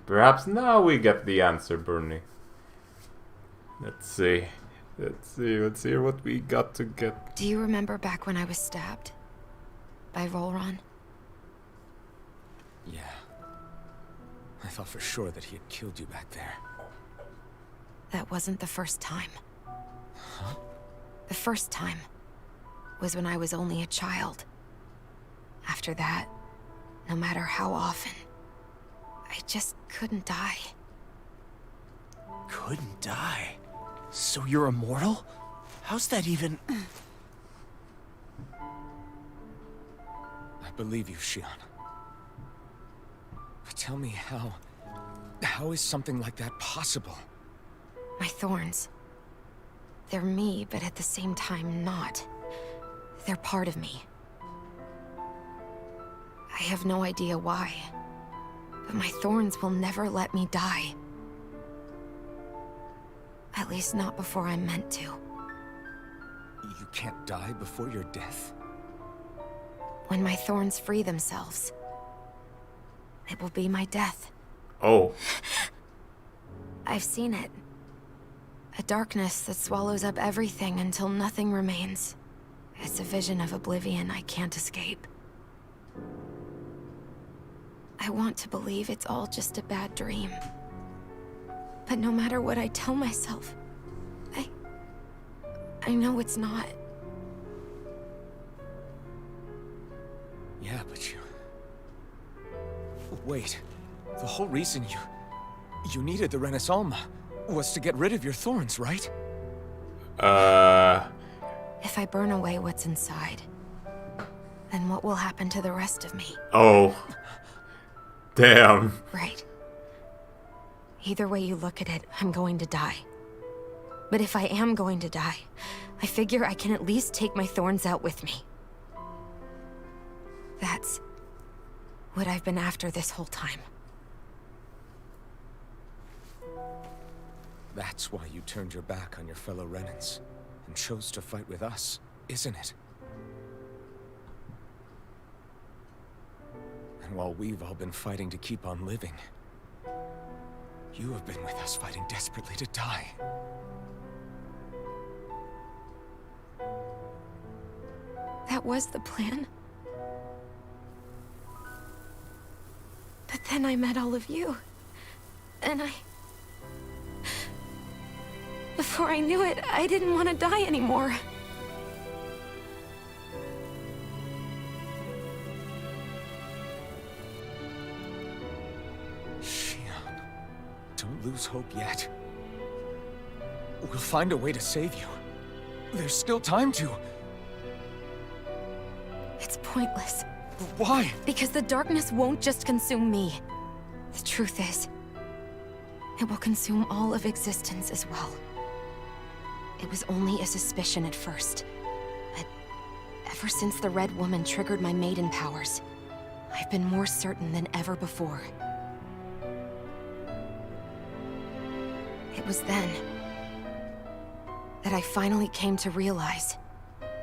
Perhaps now we get the answer, Bernie. Let's see. Let's see what we got to get. Do you remember back when I was stabbed? By Rolron? Yeah. I thought for sure that he had killed you back there. That wasn't the first time. Huh? The first time was when I was only a child. After that, no matter how often, I just couldn't die. Couldn't die? So you're immortal? How's that even... I believe you, Xion. But tell me how... How is something like that possible? My thorns. They're me, but at the same time not. They're part of me. I have no idea why, but my thorns will never let me die. At least not before I'm meant to. You can't die before your death? When my thorns free themselves, it will be my death. Oh. I've seen it. A darkness that swallows up everything until nothing remains. It's a vision of oblivion I can't escape. I want to believe it's all just a bad dream. But no matter what I tell myself, I know it's not. Yeah, but you... Wait. The whole reason you needed the Renaissance was to get rid of your thorns, right? If I burn away what's inside, then what will happen to the rest of me? Oh. Damn. Right. Either way you look at it, I'm going to die. But if I am going to die, I figure I can at least take my thorns out with me. That's what I've been after this whole time. That's why you turned your back on your fellow Renans and chose to fight with us, isn't it? And while we've all been fighting to keep on living, you have been with us fighting desperately to die. That was the plan. But then I met all of you. And before I knew it, I didn't want to die anymore. Xion, don't lose hope yet. We'll find a way to save you. There's still time to. It's pointless. Why? Because the darkness won't just consume me. The truth is, it will consume all of existence as well. It was only a suspicion at first, but ever since the Red Woman triggered my maiden powers, I've been more certain than ever before. It was then that I finally came to realize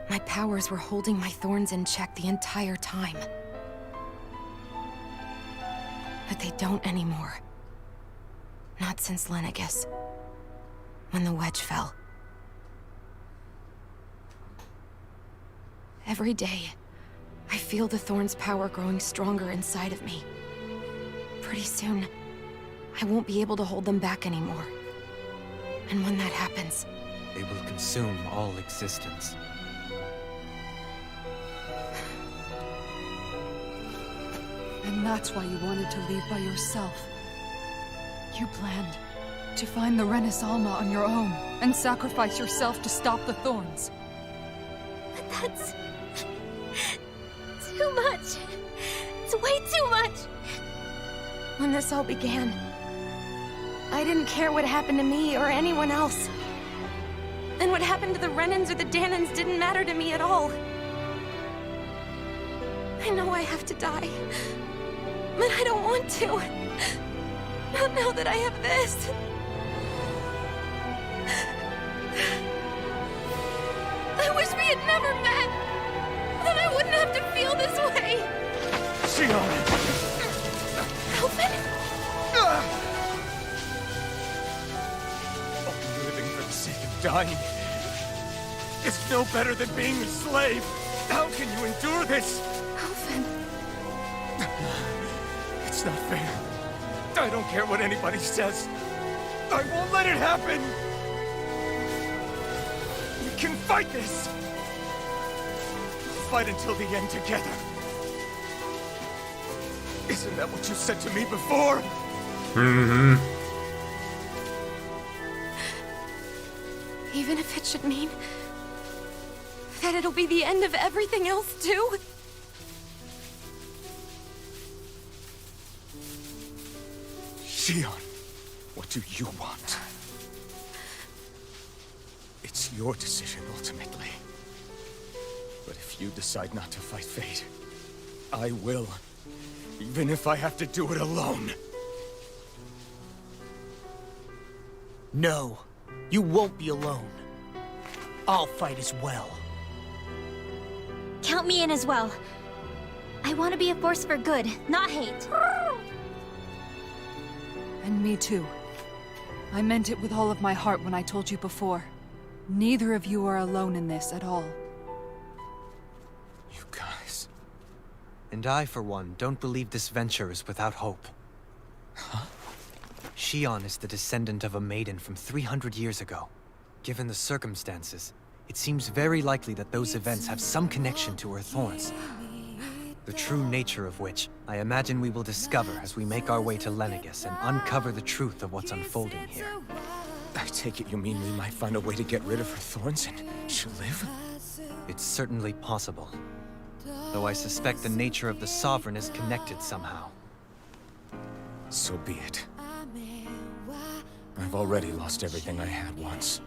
my powers were holding my thorns in check the entire time. But they don't anymore. Not since Lenegis, when the wedge fell. Every day, I feel the thorn's power growing stronger inside of me. Pretty soon, I won't be able to hold them back anymore. And when that happens, They will consume all existence. And that's why you wanted to leave by yourself. You planned to find the Renaissance on your own and sacrifice yourself to stop the thorns. But that's... too much. It's way too much. when this all began, I didn't care what happened to me or anyone else. And what happened to the Renans or the Danans didn't matter to me at all. I know I have to die, but I don't want to. Not now that I have this. I wish we had never met. Then I wouldn't have to feel this way. Xion! Alvin? Oh, living for the sake of dying is no better than being a slave. How can you endure this? Alvin. It's not fair. I don't care what anybody says. I won't let it happen. We can fight this. Fight until the end together. Isn't that what you said to me before? Mm-hmm. Even if it should mean that it'll be the end of everything else, too? Shion, what do you want? It's your decision, ultimately. But if you decide not to fight fate, I will. Even if I have to do it alone. No, you won't be alone. I'll fight as well. Count me in as well. I want to be a force for good, not hate. And me too. I meant it with all of my heart when I told you before. Neither of you are alone in this at all. You guys... And I, for one, don't believe this venture is without hope. Huh? Shion is the descendant of a maiden from 300 years ago. Given the circumstances, it seems very likely that those events have some connection to her thorns. The true nature of which, I imagine we will discover as we make our way to Lenegis and uncover the truth of what's unfolding here. I take it you mean we might find a way to get rid of her thorns and she'll live? It's certainly possible. Though I suspect the nature of the Sovereign is connected somehow. So be it. I've already lost everything I had once.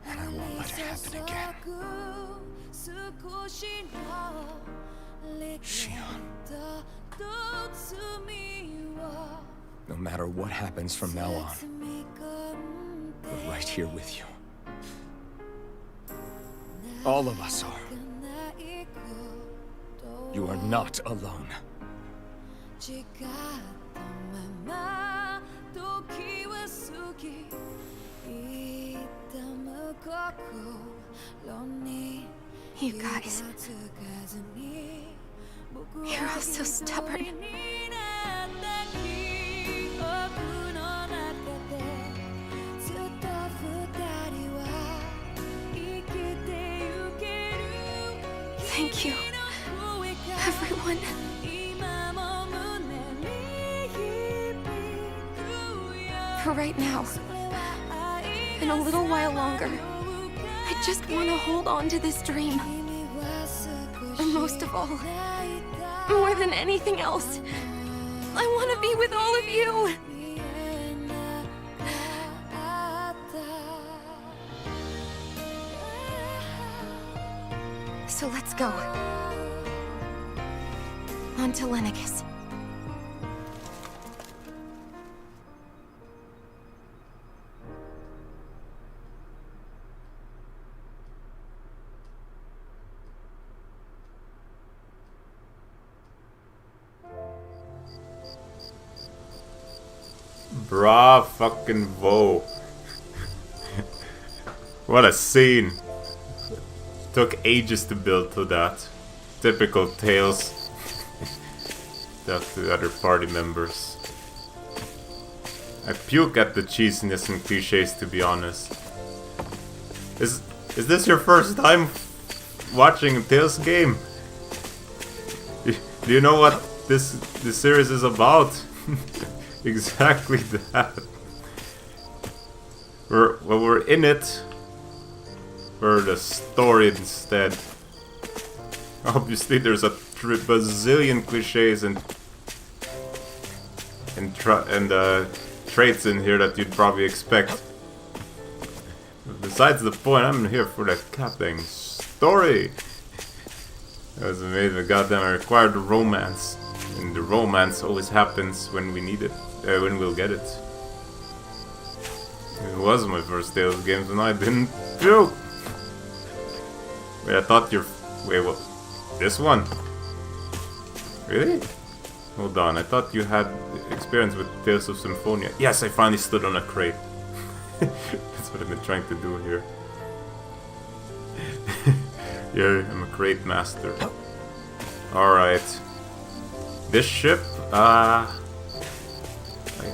And I won't let it happen again. Shion. No matter what happens from now on, we're right here with you. All of us are. You are not alone. You guys... You're all so stubborn. Thank you, everyone. For right now, and a little while longer, I just want to hold on to this dream. And most of all, more than anything else, I want to be with all of you. So let's go. On to Lenegis. Brah fucking vo. What a scene. Took ages to build to that. Typical Tales. That to other party members. I puke at the cheesiness and cliches, to be honest. Is this your first time watching a Tales game? Do you know what this series is about? Exactly that. We're in it for the story instead. Obviously, there's a bazillion cliches and traits in here that you'd probably expect. Besides the point, I'm here for the goddamn story. That was amazing. Goddamn, I required the romance, and the romance always happens when we need it. When we'll get it. It was my first Tales game, and I didn't puke. Wait, I thought you're... Wait, what? This one? Really? Hold on, I thought you had experience with Tales of Symphonia. Yes, I finally stood on a crate. That's what I've been trying to do here. Yeah, I'm a crate master. Alright. This ship, I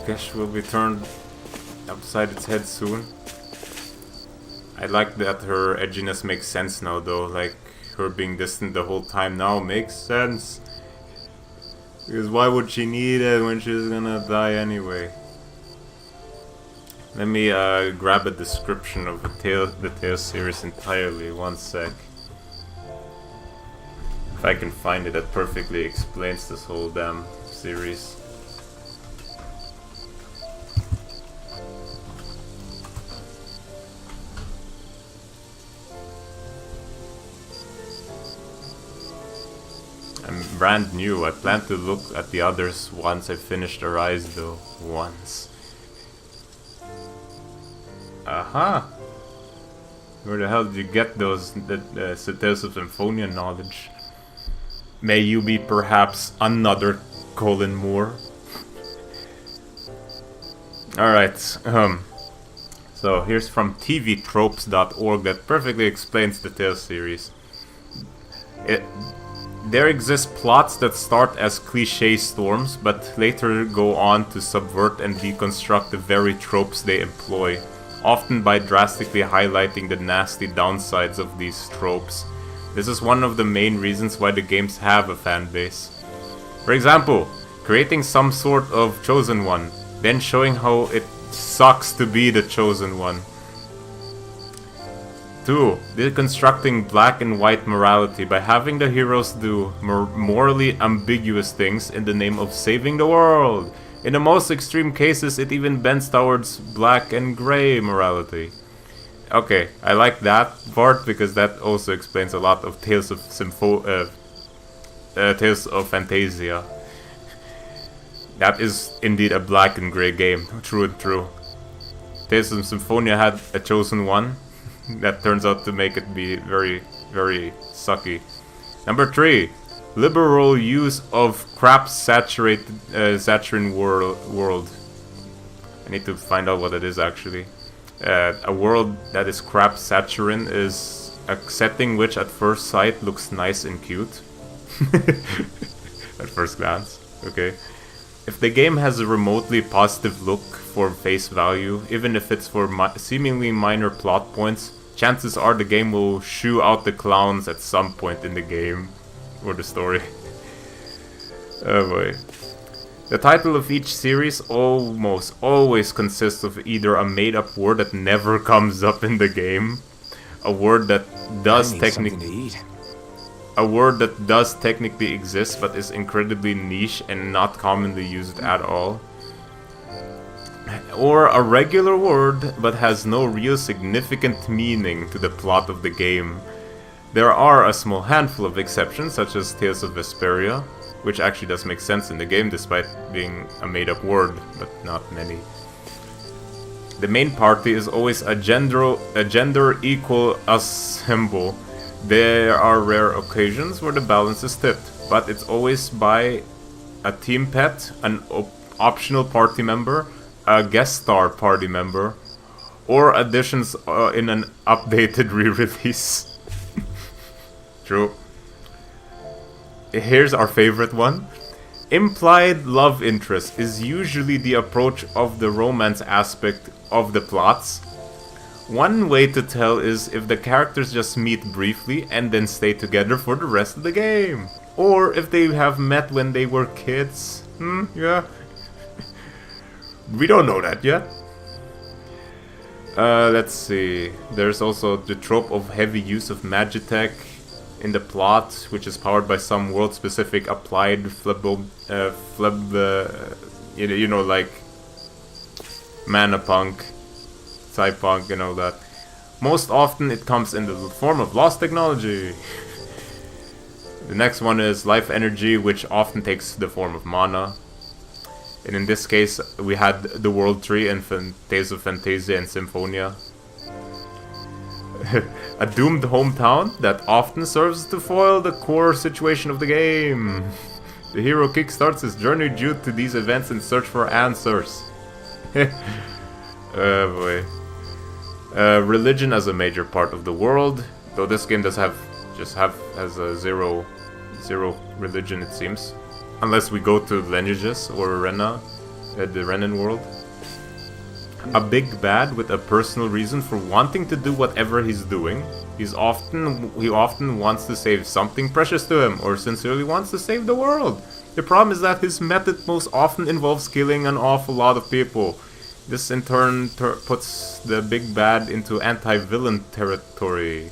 guess will be turned upside its head soon. I like that her edginess makes sense now though, like her being distant the whole time now makes sense. Because why would she need it when she's gonna die anyway? Let me grab a description of the Tales series entirely. One sec. If I can find it, that perfectly explains this whole damn series. I'm brand new. I plan to look at the others once I finish the Rise though. Once. Aha! Where the hell did you get those Tales of Symphonia knowledge? May you be perhaps another Colin Moore? Alright, so here's from tvtropes.org that perfectly explains the Tales series. There exist plots that start as cliché storms, but later go on to subvert and deconstruct the very tropes they employ, often by drastically highlighting the nasty downsides of these tropes. This is one of the main reasons why the games have a fan base. For example, creating some sort of chosen one, then showing how it sucks to be the chosen one. 2. Deconstructing black and white morality by having the heroes do morally ambiguous things in the name of saving the world. In the most extreme cases, it even bends towards black and gray morality. Okay, I like that part because that also explains a lot of Tales of Tales of Fantasia. That is indeed a black and gray game, true and true. Tales of Symphonia had a chosen one. That turns out to make it be very, very sucky. Number 3. Liberal use of crap-saturated saturn world. I need to find out what it is actually. A world that is crap-saturin is a setting which at first sight looks nice and cute. At first glance, okay. If the game has a remotely positive look for face value, even if it's for seemingly minor plot points, chances are the game will shoo out the clowns at some point in the game. Or the story. Oh boy. The title of each series almost always consists of either a made-up word that never comes up in the game, a word that does technically exist but is incredibly niche and not commonly used at all, or a regular word but has no real significant meaning to the plot of the game. There are a small handful of exceptions, such as Tales of Vesperia, which actually does make sense in the game despite being a made-up word, but not many. The main party is always a gender equal assemble. There are rare occasions where the balance is tipped, but it's always by a team pet, an optional party member, a guest star party member, or additions in an updated re-release. True. Here's our favorite one. Implied love interest is usually the approach of the romance aspect of the plots. One way to tell is if the characters just meet briefly and then stay together for the rest of the game. Or if they have met when they were kids. Yeah. We don't know that yet. Let's see. There's also the trope of heavy use of magitech in the plot, which is powered by some world-specific applied you know, like mana-punk, psy-punk, and all that. Most often it comes in the form of lost technology. The next one is life energy, which often takes the form of mana. And in this case, we had the World Tree in Tales of Fantasia and Symphonia. A doomed hometown that often serves to foil the core situation of the game. The hero kickstarts his journey due to these events in search for answers. Oh boy. Religion as a major part of the world, though this game does has a zero religion, it seems. Unless we go to lineages or Rena, the Renan world. A big bad with a personal reason for wanting to do whatever he's doing. He often wants to save something precious to him, or sincerely wants to save the world. The problem is that his method most often involves killing an awful lot of people. This in turn puts the big bad into anti-villain territory.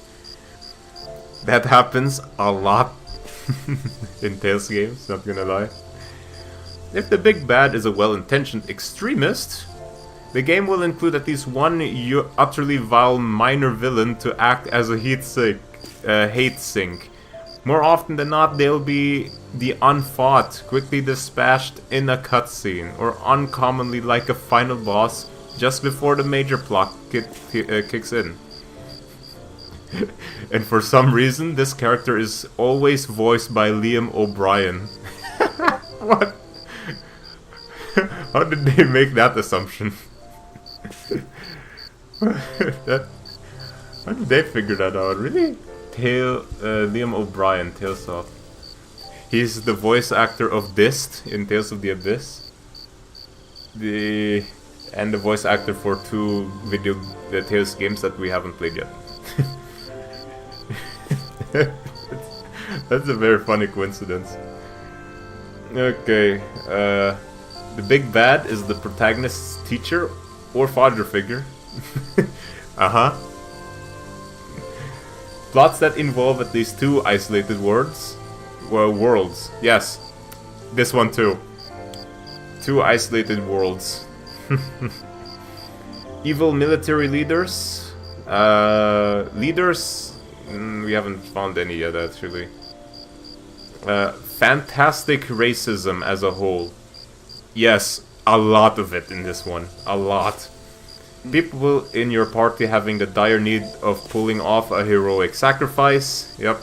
That happens a lot in Tales games, not gonna lie. If the big bad is a well-intentioned extremist, the game will include at least one utterly vile minor villain to act as a hate sink. More often than not, they'll be the unfought, quickly dispatched in a cutscene, or uncommonly like a final boss just before the major plot kicks in. And for some reason, this character is always voiced by Liam O'Brien. What? How did they make that assumption? How did they figure that out? Really? Liam O'Brien, Talesoft. He's the voice actor of Dist in Tales of the Abyss. And the voice actor for 2 Tales games that we haven't played yet. That's a very funny coincidence. Okay, the big bad is the protagonist's teacher or father figure. Plots that involve at least 2 isolated worlds. Yes, this one too. 2 isolated worlds. Evil military leaders. We haven't found any yet, actually. Fantastic racism as a whole. Yes, a lot of it in this one. A lot. People in your party having the dire need of pulling off a heroic sacrifice. Yep.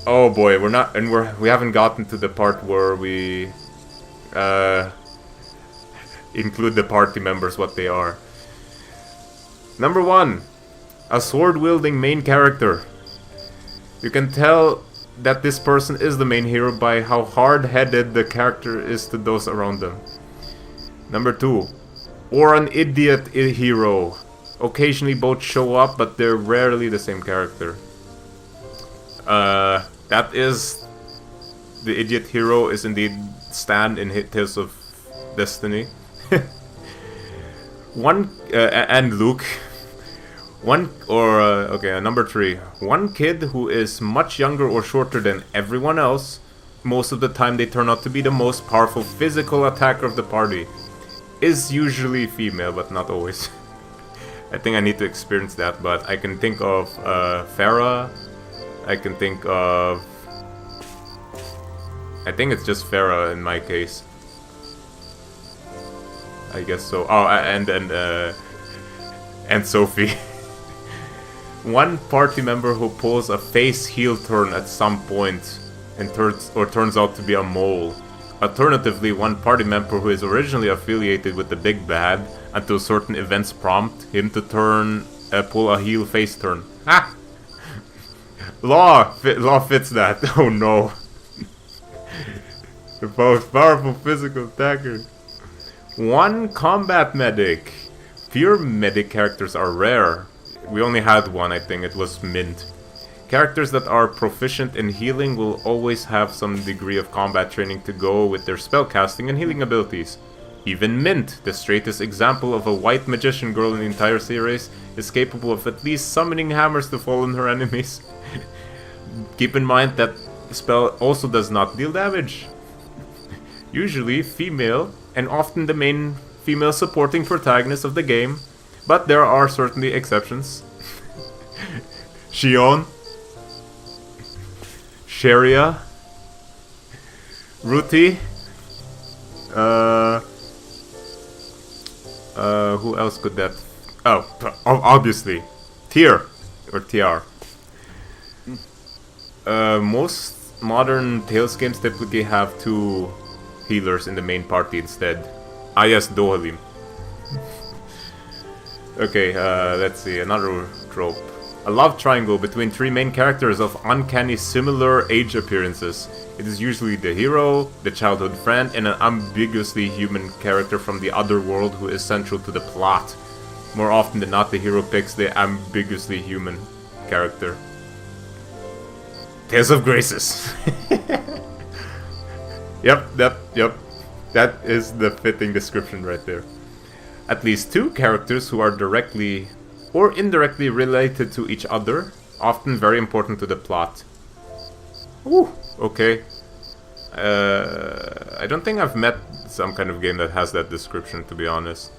Oh boy, we haven't gotten to the part where we include the party members, what they are. Number 1, a sword-wielding main character. You can tell that this person is the main hero by how hard-headed the character is to those around them. Number 2, or an idiot hero. Occasionally both show up, but they're rarely the same character. That is... The idiot hero is indeed Stan in Tales of Destiny. And Luke. Number 3. One kid who is much younger or shorter than everyone else. Most of the time they turn out to be the most powerful physical attacker of the party. Is usually female, but not always. I think I need to experience that, but I can think of Farah. I can think of... I think it's just Farah in my case. I guess so. Oh, and Sophie. One party member who pulls a face heel turn at some point and turns out to be a mole. Alternatively, one party member who is originally affiliated with the big bad until certain events prompt him to pull a heel face turn. Ah! Law fits that. Oh no. The most powerful physical attacker. One combat medic. Pure medic characters are rare. We only had one, I think. It was Mint. Characters that are proficient in healing will always have some degree of combat training to go with their spellcasting and healing abilities. Even Mint, the straightest example of a white magician girl in the entire series, is capable of at least summoning hammers to fall on her enemies. Keep in mind that the spell also does not deal damage. Usually female, and often the main female supporting protagonist of the game, but there are certainly exceptions. Shion, Sharia, Ruti, who else could that... Oh, obviously, Tyr, or TR. Most modern Tales games typically have 2 healers in the main party instead. Ah yes, Dohalim. Okay, let's see, another trope. A love triangle between 3 main characters of uncanny similar age appearances. It is usually the hero, the childhood friend, and an ambiguously human character from the other world who is central to the plot. More often than not, the hero picks the ambiguously human character. Tales of Graces. Yep. That is the fitting description right there. At least 2 characters who are directly or indirectly related to each other, often very important to the plot. Ooh, okay. I don't think I've met some kind of game that has that description, to be honest.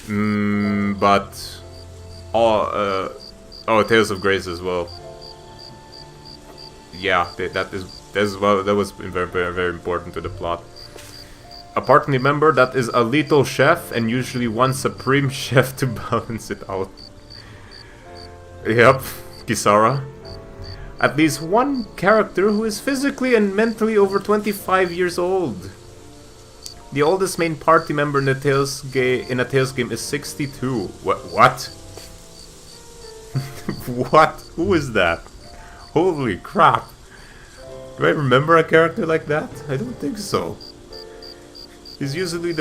But oh, Tales of Grace as well. Yeah, that was very, very, very important to the plot. A party member that is a lethal chef and usually one supreme chef to balance it out. Yep, Kisara. At least 1 character who is physically and mentally over 25 years old. The oldest main party member in a Tales game is 62. What? What? Who is that? Holy crap. Do I remember a character like that? I don't think so. He's usually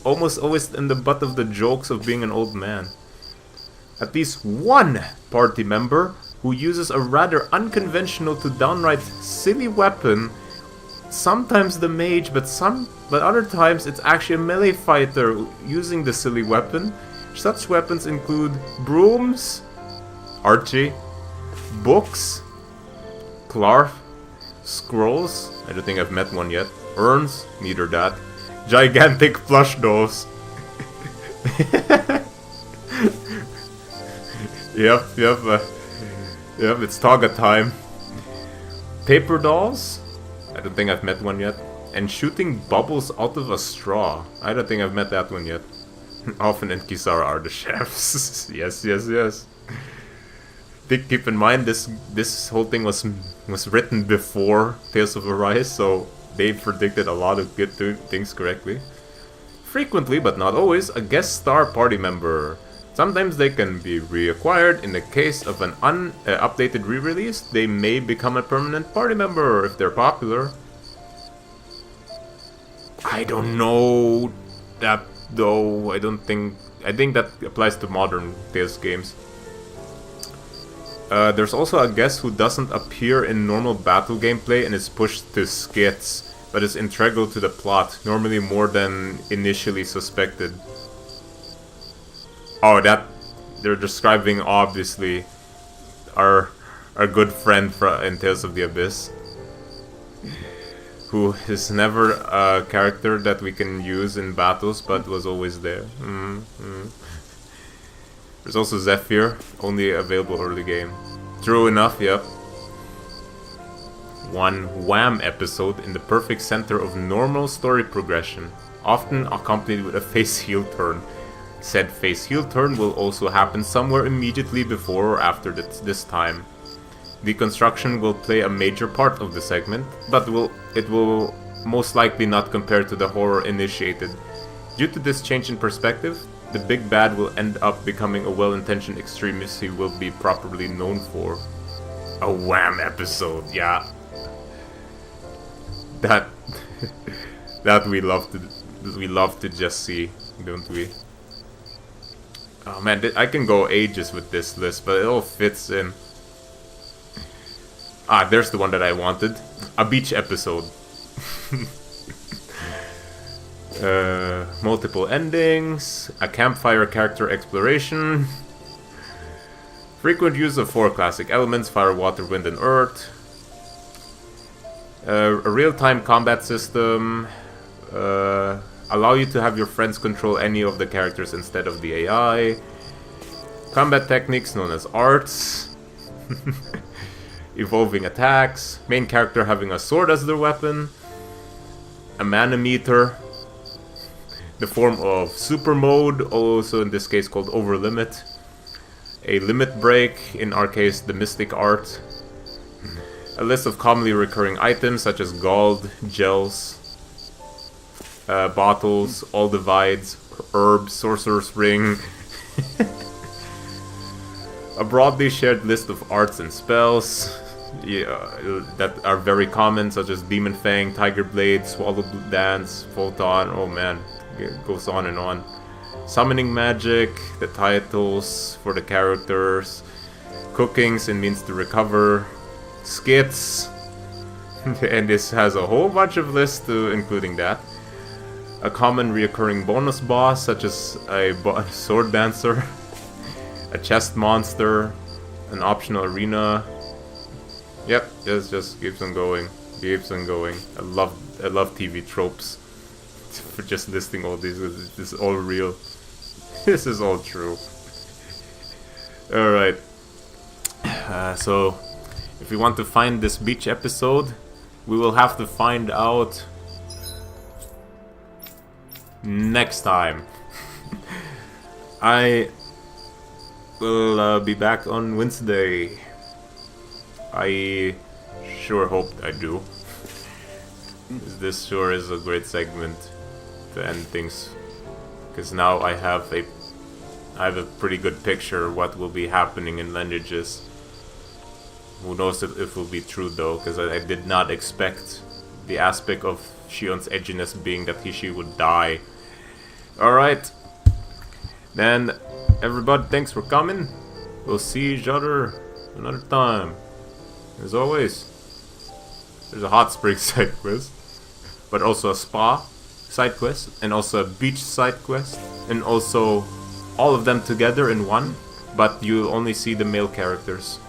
almost always in the butt of the jokes of being an old man. At least 1 party member who uses a rather unconventional to downright silly weapon. Sometimes the mage, but other times it's actually a melee fighter using the silly weapon. Such weapons include brooms, Archie, books, Clark, scrolls, I don't think I've met one yet, urns, neither that, gigantic plush dolls. Yep, it's Toga time. Paper dolls, I don't think I've met one yet, and shooting bubbles out of a straw, I don't think I've met that one yet. Often in Kisara are the chefs. Yes. Keep in mind this whole thing was written before Tales of Arise, so they predicted a lot of good things correctly. Frequently, but not always, a guest star party member. Sometimes they can be reacquired. In the case of an updated re-release, they may become a permanent party member if they're popular. I don't know that though. I think that applies to modern Tales games. There's also a guest who doesn't appear in normal battle gameplay and is pushed to skits, but is integral to the plot, normally more than initially suspected. Oh, that they're describing obviously our good friend in Tales of the Abyss, who is never a character that we can use in battles, but was always there. There's also Zephyr, only available early game. True enough, yep. 1 wham episode in the perfect center of normal story progression, often accompanied with a face-heel turn. Said face-heel turn will also happen somewhere immediately before or after this time. Deconstruction will play a major part of the segment, but it will most likely not compare to the horror initiated. Due to this change in perspective, the big bad will end up becoming a well-intentioned extremist he will be properly known for. A wham episode, yeah. That we love to just see, don't we? Oh man, I can go ages with this list, but it all fits in. Ah, there's the one that I wanted. A beach episode. Multiple endings, a campfire character exploration, frequent use of 4 classic elements, fire, water, wind, and earth, a real-time combat system, allow you to have your friends control any of the characters instead of the AI, combat techniques known as arts, evolving attacks, main character having a sword as their weapon, a mana meter, the form of super mode, also in this case called over limit, a limit break, in our case the mystic art, a list of commonly recurring items such as gold, gels, bottles, all divides, herbs, sorcerer's ring, a broadly shared list of arts and spells that are very common, such as Demon Fang, Tiger Blade, Swallow Dance, Photon, oh man, it goes on and on. Summoning magic, the titles for the characters, cookings and means to recover, skits, and this has a whole bunch of lists too, including that. a common reoccurring bonus boss, such as a sword dancer, a chest monster, an optional arena. Yep, just keeps on going, keeps on going. I love TV tropes. For just listing all these, this is all real. This is all true. All right. So, if we want to find this beach episode, we will have to find out next time. I will be back on Wednesday. I sure hope I do. This sure is a great segment to end things, because now I have a pretty good picture of what will be happening in Lineages. Who knows if it will be true though, because I did not expect the aspect of Shion's edginess being that she would die. Alright, then everybody, thanks for coming. We'll see each other another time. As always, there's a hot spring side quest, but also a spa side quest, and also a beach side quest, and also all of them together in one, but you only see the male characters.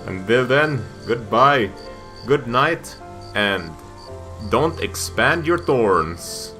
Until then, goodbye, good night, and don't expand your thorns.